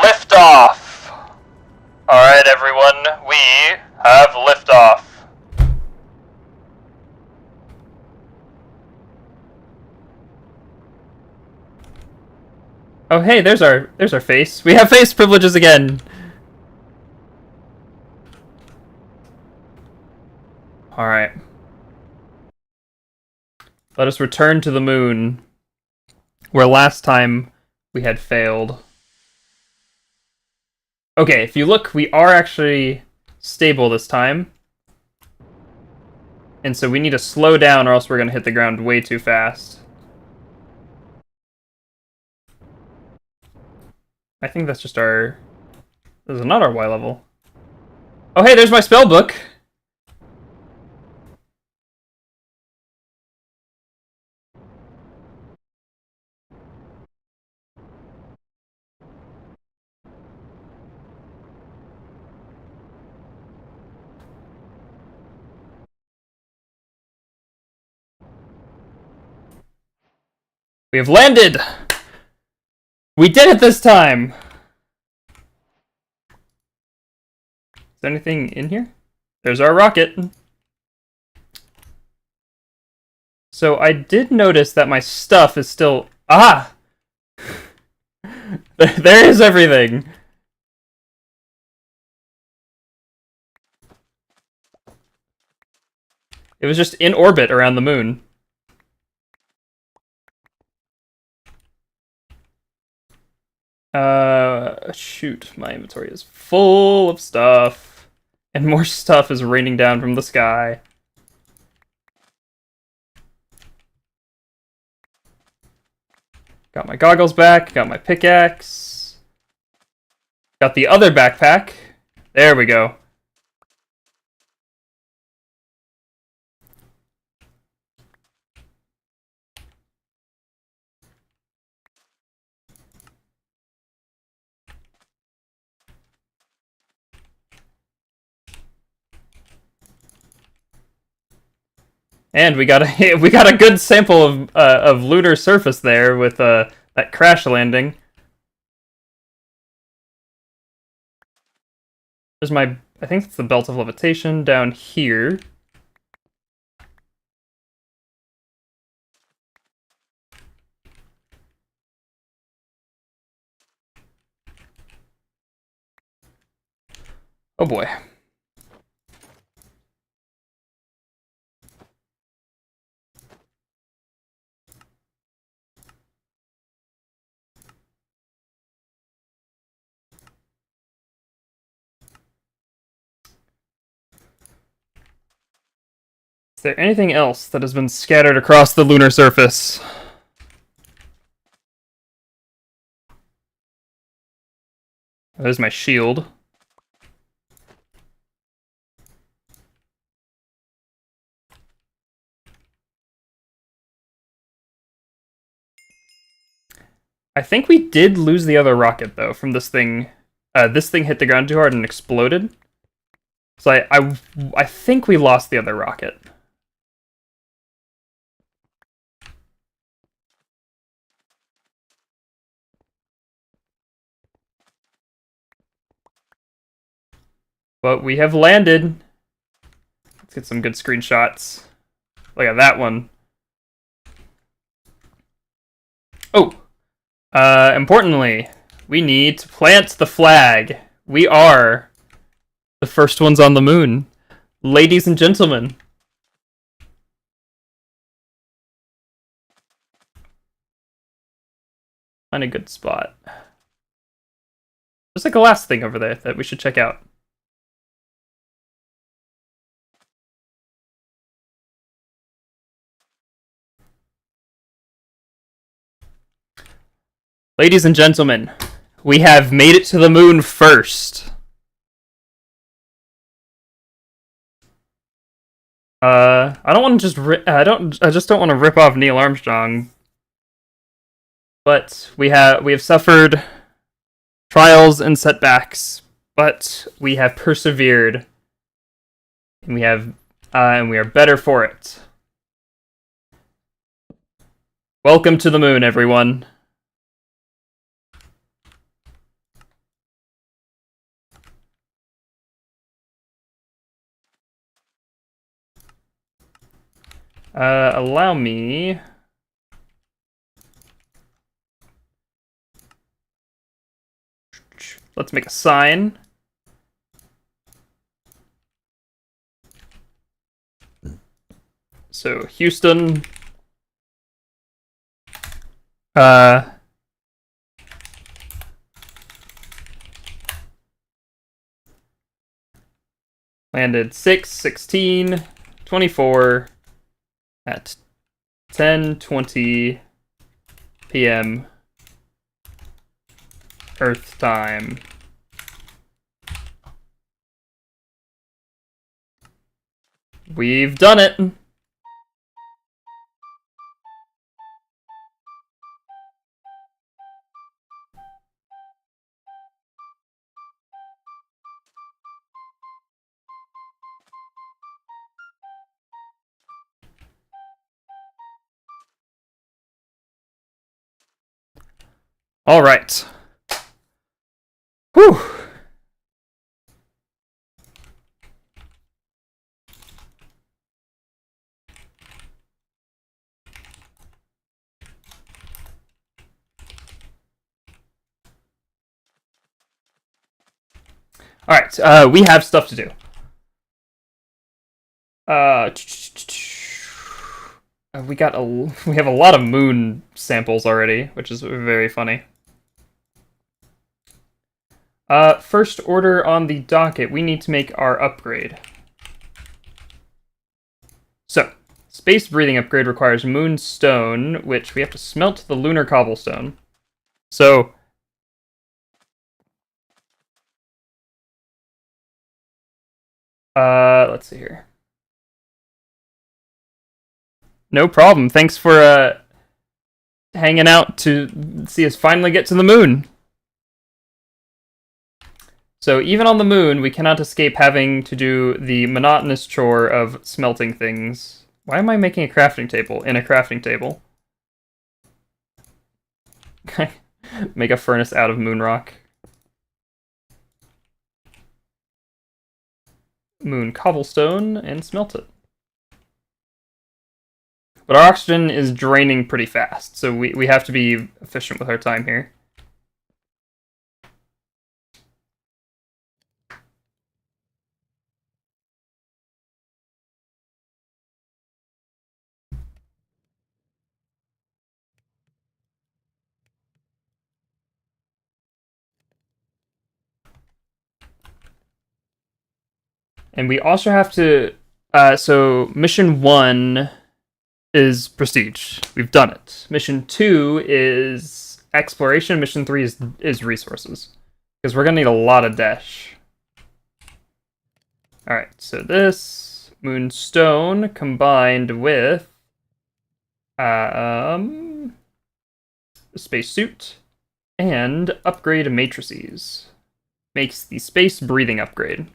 Liftoff! Alright, everyone, we have liftoff. Oh, hey, there's our face. We have face privileges again. Alright. Let us return to the moon, where last time we had failed. Okay, if you look, we are actually stable this time. And so we need to slow down or else we're going to hit the ground way too fast. I think that's just our... This is not our Y level. Oh hey, there's my spell book! We have landed! We did it this time! Is there anything in here? There's our rocket. So I did notice that my stuff is still... Ah! There is everything! It was just in orbit around the moon. Shoot. My inventory is full of stuff. And more stuff is raining down from the sky. Got my goggles back, got my pickaxe. Got the other backpack. There we go. And we got a good sample of lunar surface there with that crash landing. There's my, I think it's the belt of levitation down here. Oh boy. Is there anything else that has been scattered across the lunar surface? There's my shield. I think we did lose the other rocket, though, from this thing. This thing hit the ground too hard and exploded. So I think we lost the other rocket. But we have landed. Let's get some good screenshots. Look at that one. Oh! Importantly, we need to plant the flag. We are the first ones on the moon. Ladies and gentlemen. Find a good spot. There's like a last thing over there that we should check out. Ladies and gentlemen, we have made it to the moon first. I don't want to just I just don't want to rip off Neil Armstrong. But we have suffered trials and setbacks, but we have persevered. And we are better for it. Welcome to the moon, everyone. Allow me... Let's make a sign. So, Houston... landed 6/16/24 at 10:20 p.m. Earth time. We've done it! All right. Whew. All right. We have stuff to do. We have a lot of moon samples already, which is very funny. First order on the docket, we need to make our upgrade. So, space breathing upgrade requires moonstone, which we have to smelt the lunar cobblestone. So, let's see here. No problem. Thanks for hanging out to see us finally get to the moon. So even on the moon, we cannot escape having to do the monotonous chore of smelting things. Why am I making a crafting table in a crafting table? Make a furnace out of moon rock. Moon cobblestone and smelt it. But our oxygen is draining pretty fast, so we have to be efficient with our time here. And we also have to... so mission 1 is prestige. We've done it. Mission 2 is exploration. Mission 3 is resources. Because we're going to need a lot of dash. Alright, so this moonstone combined with the spacesuit and upgrade matrices makes the space breathing upgrade.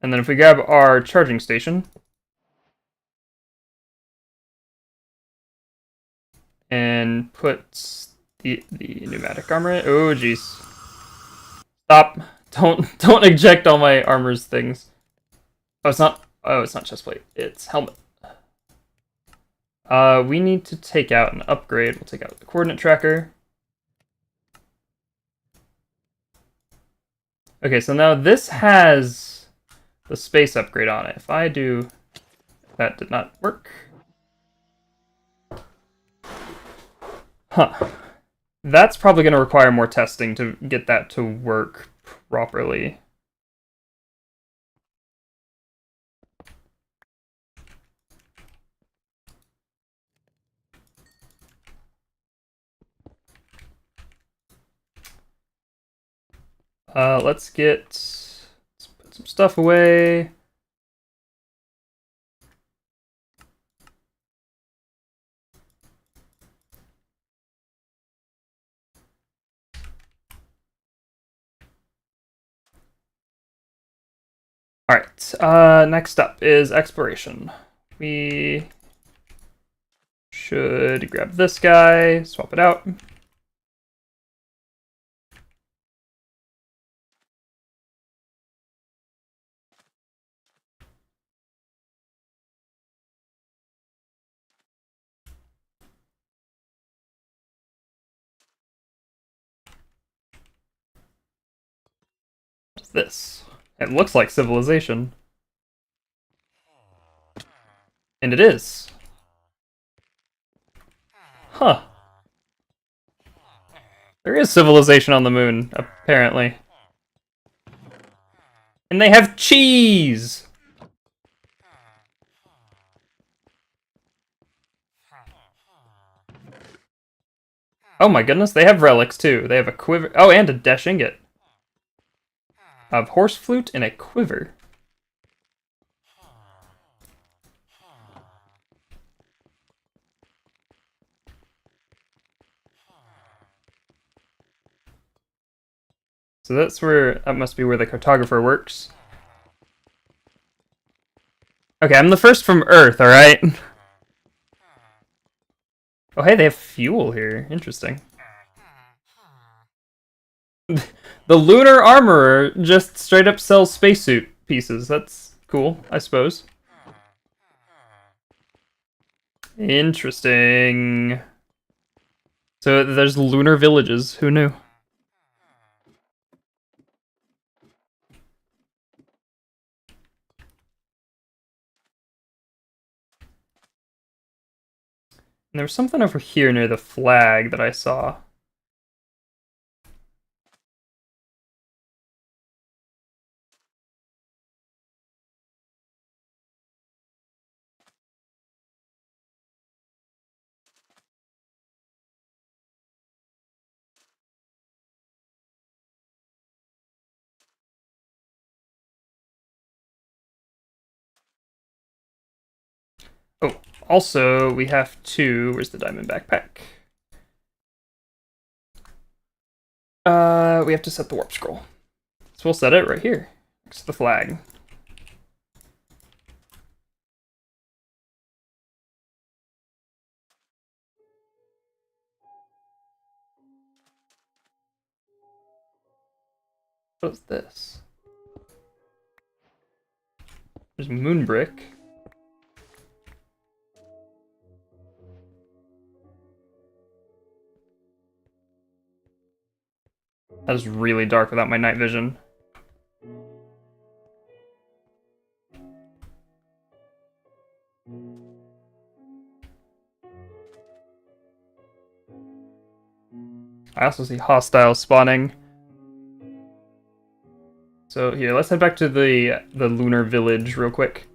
And then if we grab our charging station and put the pneumatic armor in. Oh jeez. Stop. Don't eject all my armor's things. Oh, it's not chestplate. It's helmet. We need to take out an upgrade. We'll take out the coordinate tracker. Okay, so now this has the space upgrade on it. If I do... That did not work. Huh. That's probably going to require more testing to get that to work properly. Let's put some stuff away. Alright, next up is exploration. We should grab this guy, swap it out. What's this? It looks like civilization. And it is. Huh. There is civilization on the moon, apparently. And they have cheese! Oh my goodness, they have relics too. They have a quiver. Oh, and a dash ingot. Of horse flute and a quiver. So that must be where the cartographer works. Okay, I'm the first from Earth, alright? Oh hey, they have fuel here. Interesting. The Lunar Armorer just straight up sells spacesuit pieces. That's cool, I suppose. Interesting. So there's lunar villages. Who knew? And there was something over here near the flag that I saw. Oh, also, we have to... Where's the diamond backpack? We have to set the warp scroll. So we'll set it right here, next to the flag. What is this? There's moon brick. That is really dark without my night vision. I also see hostiles spawning. So here, let's head back to the lunar village real quick.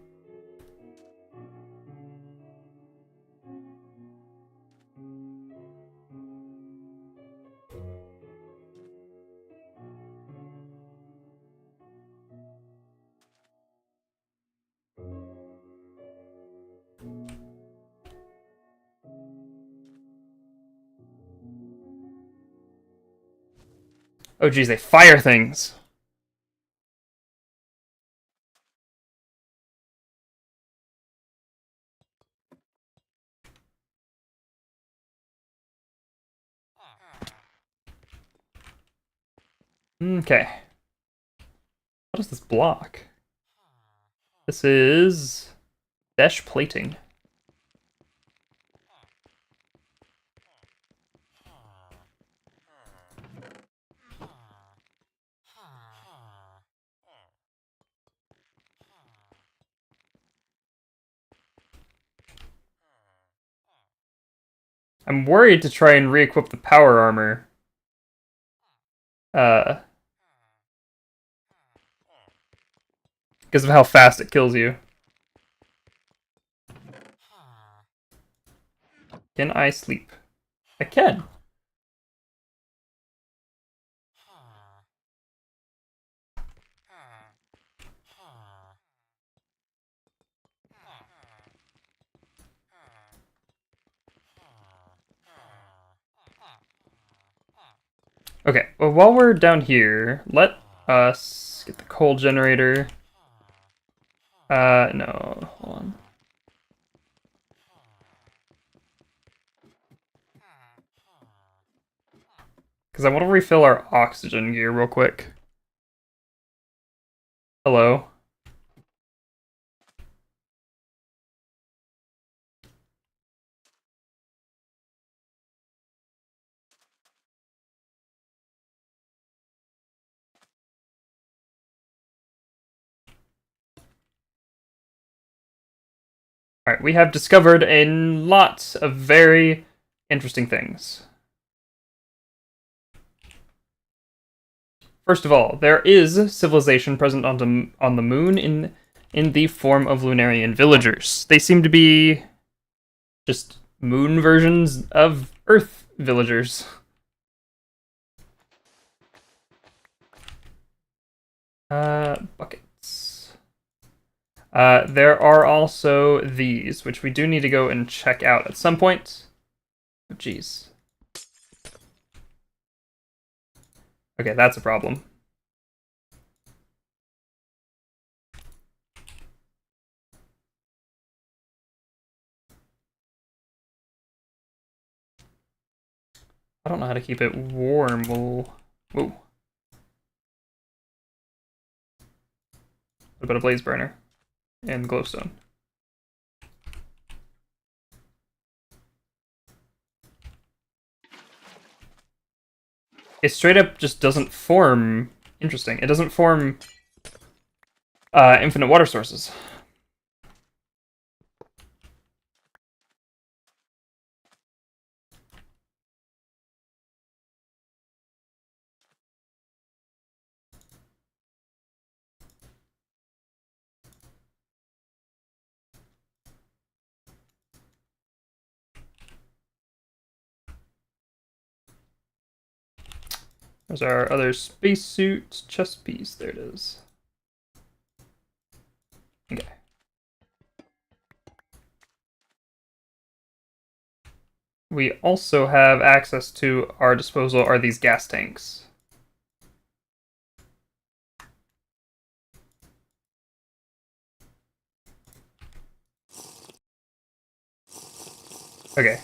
Oh geez, they fire things. Okay. What is this block? This is dash plating. I'm worried to try and re-equip the power armor. Because of how fast it kills you. Can I sleep? I can. Okay, well, while we're down here, let us get the coal generator. No, hold on. Because I want to refill our oxygen gear real quick. Hello. Alright, we have discovered a lot of very interesting things. First of all, there is civilization present on the moon in the form of Lunarian villagers. They seem to be just moon versions of Earth villagers. Buckets. There are also these, which we do need to go and check out at some point. Oh, jeez. Okay, that's a problem. I don't know how to keep it warm. Whoa. What about a blaze burner and glowstone? It straight up just doesn't form. Interesting. It doesn't form infinite water sources. There's our other spacesuit chest piece. There it is. Okay. We also have access to our disposal are these gas tanks. Okay.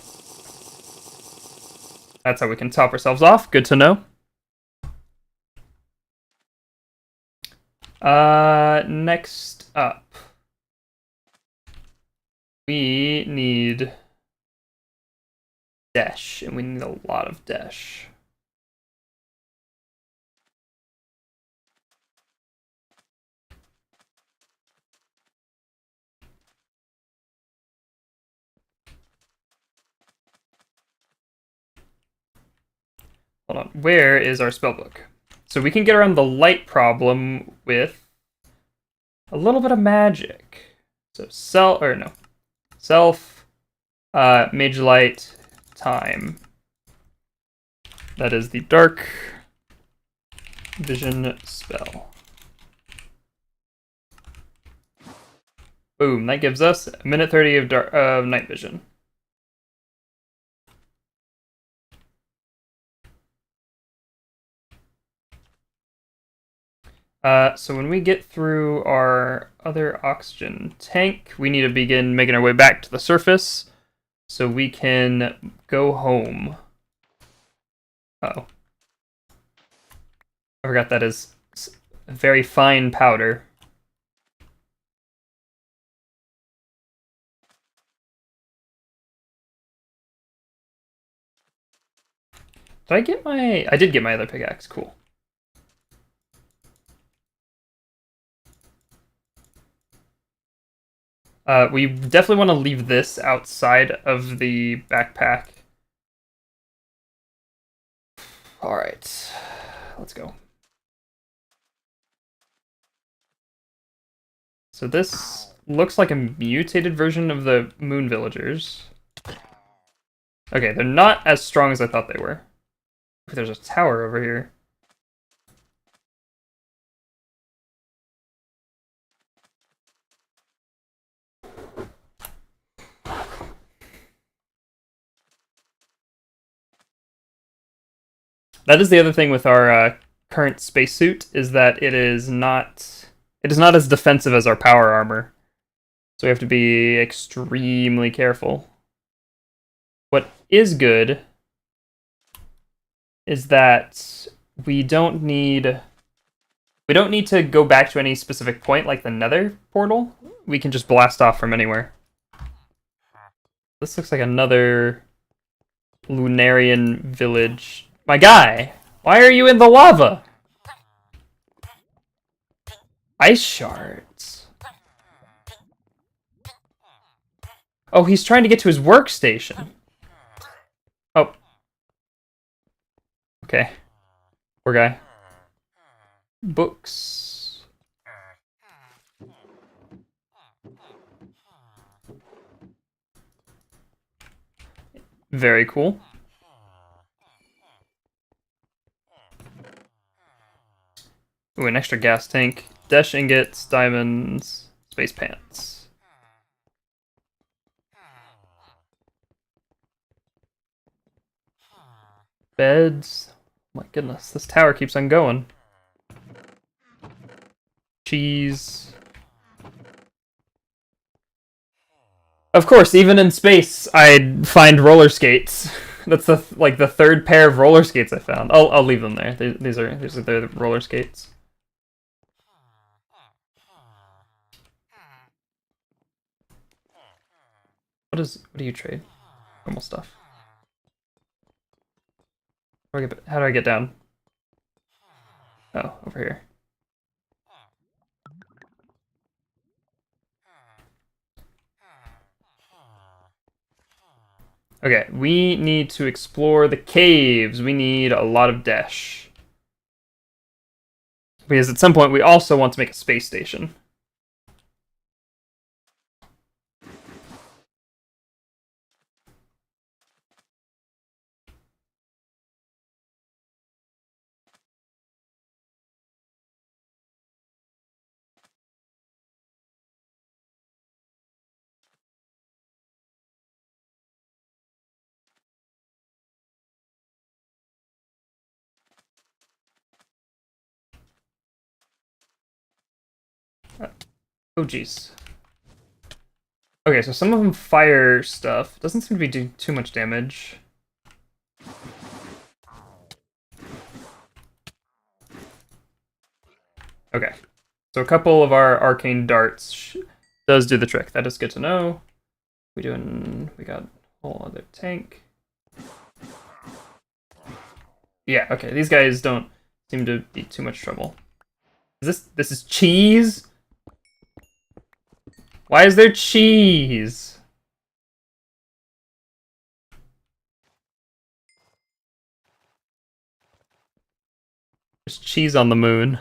That's how we can top ourselves off. Good to know. Next up, we need dash, and we need a lot of dash. Hold on, where is our spellbook? So we can get around the light problem with a little bit of magic. So self, mage light, time. That is the dark vision spell. Boom, that gives us a minute 30 of night vision. So when we get through our other oxygen tank, we need to begin making our way back to the surface so we can go home. Uh-oh. I forgot that is very fine powder. Did I get my... I did get my other pickaxe, cool. We definitely want to leave this outside of the backpack. Alright, let's go. So this looks like a mutated version of the Moon Villagers. Okay, they're not as strong as I thought they were. There's a tower over here. That is the other thing with our current spacesuit, is that it is not as defensive as our power armor. So we have to be extremely careful. What is good is that we don't need to go back to any specific point like the Nether portal. We can just blast off from anywhere. This looks like another Lunarian village. My guy, why are you in the lava? Ice shards. Oh, he's trying to get to his workstation. Oh. Okay. Poor guy. Books. Very cool. Ooh, an extra gas tank. Dash ingots, diamonds, space pants. Beds. My goodness, this tower keeps on going. Cheese. Of course, even in space, I'd find roller skates. That's the third pair of roller skates I found. I'll leave them there. These are the roller skates. What do you trade? Normal stuff. How do I get down? Oh, over here. Okay, we need to explore the caves. We need a lot of dash. Because at some point we also want to make a space station. Oh, jeez. Okay, so some of them fire stuff. Doesn't seem to be doing too much damage. Okay. So a couple of our arcane darts does do the trick. That is good to know. We got a whole other tank. Yeah, okay. These guys don't seem to be too much trouble. This is cheese? Why is there cheese? There's cheese on the moon.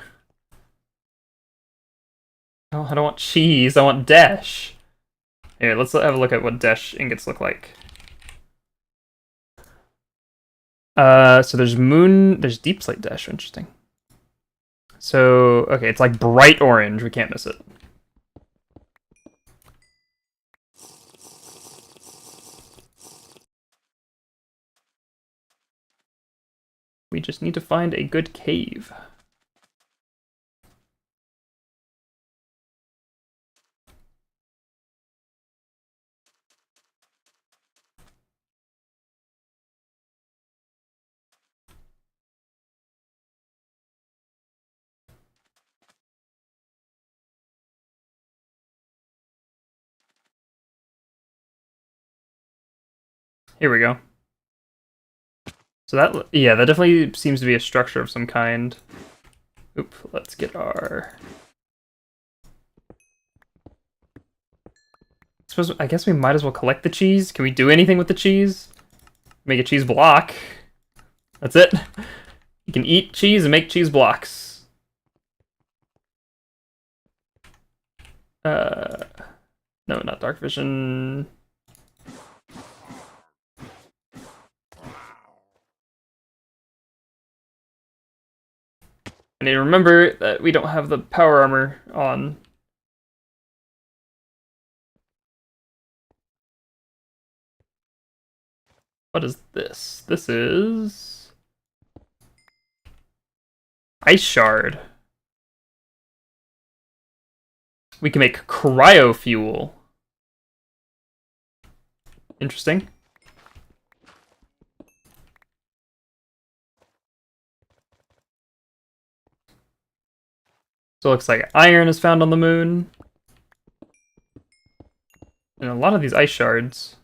Oh, I don't want cheese, I want dash. Here, let's have a look at what dash ingots look like. So there's deep slate dash, interesting. So, okay, it's like bright orange, we can't miss it. We just need to find a good cave. Here we go. So that definitely seems to be a structure of some kind. Oop, let's get our... I guess we might as well collect the cheese. Can we do anything with the cheese? Make a cheese block. That's it. You can eat cheese and make cheese blocks. No, not dark vision. I need to remember that we don't have the power armor on. What is this? This is... Ice Shard. We can make cryo fuel. Interesting. So it looks like iron is found on the moon. And a lot of these ice shards.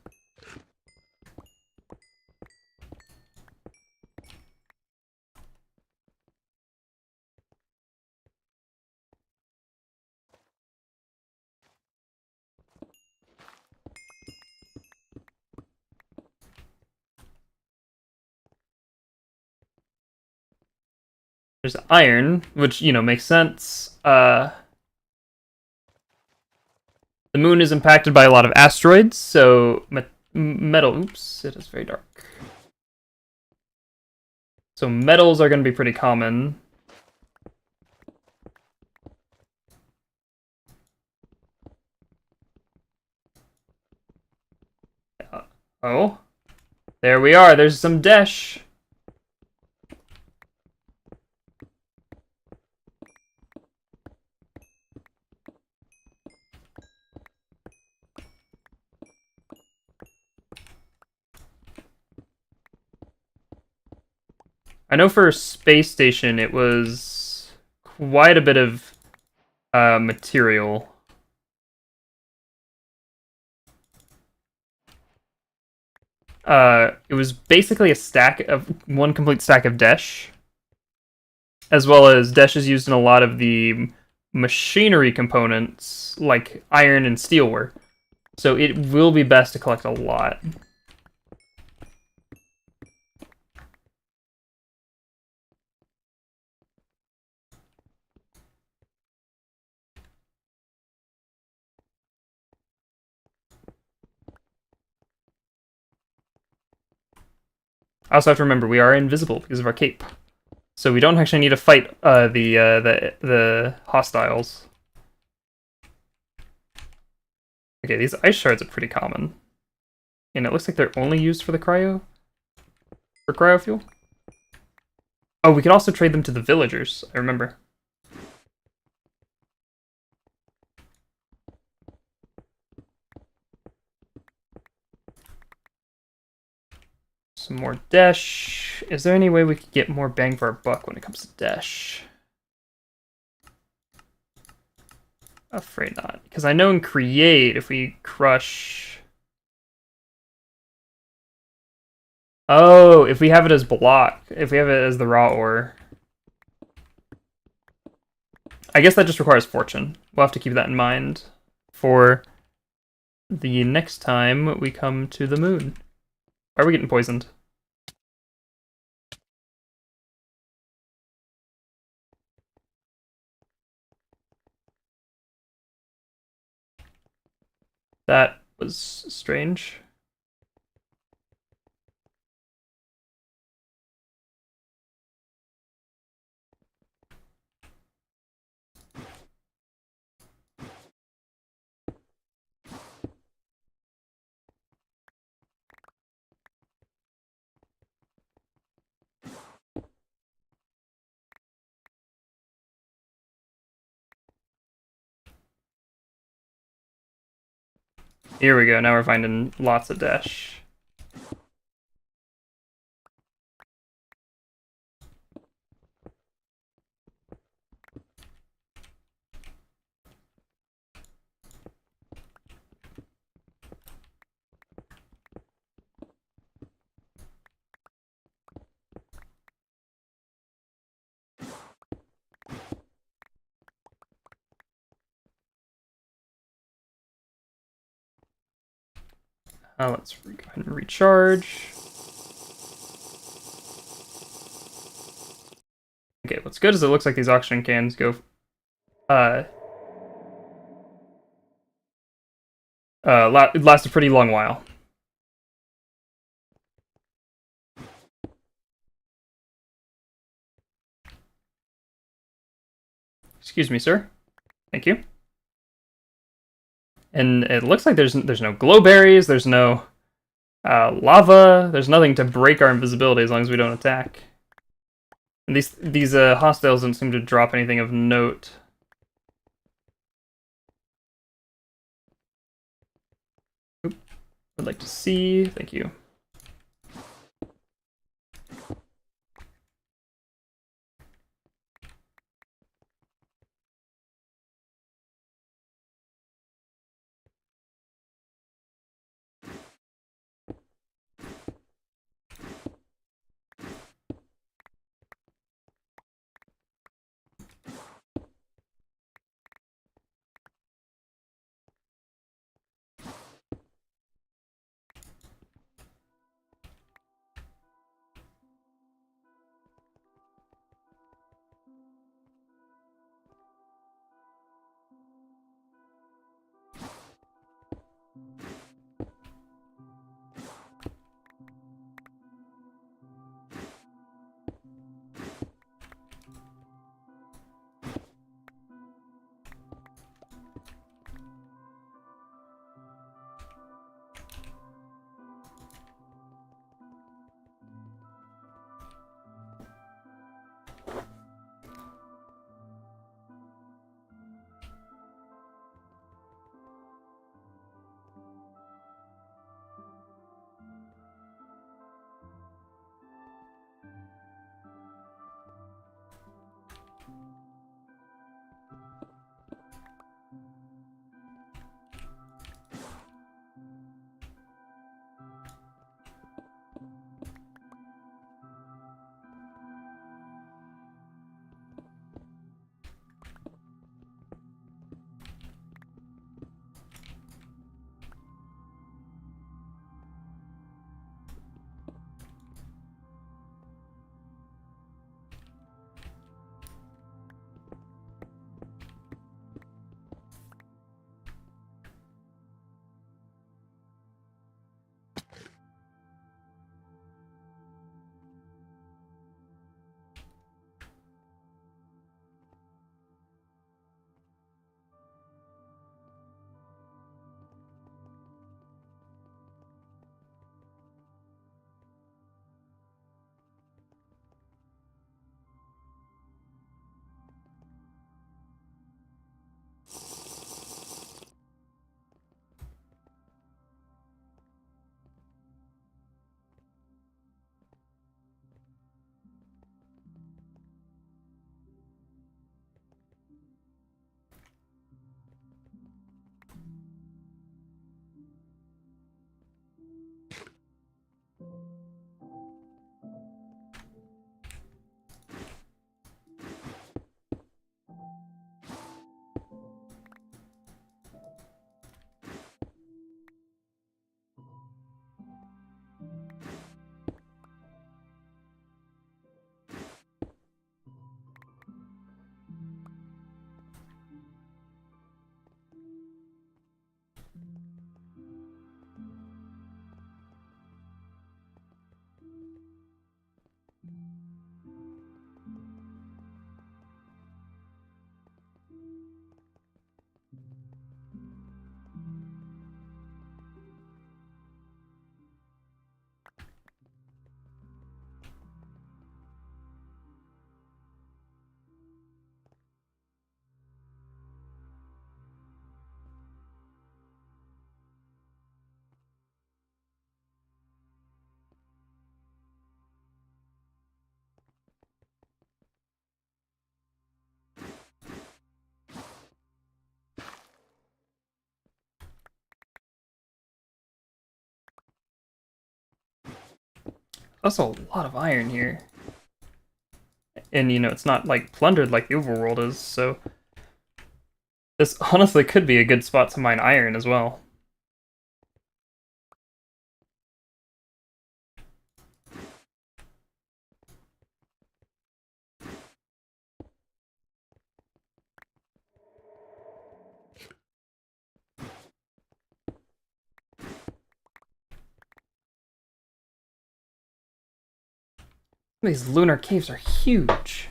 There's iron, which, you know, makes sense. The moon is impacted by a lot of asteroids, so metal... Oops, it is very dark. So metals are going to be pretty common. Oh, there we are. There's some dash. I know for a space station it was quite a bit of material. It was basically a stack of one complete stack of Desh, as well as Desh is used in a lot of the machinery components, like iron and steel were. So it will be best to collect a lot. I also have to remember we are invisible because of our cape, so we don't actually need to fight the hostiles. Okay, these ice shards are pretty common, and it looks like they're only used for the cryo fuel. Oh, we can also trade them to the villagers. I remember. Some more Desh. Is there any way we could get more bang for our buck when it comes to Desh? Afraid not. Because I know in Create, if we crush... Oh, if we have it as block. If we have it as the raw ore. I guess that just requires fortune. We'll have to keep that in mind for the next time we come to the moon. Why are we getting poisoned? That was strange. Here we go, now we're finding lots of Desh. Let's go ahead and recharge. Okay, what's good is it looks like these oxygen cans go last a pretty long while. Excuse me, sir. Thank you. And it looks like there's no glowberries, there's no lava, there's nothing to break our invisibility as long as we don't attack. And these hostiles don't seem to drop anything of note. Oop. I'd like to see. Thank you. also a lot of iron here. And, you know, it's not, like, plundered like the overworld is, so... This honestly could be a good spot to mine iron as well. These lunar caves are huge.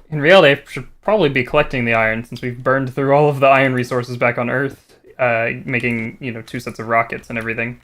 In reality, I should probably be collecting the iron since we've burned through all of the iron resources back on Earth, making, you know, 2 sets of rockets and everything.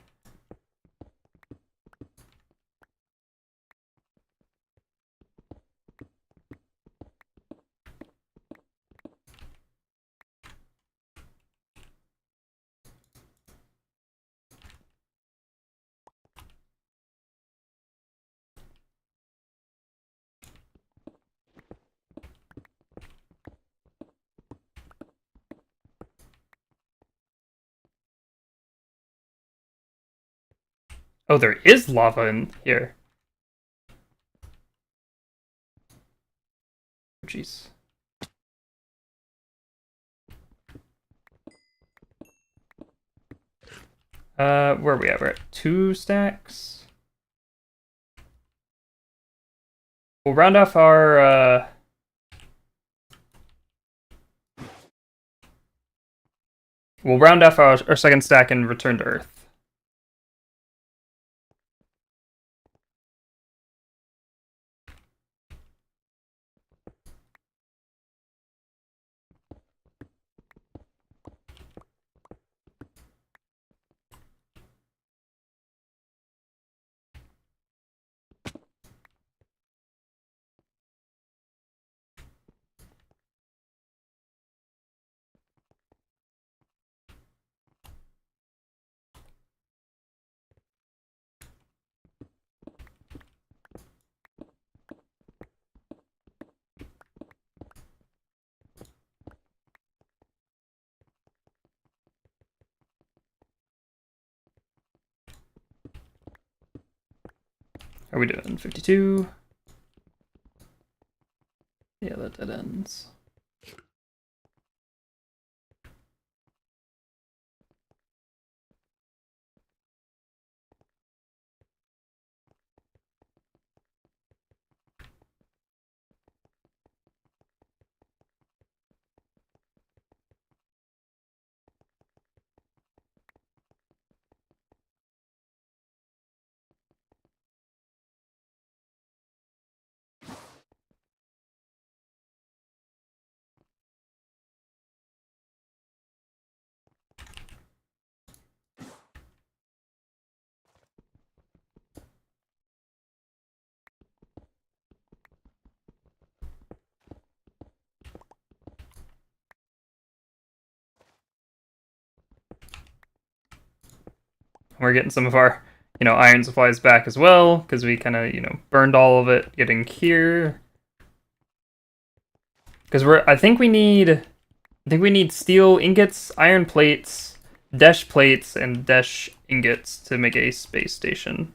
Oh, there is lava in here. Jeez. Where are we at? We're at 2 stacks. We'll round off our, We'll round off our second stack and return to Earth. How are we doing? 52? Yeah, that dead ends. We're getting some of our, you know, iron supplies back as well, because we kind of, you know, burned all of it getting here. Because I think we need steel ingots, iron plates, desh plates, and desh ingots to make a space station.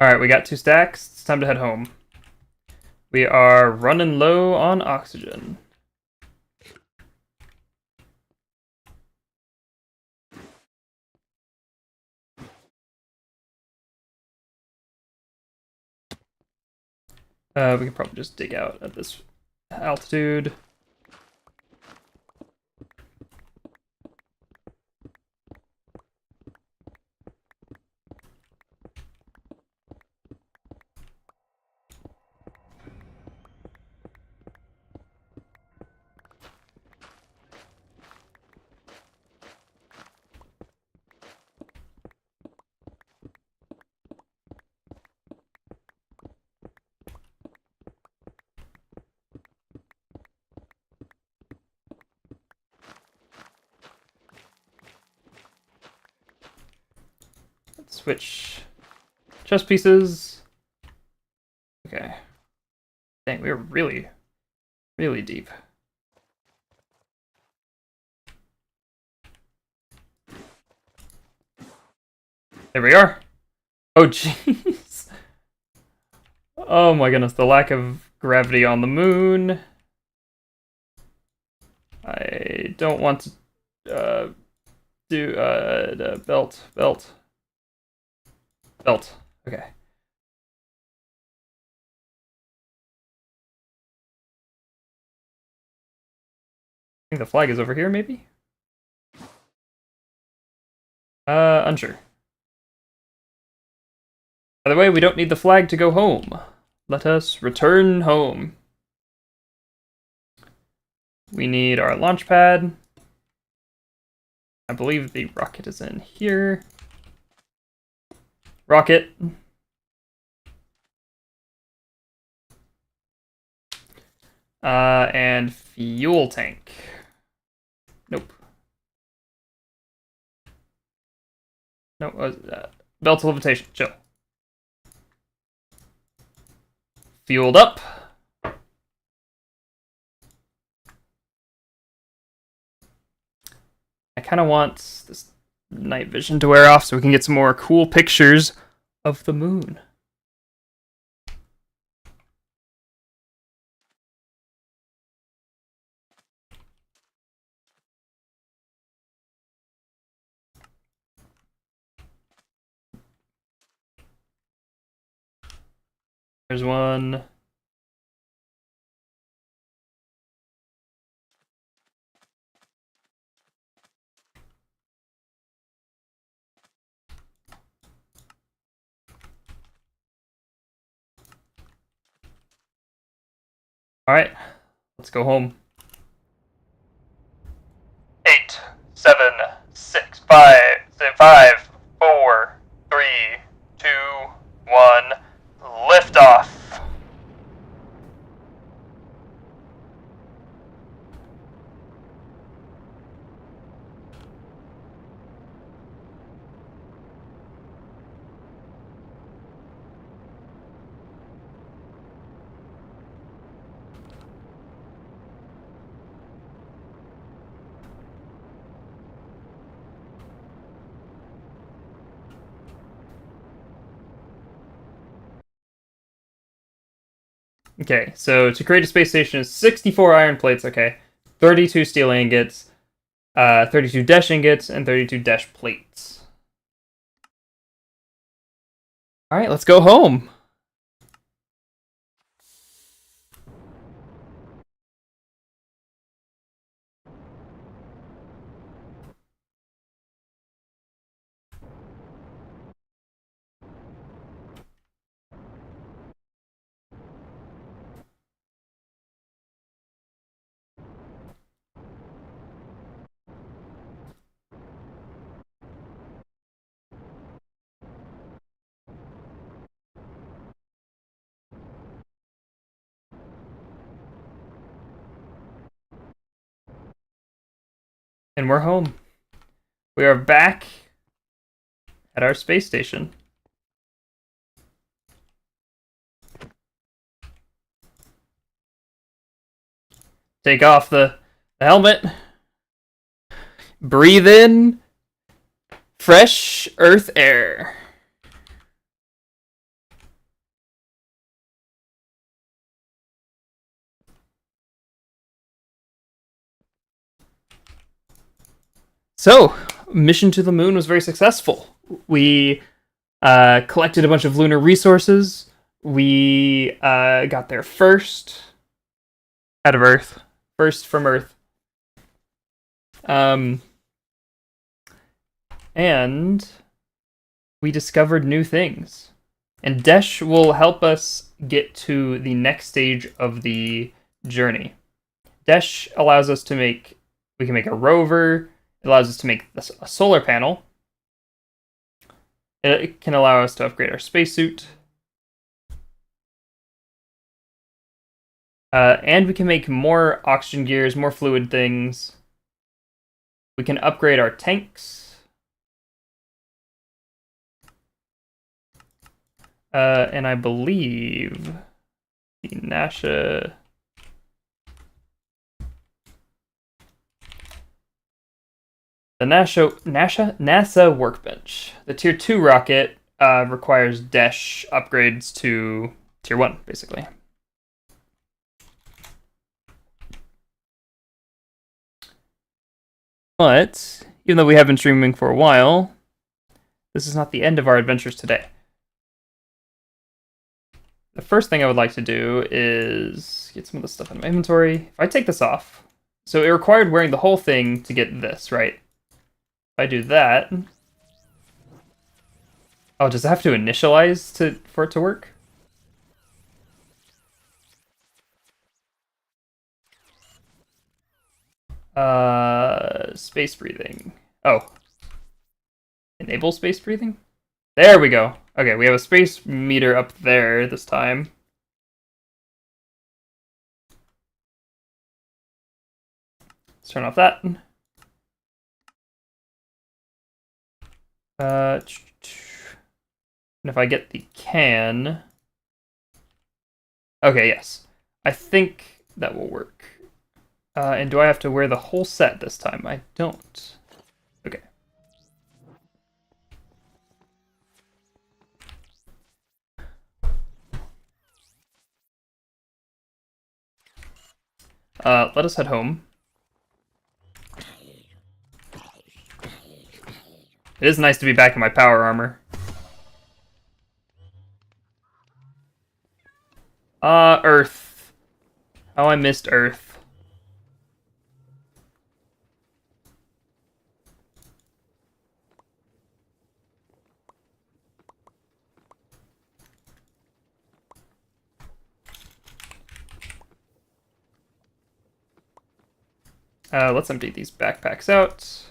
Alright, we got 2 stacks. It's time to head home. We are running low on oxygen. We could probably just dig out at this altitude. Switch chess pieces. Okay. Dang, we were really, really deep. There we are. Oh, jeez. Oh my goodness, the lack of gravity on the moon. I don't want to do the belt. Okay. I think the flag is over here, maybe? Unsure. By the way, we don't need the flag to go home. Let us return home. We need our launch pad. I believe the rocket is in here. Rocket. And fuel tank. Nope. No, belt of levitation. Chill. Fueled up. I kind of want this night vision to wear off so we can get some more cool pictures of the moon. There's one. All right, let's go home. 8, 7, 6, 5, 5, 4, 3, 2, 1. Lift off. Okay, so to create a space station is 64 iron plates, okay. 32 steel ingots, 32 dash ingots, and 32 dash plates. Alright, let's go home. And we're home. We are back at our space station. Take off the helmet. Breathe in fresh Earth air. So, mission to the moon was very successful. We collected a bunch of lunar resources. We got there first out of Earth, first from Earth. And we discovered new things. And Desh will help us get to the next stage of the journey. Desh allows us to make, we can make a rover, it allows us to make a solar panel. It can allow us to upgrade our spacesuit. And we can make more oxygen gears, more fluid things. We can upgrade our tanks. And I believe the NASA workbench. The Tier 2 rocket requires Desh upgrades to Tier 1, basically. But, even though we have been streaming for a while, this is not the end of our adventures today. The first thing I would like to do is get some of this stuff in my inventory. If I take this off, so it required wearing the whole thing to get this, right? If I do that... Oh, does it have to initialize for it to work? Space breathing. Oh. Enable space breathing? There we go. Okay, we have a space meter up there this time. Let's turn off that. And if I get the can... Okay, yes. I think that will work. And do I have to wear the whole set this time? I don't. Okay. Let us head home. It is nice to be back in my power armor. Earth. Oh, I missed Earth. Let's empty these backpacks out.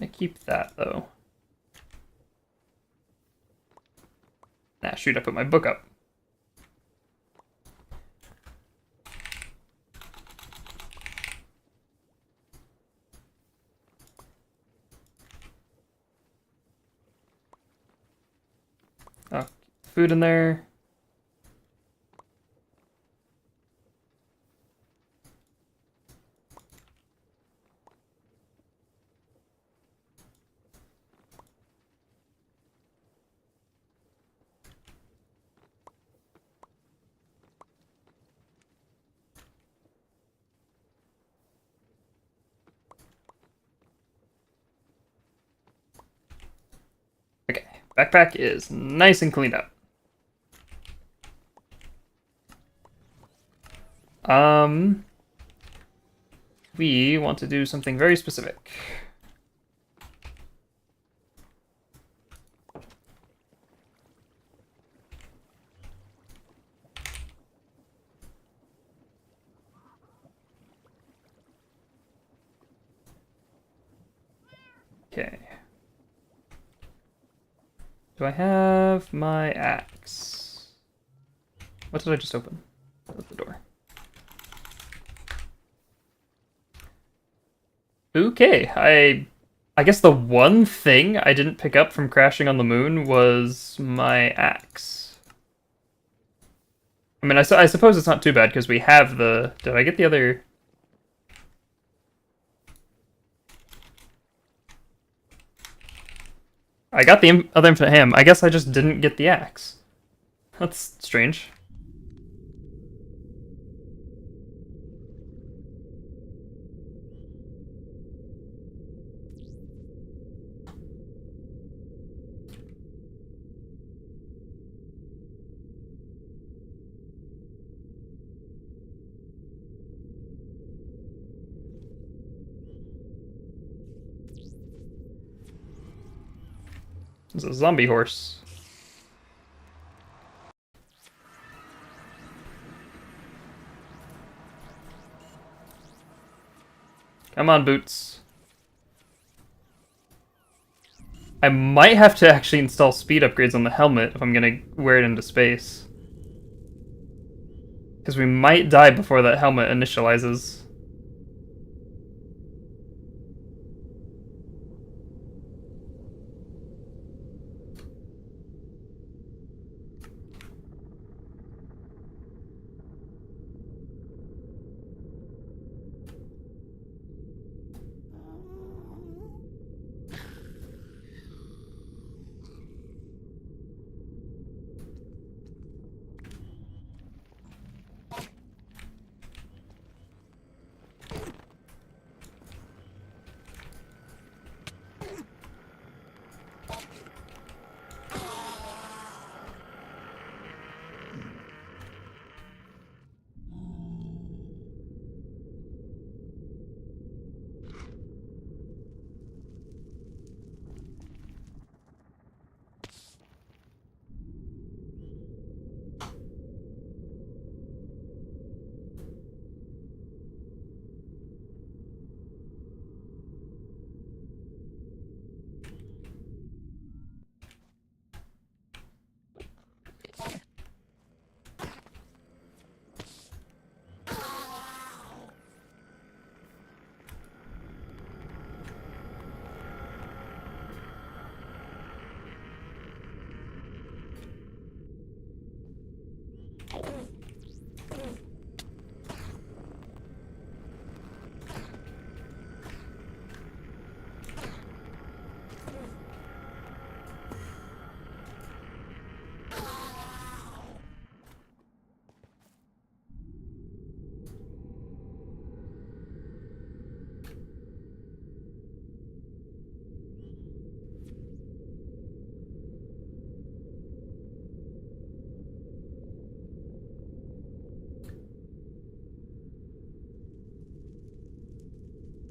I keep that though. Nah, shoot, I put my book up. Oh, food in there. Okay, backpack is nice and cleaned up. We want to do something very specific. Okay. Do I have my axe? What did I just open? Close the door. Okay, I guess the one thing I didn't pick up from crashing on the moon was my axe. I mean, I suppose it's not too bad because we have the... Did I get the other... I got the other infinite ham. I guess I just didn't get the axe. That's strange. It's a zombie horse. Come on, Boots. I might have to actually install speed upgrades on the helmet if I'm gonna wear it into space. Because we might die before that helmet initializes.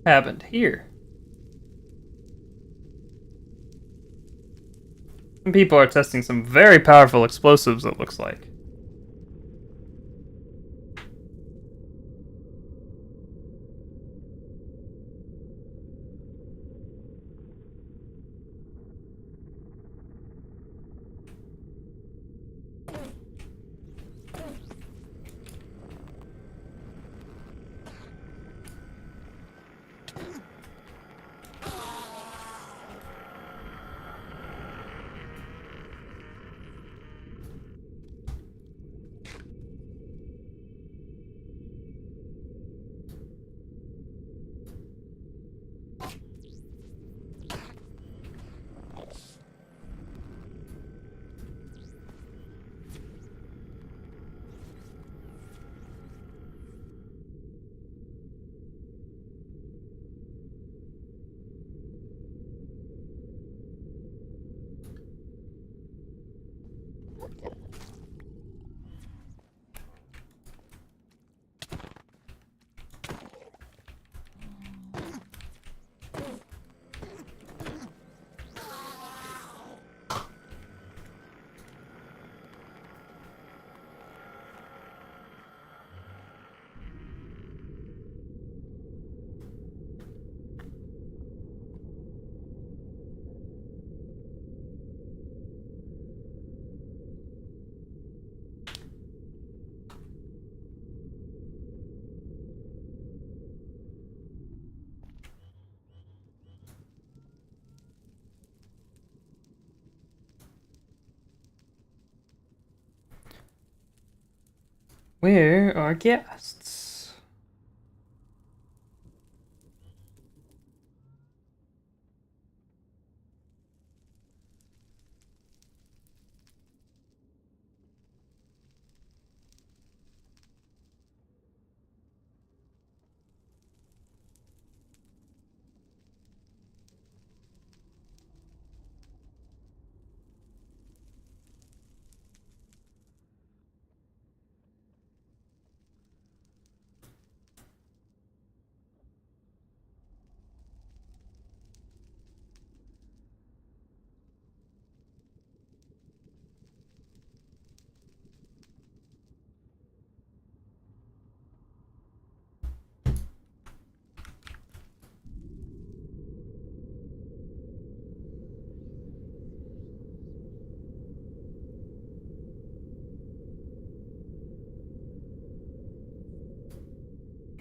Happened here. Some people are testing some very powerful explosives, it looks like. Where are guests?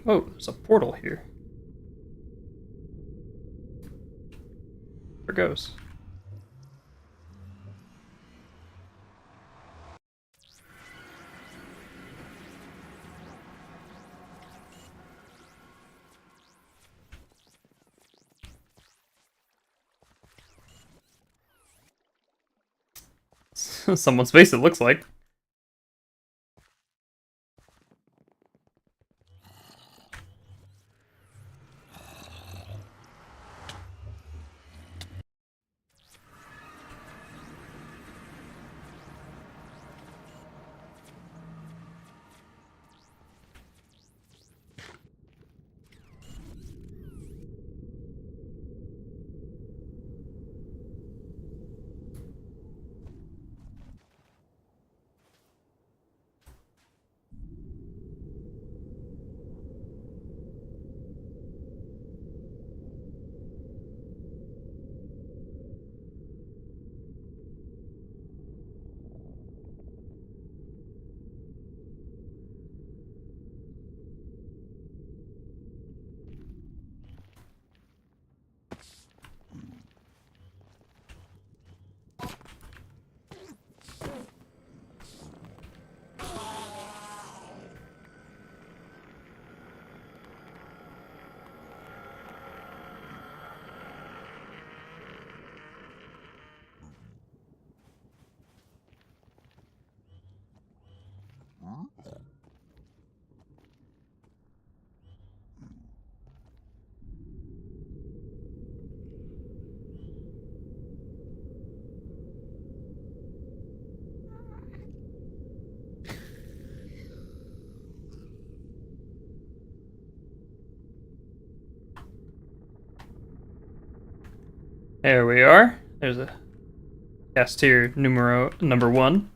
Oh, there's a portal here. There it goes. Someone's face, it looks like. There we are. There's a Castier number 1.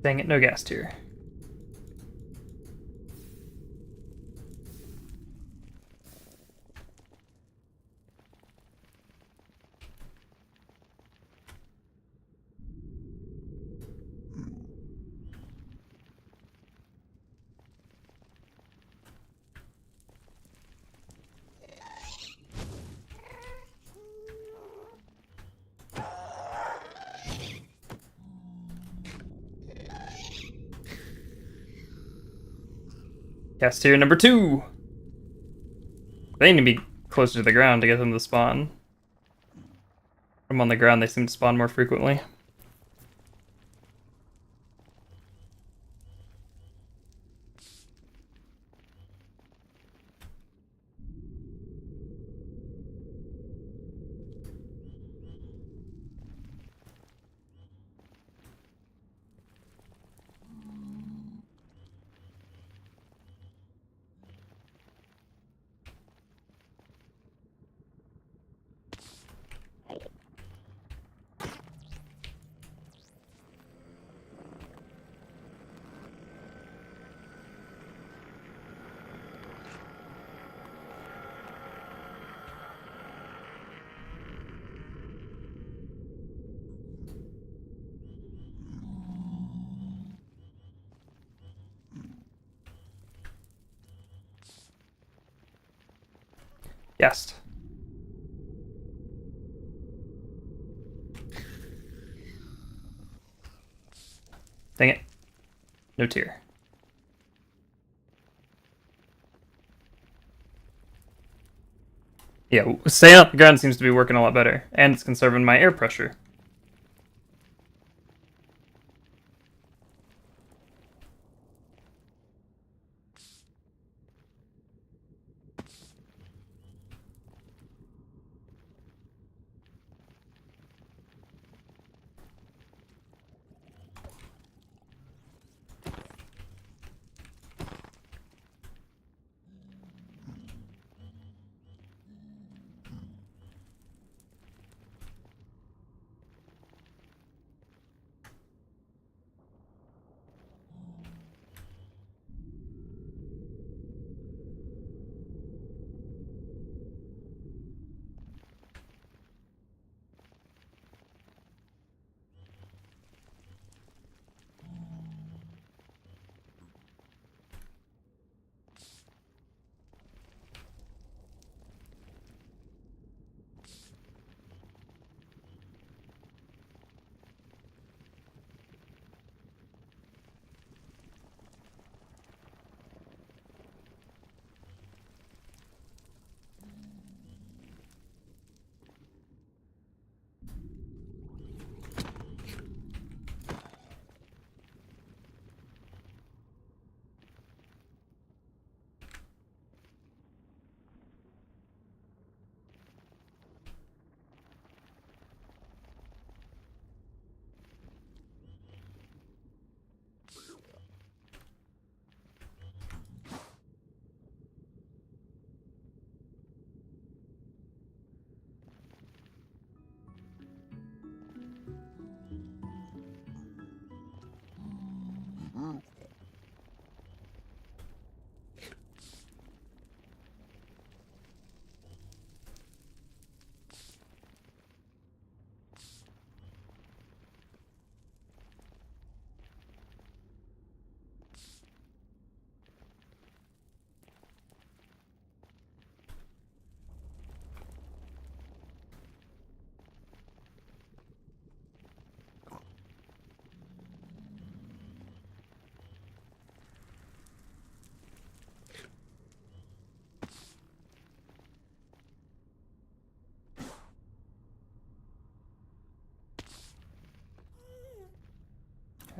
Dang it, no gas tier. Castier number 2. They need to be closer to the ground to get them to spawn. From on the ground, they seem to spawn more frequently. Yes. Dang it. No tier. Yeah, staying on the ground seems to be working a lot better, and it's conserving my air pressure.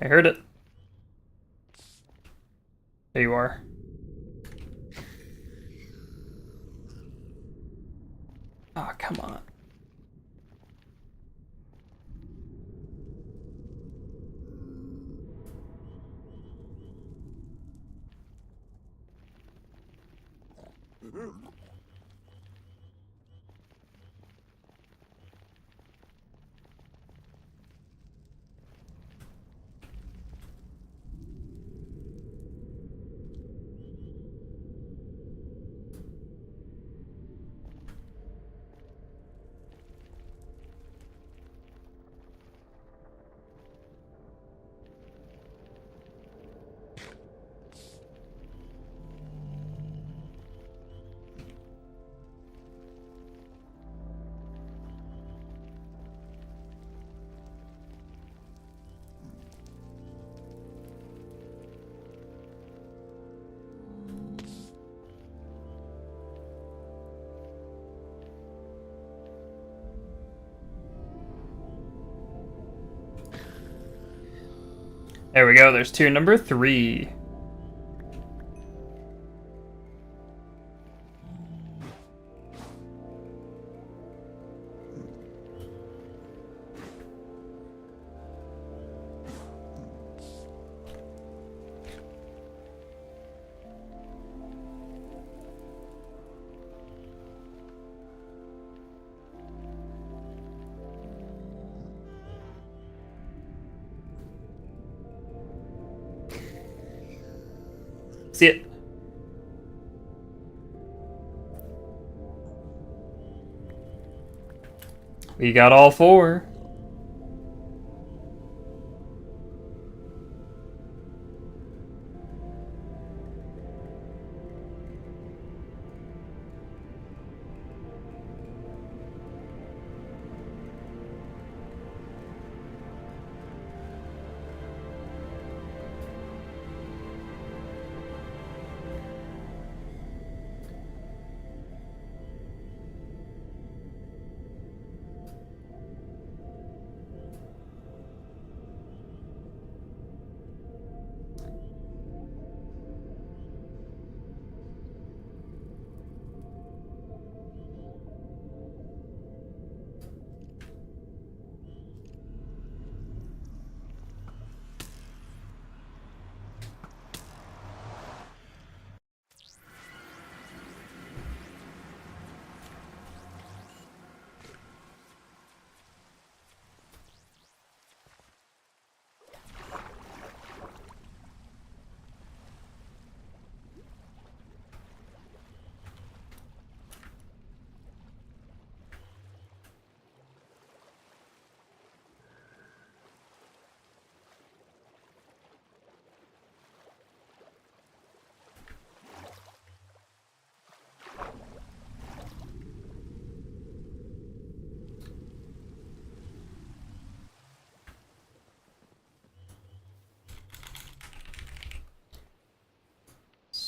I heard it. There you are. Oh, come on. There we go. There's tier number 3. See it. We got all 4.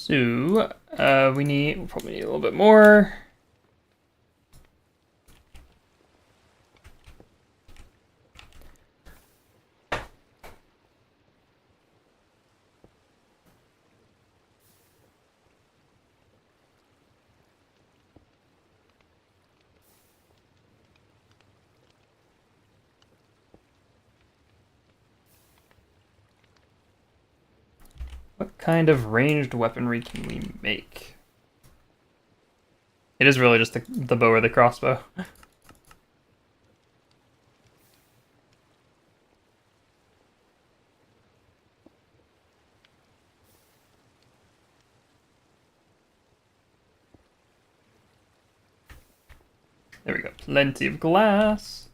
So, we'll probably need a little bit more. What kind of ranged weaponry can we make? It is really just the bow or the crossbow. There we go. Plenty of glass.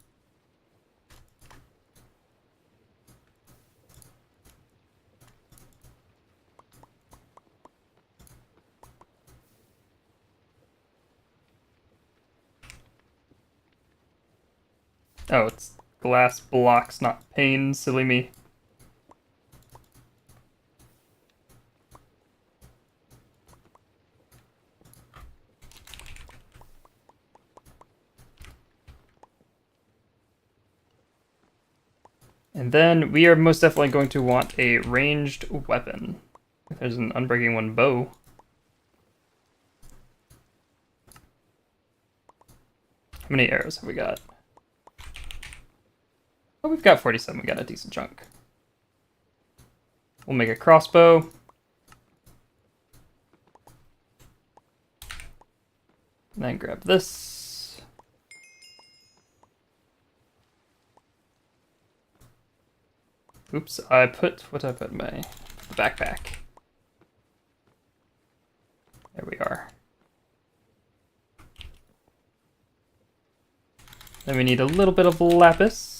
Oh, it's glass blocks, not pane. Silly me. And then we are most definitely going to want a ranged weapon. There's an Unbreaking One bow. How many arrows have we got? Oh, we've got 47. We got a decent chunk. We'll make a crossbow. And then grab this. Oops, what did I put in my backpack? There we are. Then we need a little bit of lapis.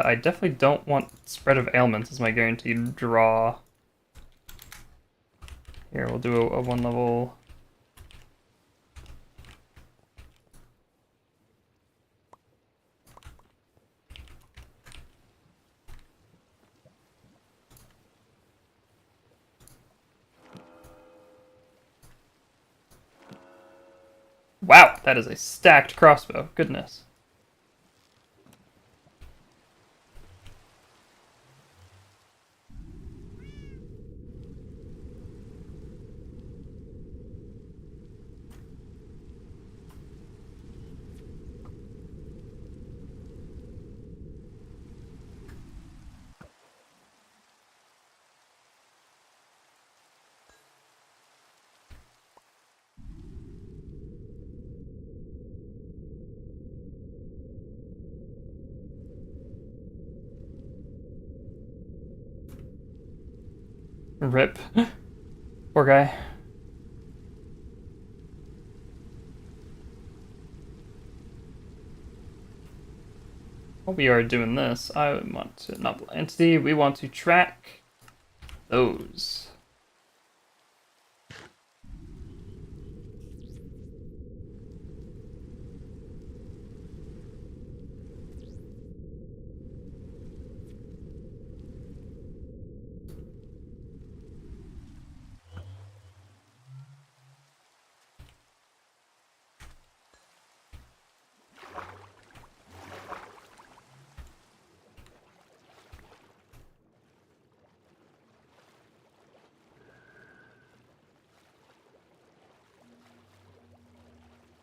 I definitely don't want Spread of Ailments as my guaranteed draw. Here, we'll do a one level. Wow, that is a stacked crossbow. Goodness. Rip. Poor guy. While we are doing this, I want to, not entity, we want to track those.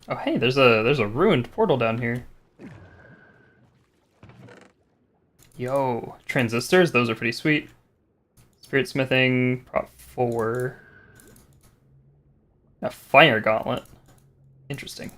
Oh hey, there's a ruined portal down here. Yo, transistors, those are pretty sweet. Spirit smithing, prop 4. A fire gauntlet. Interesting.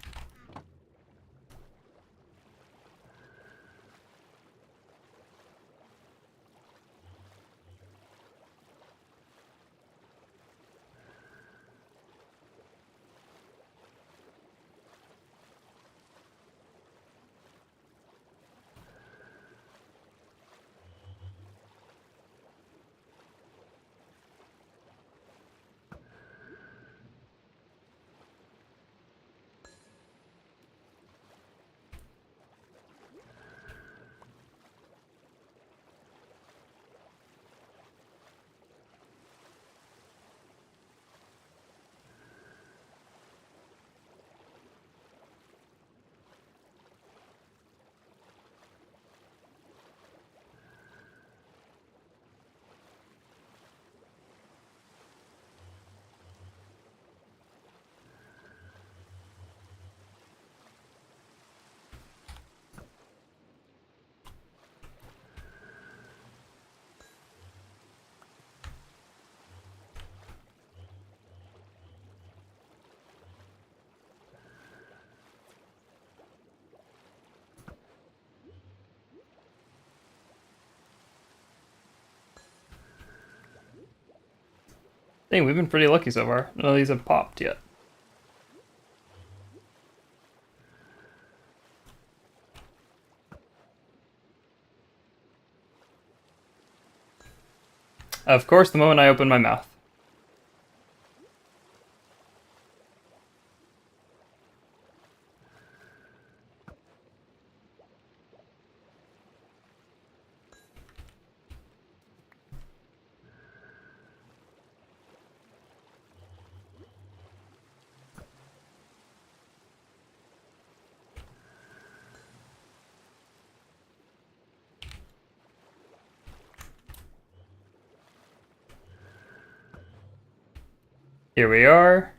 Dang, we've been pretty lucky so far. None of these have popped yet. Of course, the moment I open my mouth. Here we are.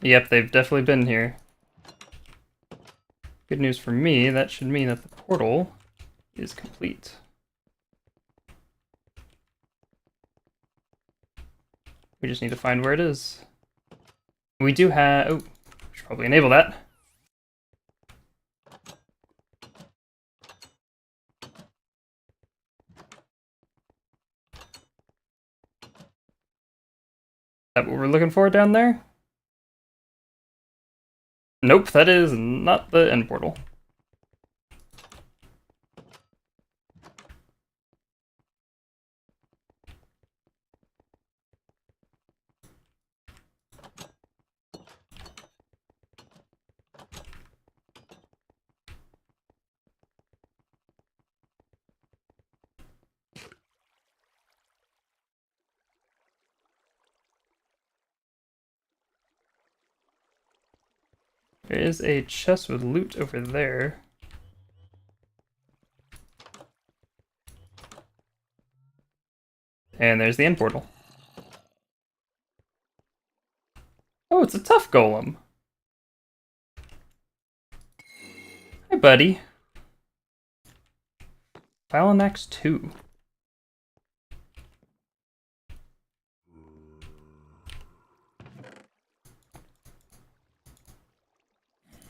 Yep, they've definitely been here. Good news for me, that should mean that the portal is complete. We just need to find where it is. We do have... Oh, should probably enable that. Is that what we're looking for down there? Nope, that is not the end portal. There is a chest with loot over there. And there's the end portal. Oh, it's a tough golem. Hi, buddy. Phalanx 2.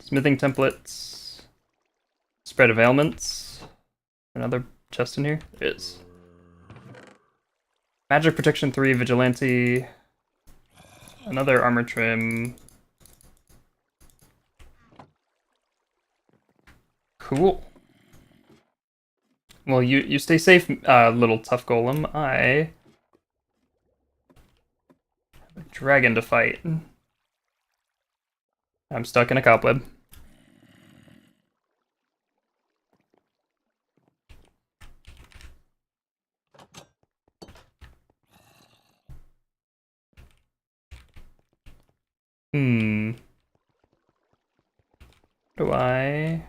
Smithing templates. Spread of ailments. Another chest in here? There is. Magic protection 3, vigilante. Another armor trim. Cool. Well, you stay safe, little tough golem. I have a dragon to fight. I'm stuck in a cobweb. How do I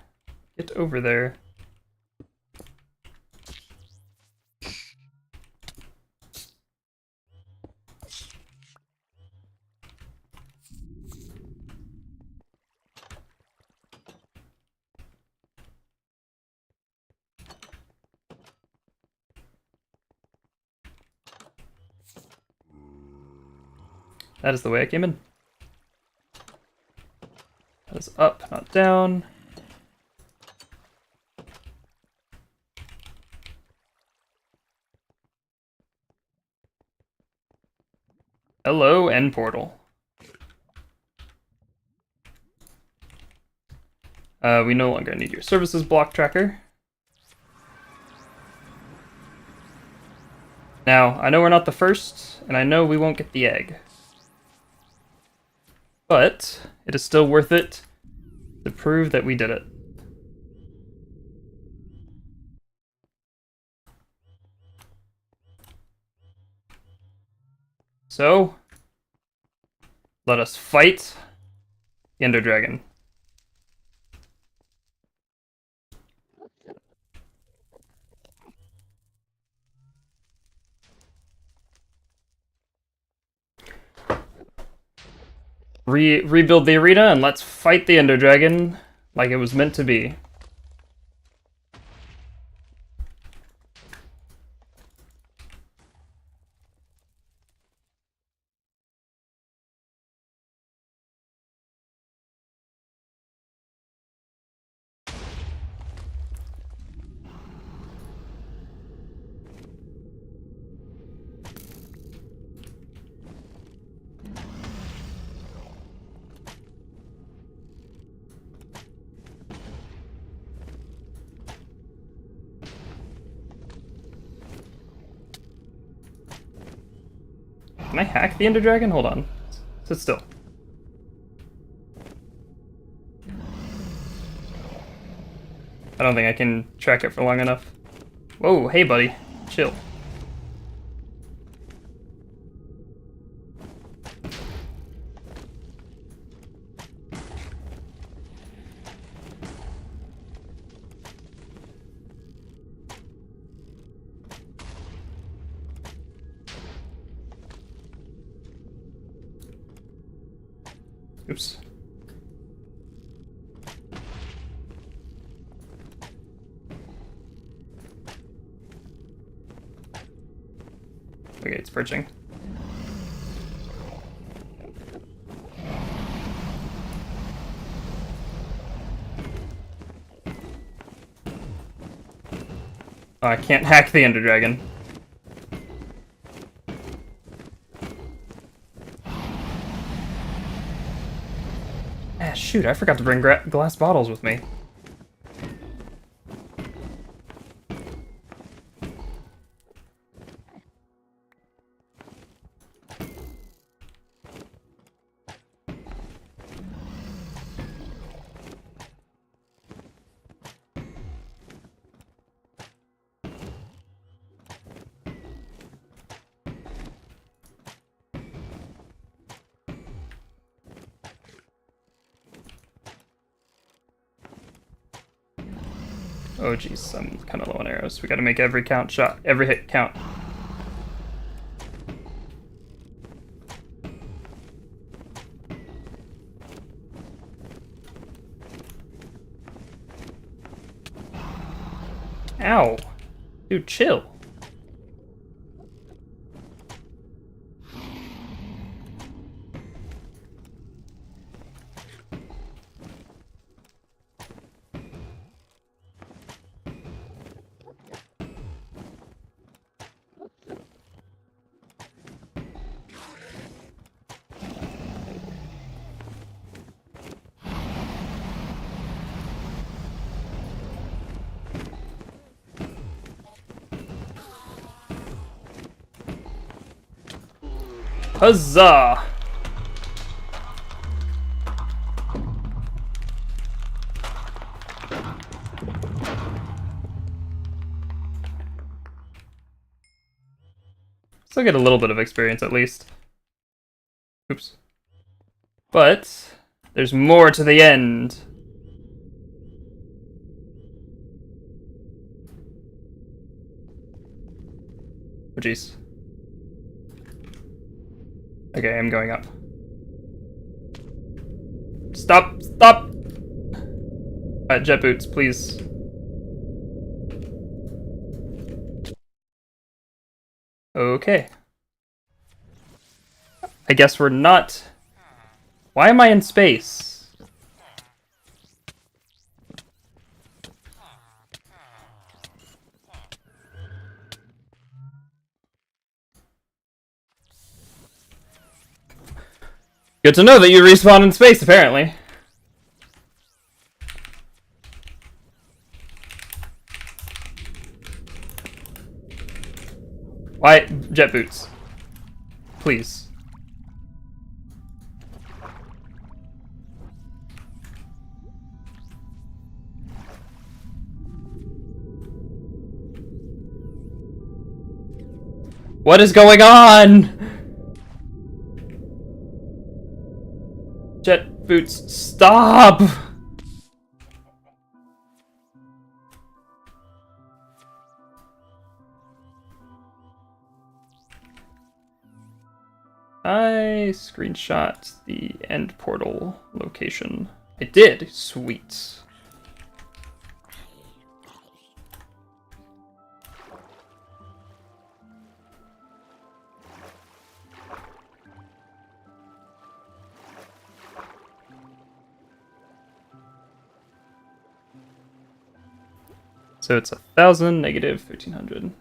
get over there? That is the way I came in. That is up, not down. Hello, end portal. We no longer need your services block tracker. Now, I know we're not the first, and I know we won't get the egg. But it is still worth it to prove that we did it. So, let us fight the Ender Dragon. Rebuild the arena and let's fight the Ender Dragon like it was meant to be. Can I hack the Ender Dragon? Hold on. Sit still. I don't think I can track it for long enough. Whoa, hey buddy. Chill. Oops. Okay, it's perching. Oh, I can't hack the Ender Dragon. Ah, shoot, I forgot to bring glass bottles with me. Oh jeez, I'm kind of low on arrows. We gotta make every hit count. Ow! Dude, chill. Huzzah! Still get a little bit of experience at least. Oops. But there's more to the end. Oh jeez. Okay, I'm going up. Stop! Stop! Jet boots, please. Okay. I guess we're not... Why am I in space? Good to know that you respawn in space, apparently. Why? Jet boots. Please. What is going on? Jet boots, stop! I screenshot the end portal location. I did. Sweet. So it's 1,000 negative 1,300.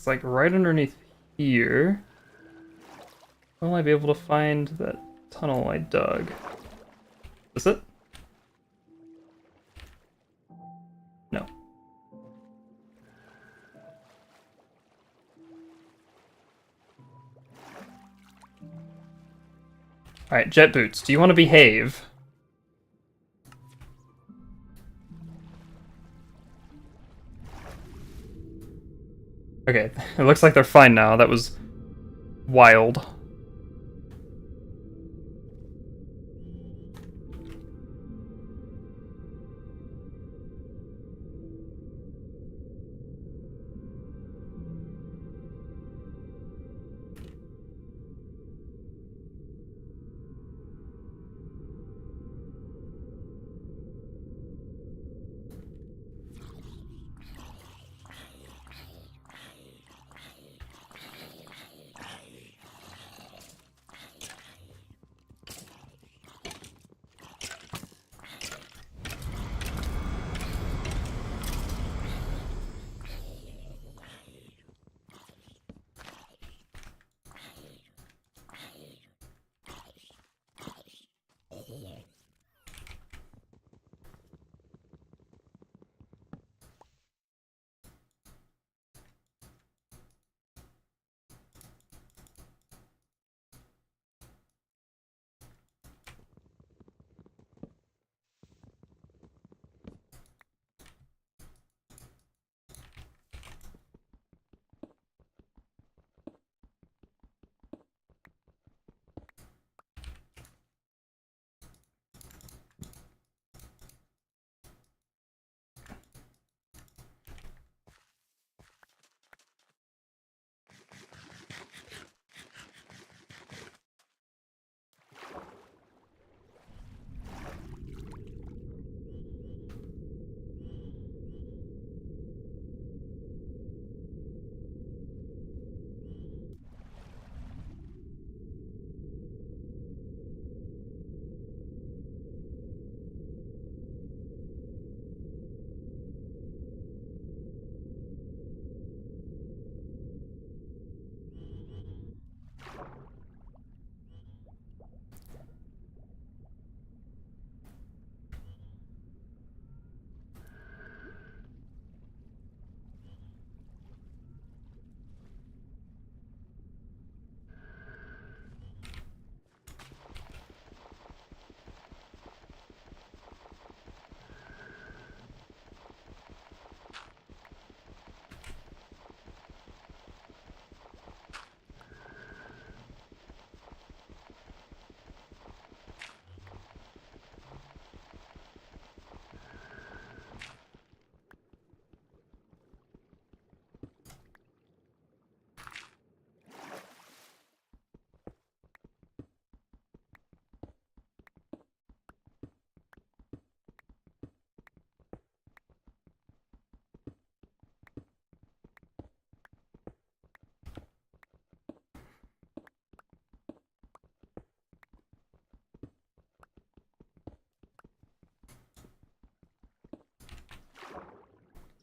It's like right underneath here. Will I be able to find that tunnel I dug? Is it? No. Alright, jet boots, do you want to behave? Okay, it looks like they're fine now. That was wild.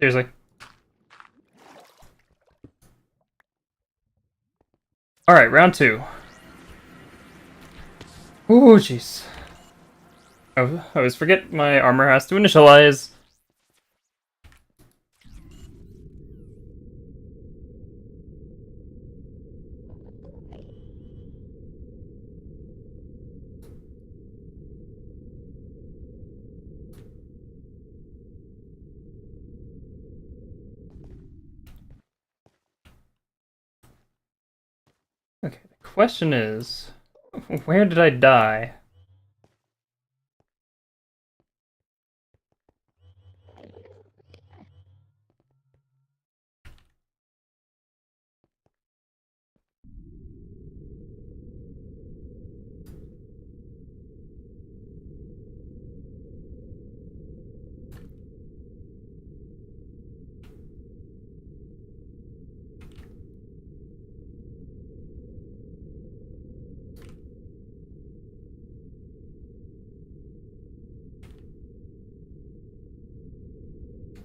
Seriously. Alright, round two. Ooh, jeez. I always forget my armor has to initialize. Okay, the question is, where did I die?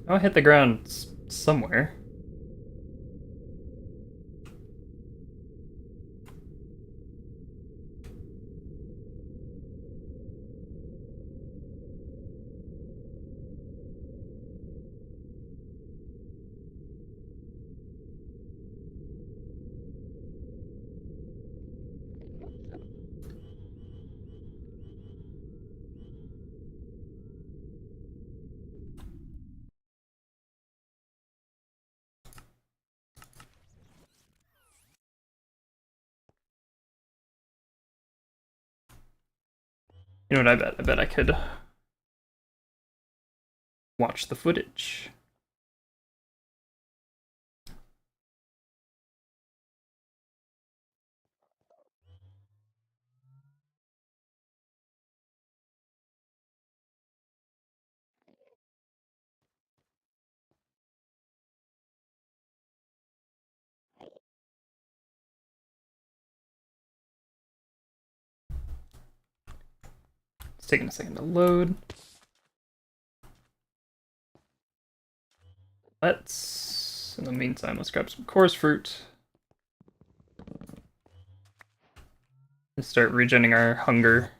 Oh, I hit the ground somewhere. You know what I bet? I bet I could watch the footage. It's taking a second to load. In the meantime, let's grab some coarse fruit. And start regenerating our hunger.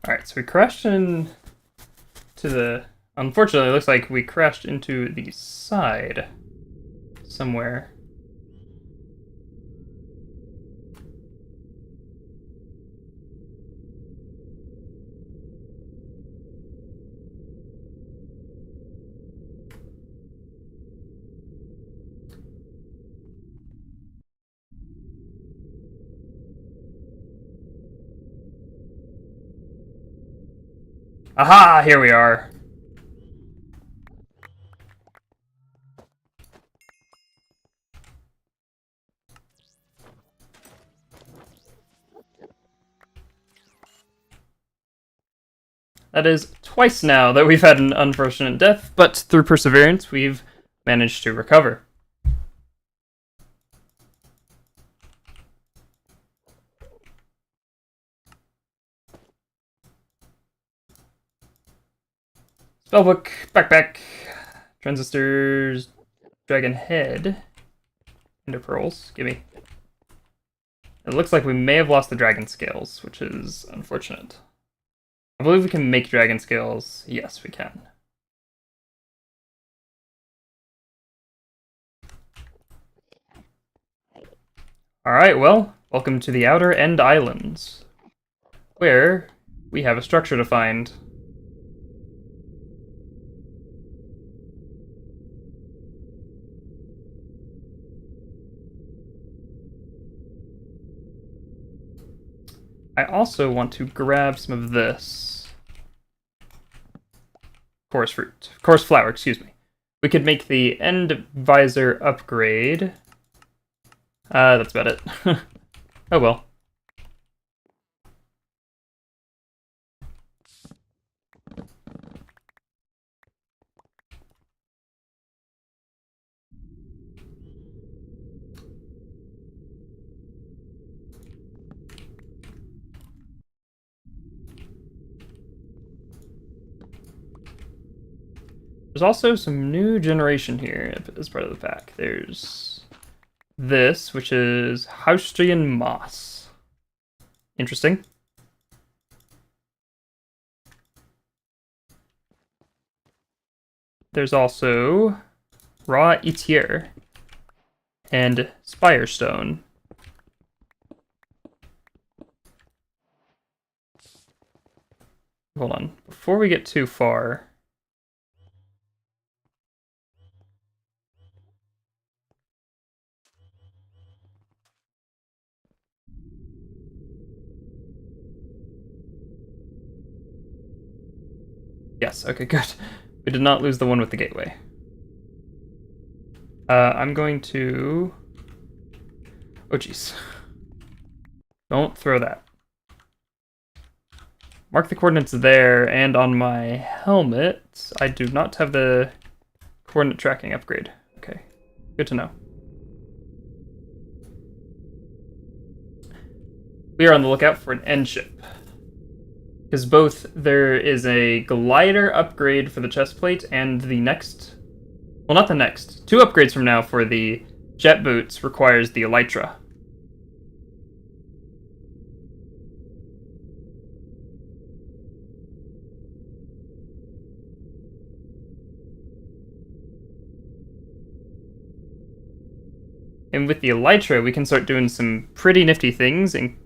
Alright, so we crashed into the... Unfortunately, it looks like we crashed into the side somewhere. Aha! Here we are. That is twice now that we've had an unfortunate death, but through perseverance, we've managed to recover. Spellbook, backpack, transistors, dragon head, ender pearls. Gimme. It looks like we may have lost the dragon scales, which is unfortunate. I believe we can make dragon scales. Yes, we can. Alright, well, welcome to the Outer End Islands, where we have a structure to find. I also want to grab some of this. Coarse flour, excuse me. We could make the end visor upgrade. That's about it. Oh well. There's also some new generation here as part of the pack. There's this, which is Haustrian Moss. Interesting. There's also Raw Etier and Spirestone. Hold on. Before we get too far... Yes, okay, good. We did not lose the one with the gateway. I'm going to... Oh, jeez. Don't throw that. Mark the coordinates there, and on my helmet, I do not have the coordinate tracking upgrade. Okay, good to know. We are on the lookout for an end ship. Because both there is a glider upgrade for the chest plate and the next, well, not the next, 2 upgrades from now for the jet boots requires the elytra. And with the elytra, we can start doing some pretty nifty things, and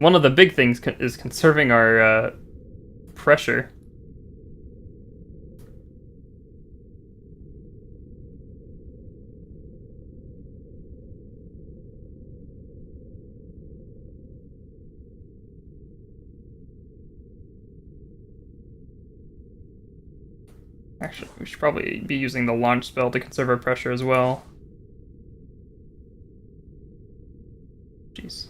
one of the big things is conserving our pressure. Actually, we should probably be using the launch spell to conserve our pressure as well. Jeez.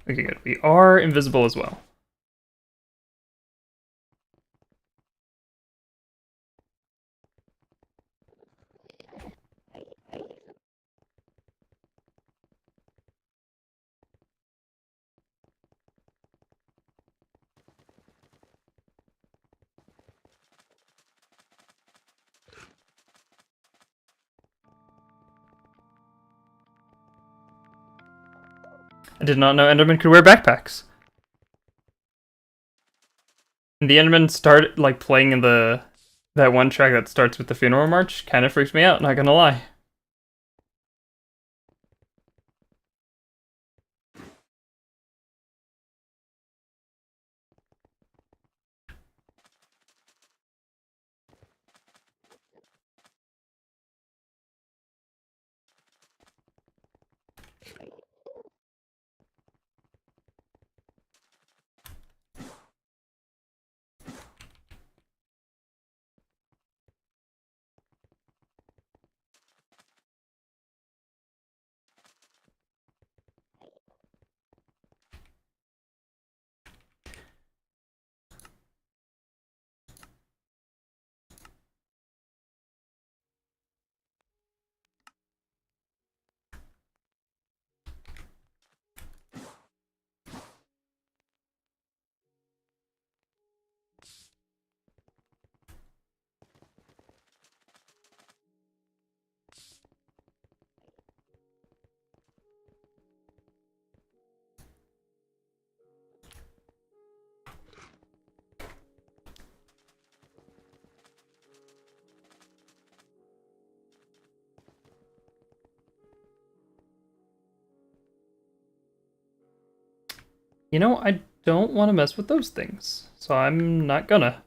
Okay, good. We are invisible as well. I did not know Endermen could wear backpacks. And the Endermen start like playing in that one track that starts with the funeral march. Kind of freaks me out, not gonna lie. You know, I don't want to mess with those things, so I'm not gonna.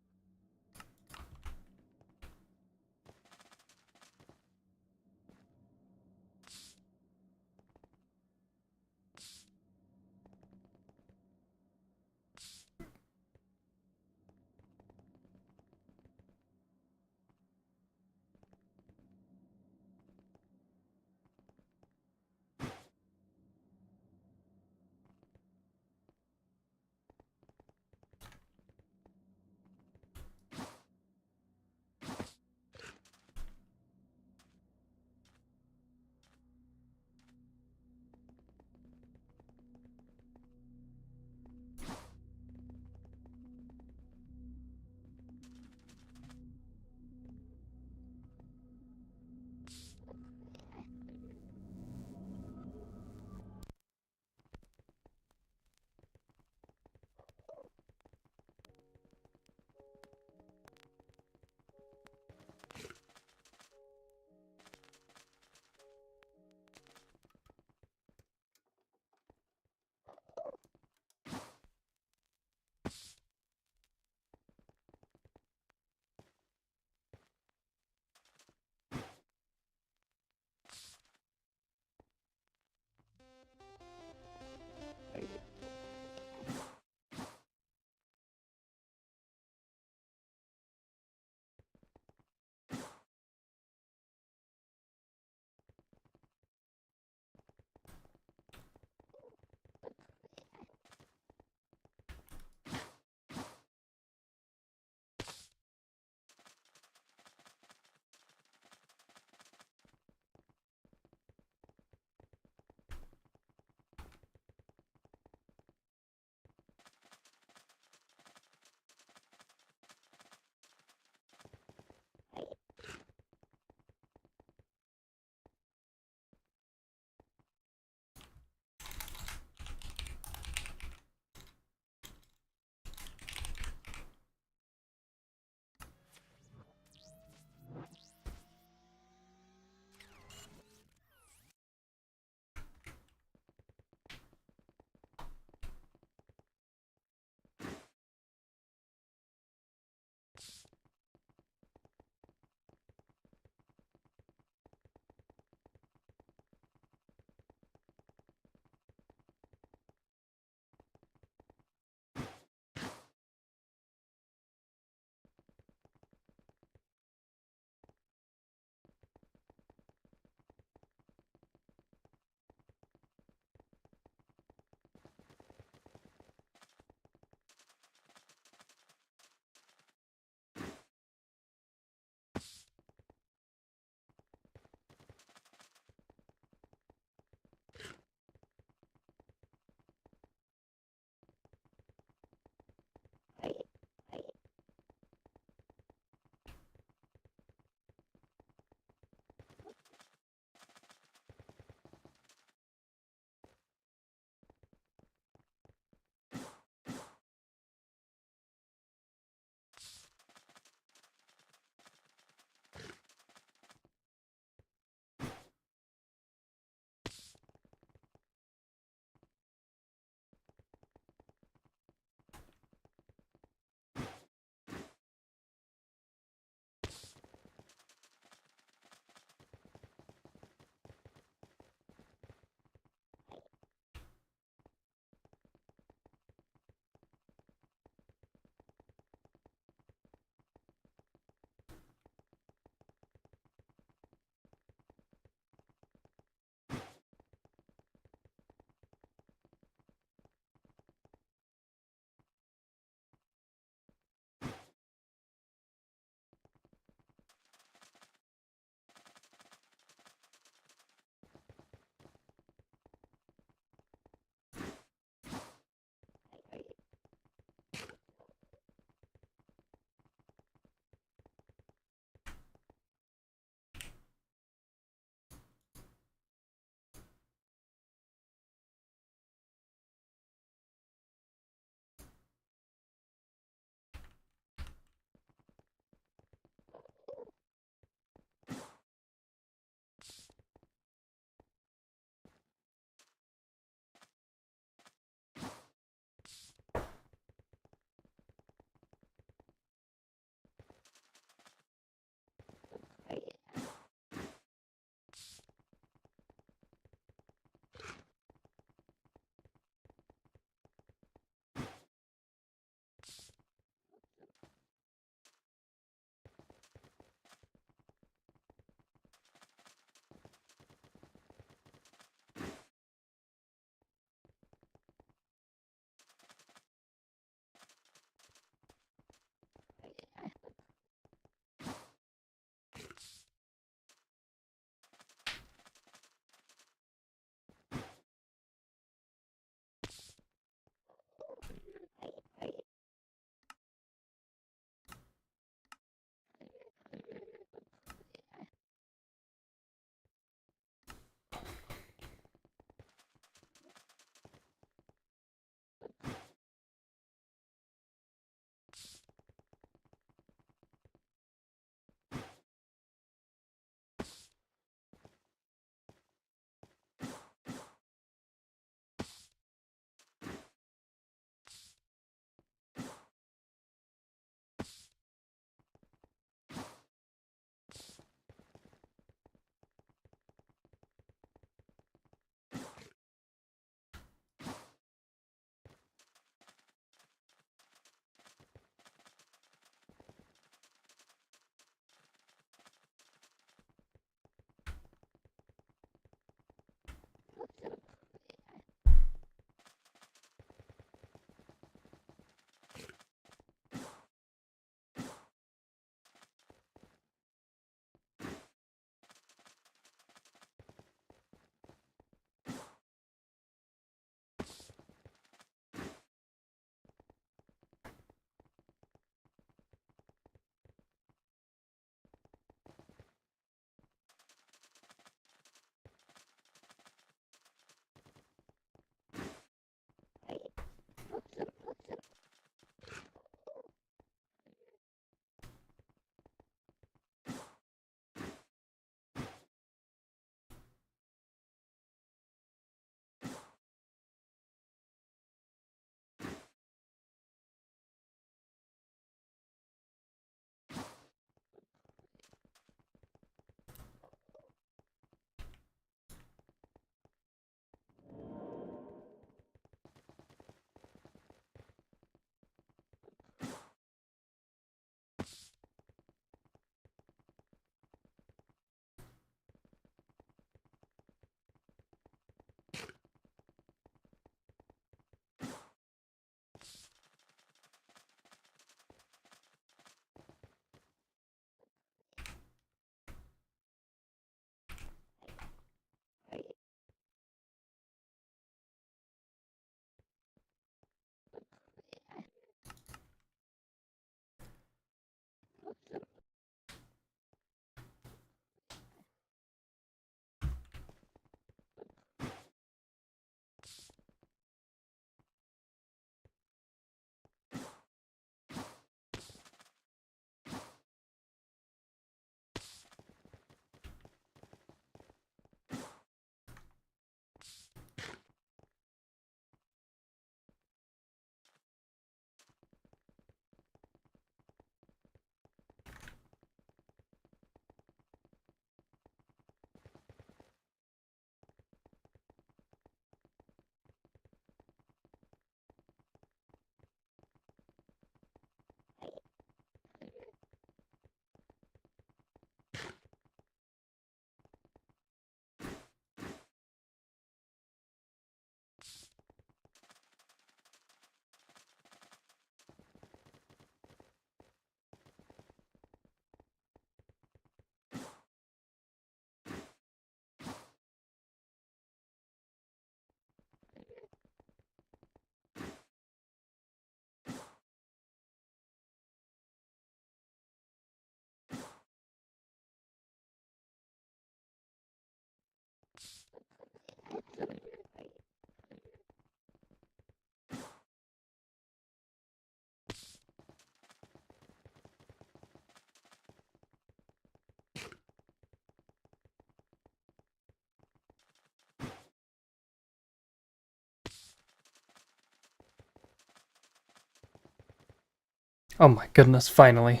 Oh my goodness, finally.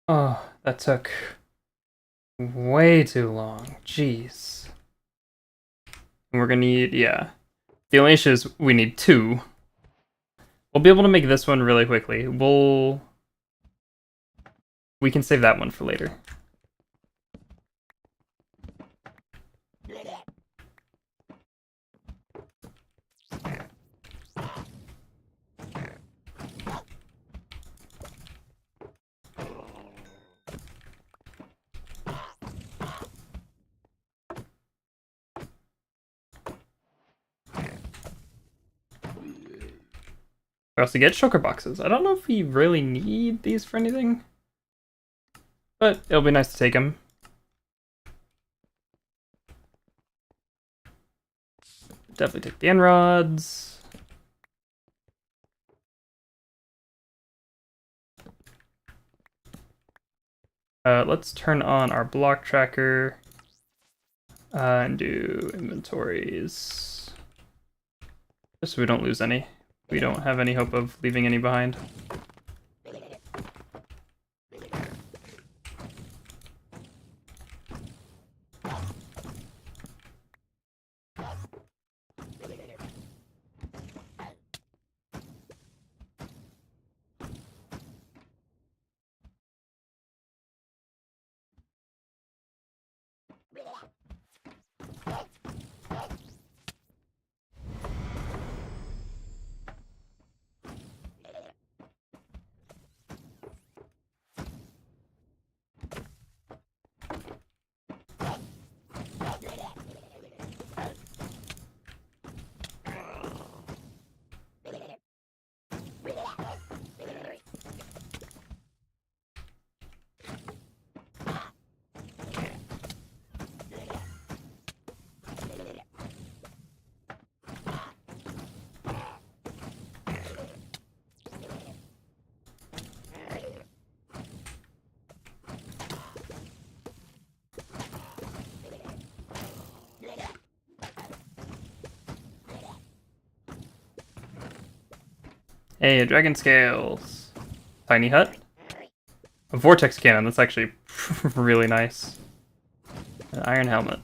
Oh, that took way too long. Jeez. We're gonna need, yeah. The only issue is we need 2. We'll be able to make this one really quickly. We can save that one for later. We also get shulker boxes. I don't know if we really need these for anything, but it'll be nice to take them. Definitely take the end rods. Let's turn on our block tracker and do inventories, just so we don't lose any. We don't have any hope of leaving any behind. Hey, a dragon scales. Tiny hut. A vortex cannon, that's actually really nice. An iron helmet.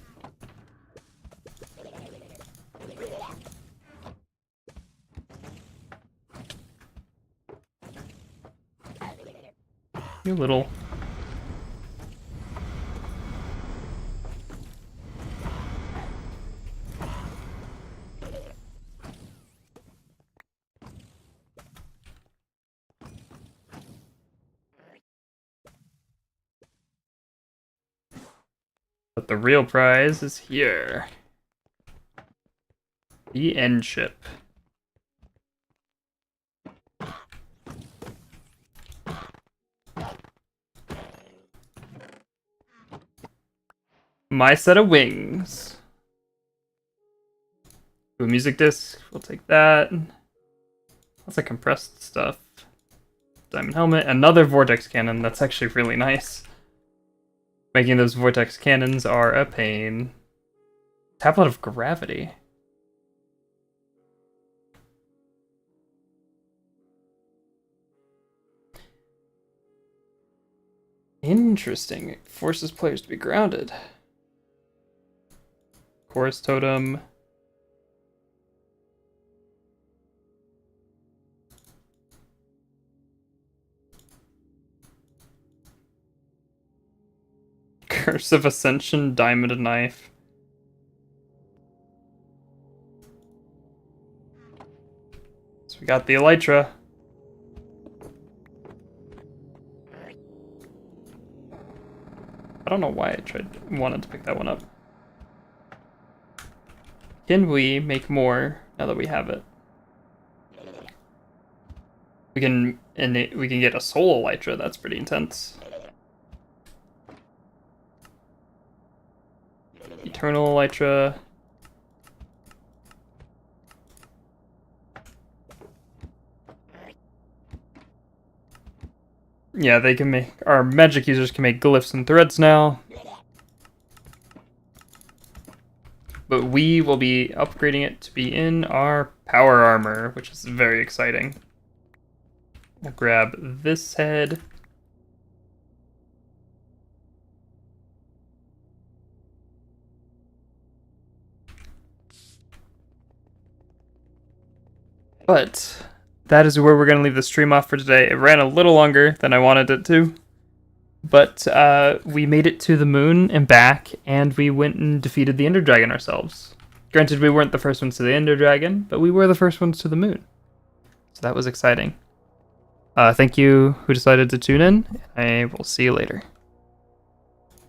You little. But the real prize is here. The end ship. My set of wings. Ooh, music disc, we'll take that. That's like compressed stuff. Diamond helmet, another vortex cannon, that's actually really nice. Making those vortex cannons are a pain. Tablet of gravity. Interesting. It forces players to be grounded. Chorus totem. Curse of Ascension, Diamond Knife. So we got the Elytra. I don't know why I wanted to pick that one up. Can we make more now that we have it? We can get a soul Elytra. That's pretty intense. Eternal Elytra. Yeah, they can make, our magic users can make glyphs and threads now. But we will be upgrading it to be in our power armor, which is very exciting. We'll grab this head. But that is where we're going to leave the stream off for today. It ran a little longer than I wanted it to. But we made it to the moon and back, and we went and defeated the Ender Dragon ourselves. Granted, we weren't the first ones to the Ender Dragon, but we were the first ones to the moon. So that was exciting. Thank you who decided to tune in. I will see you later.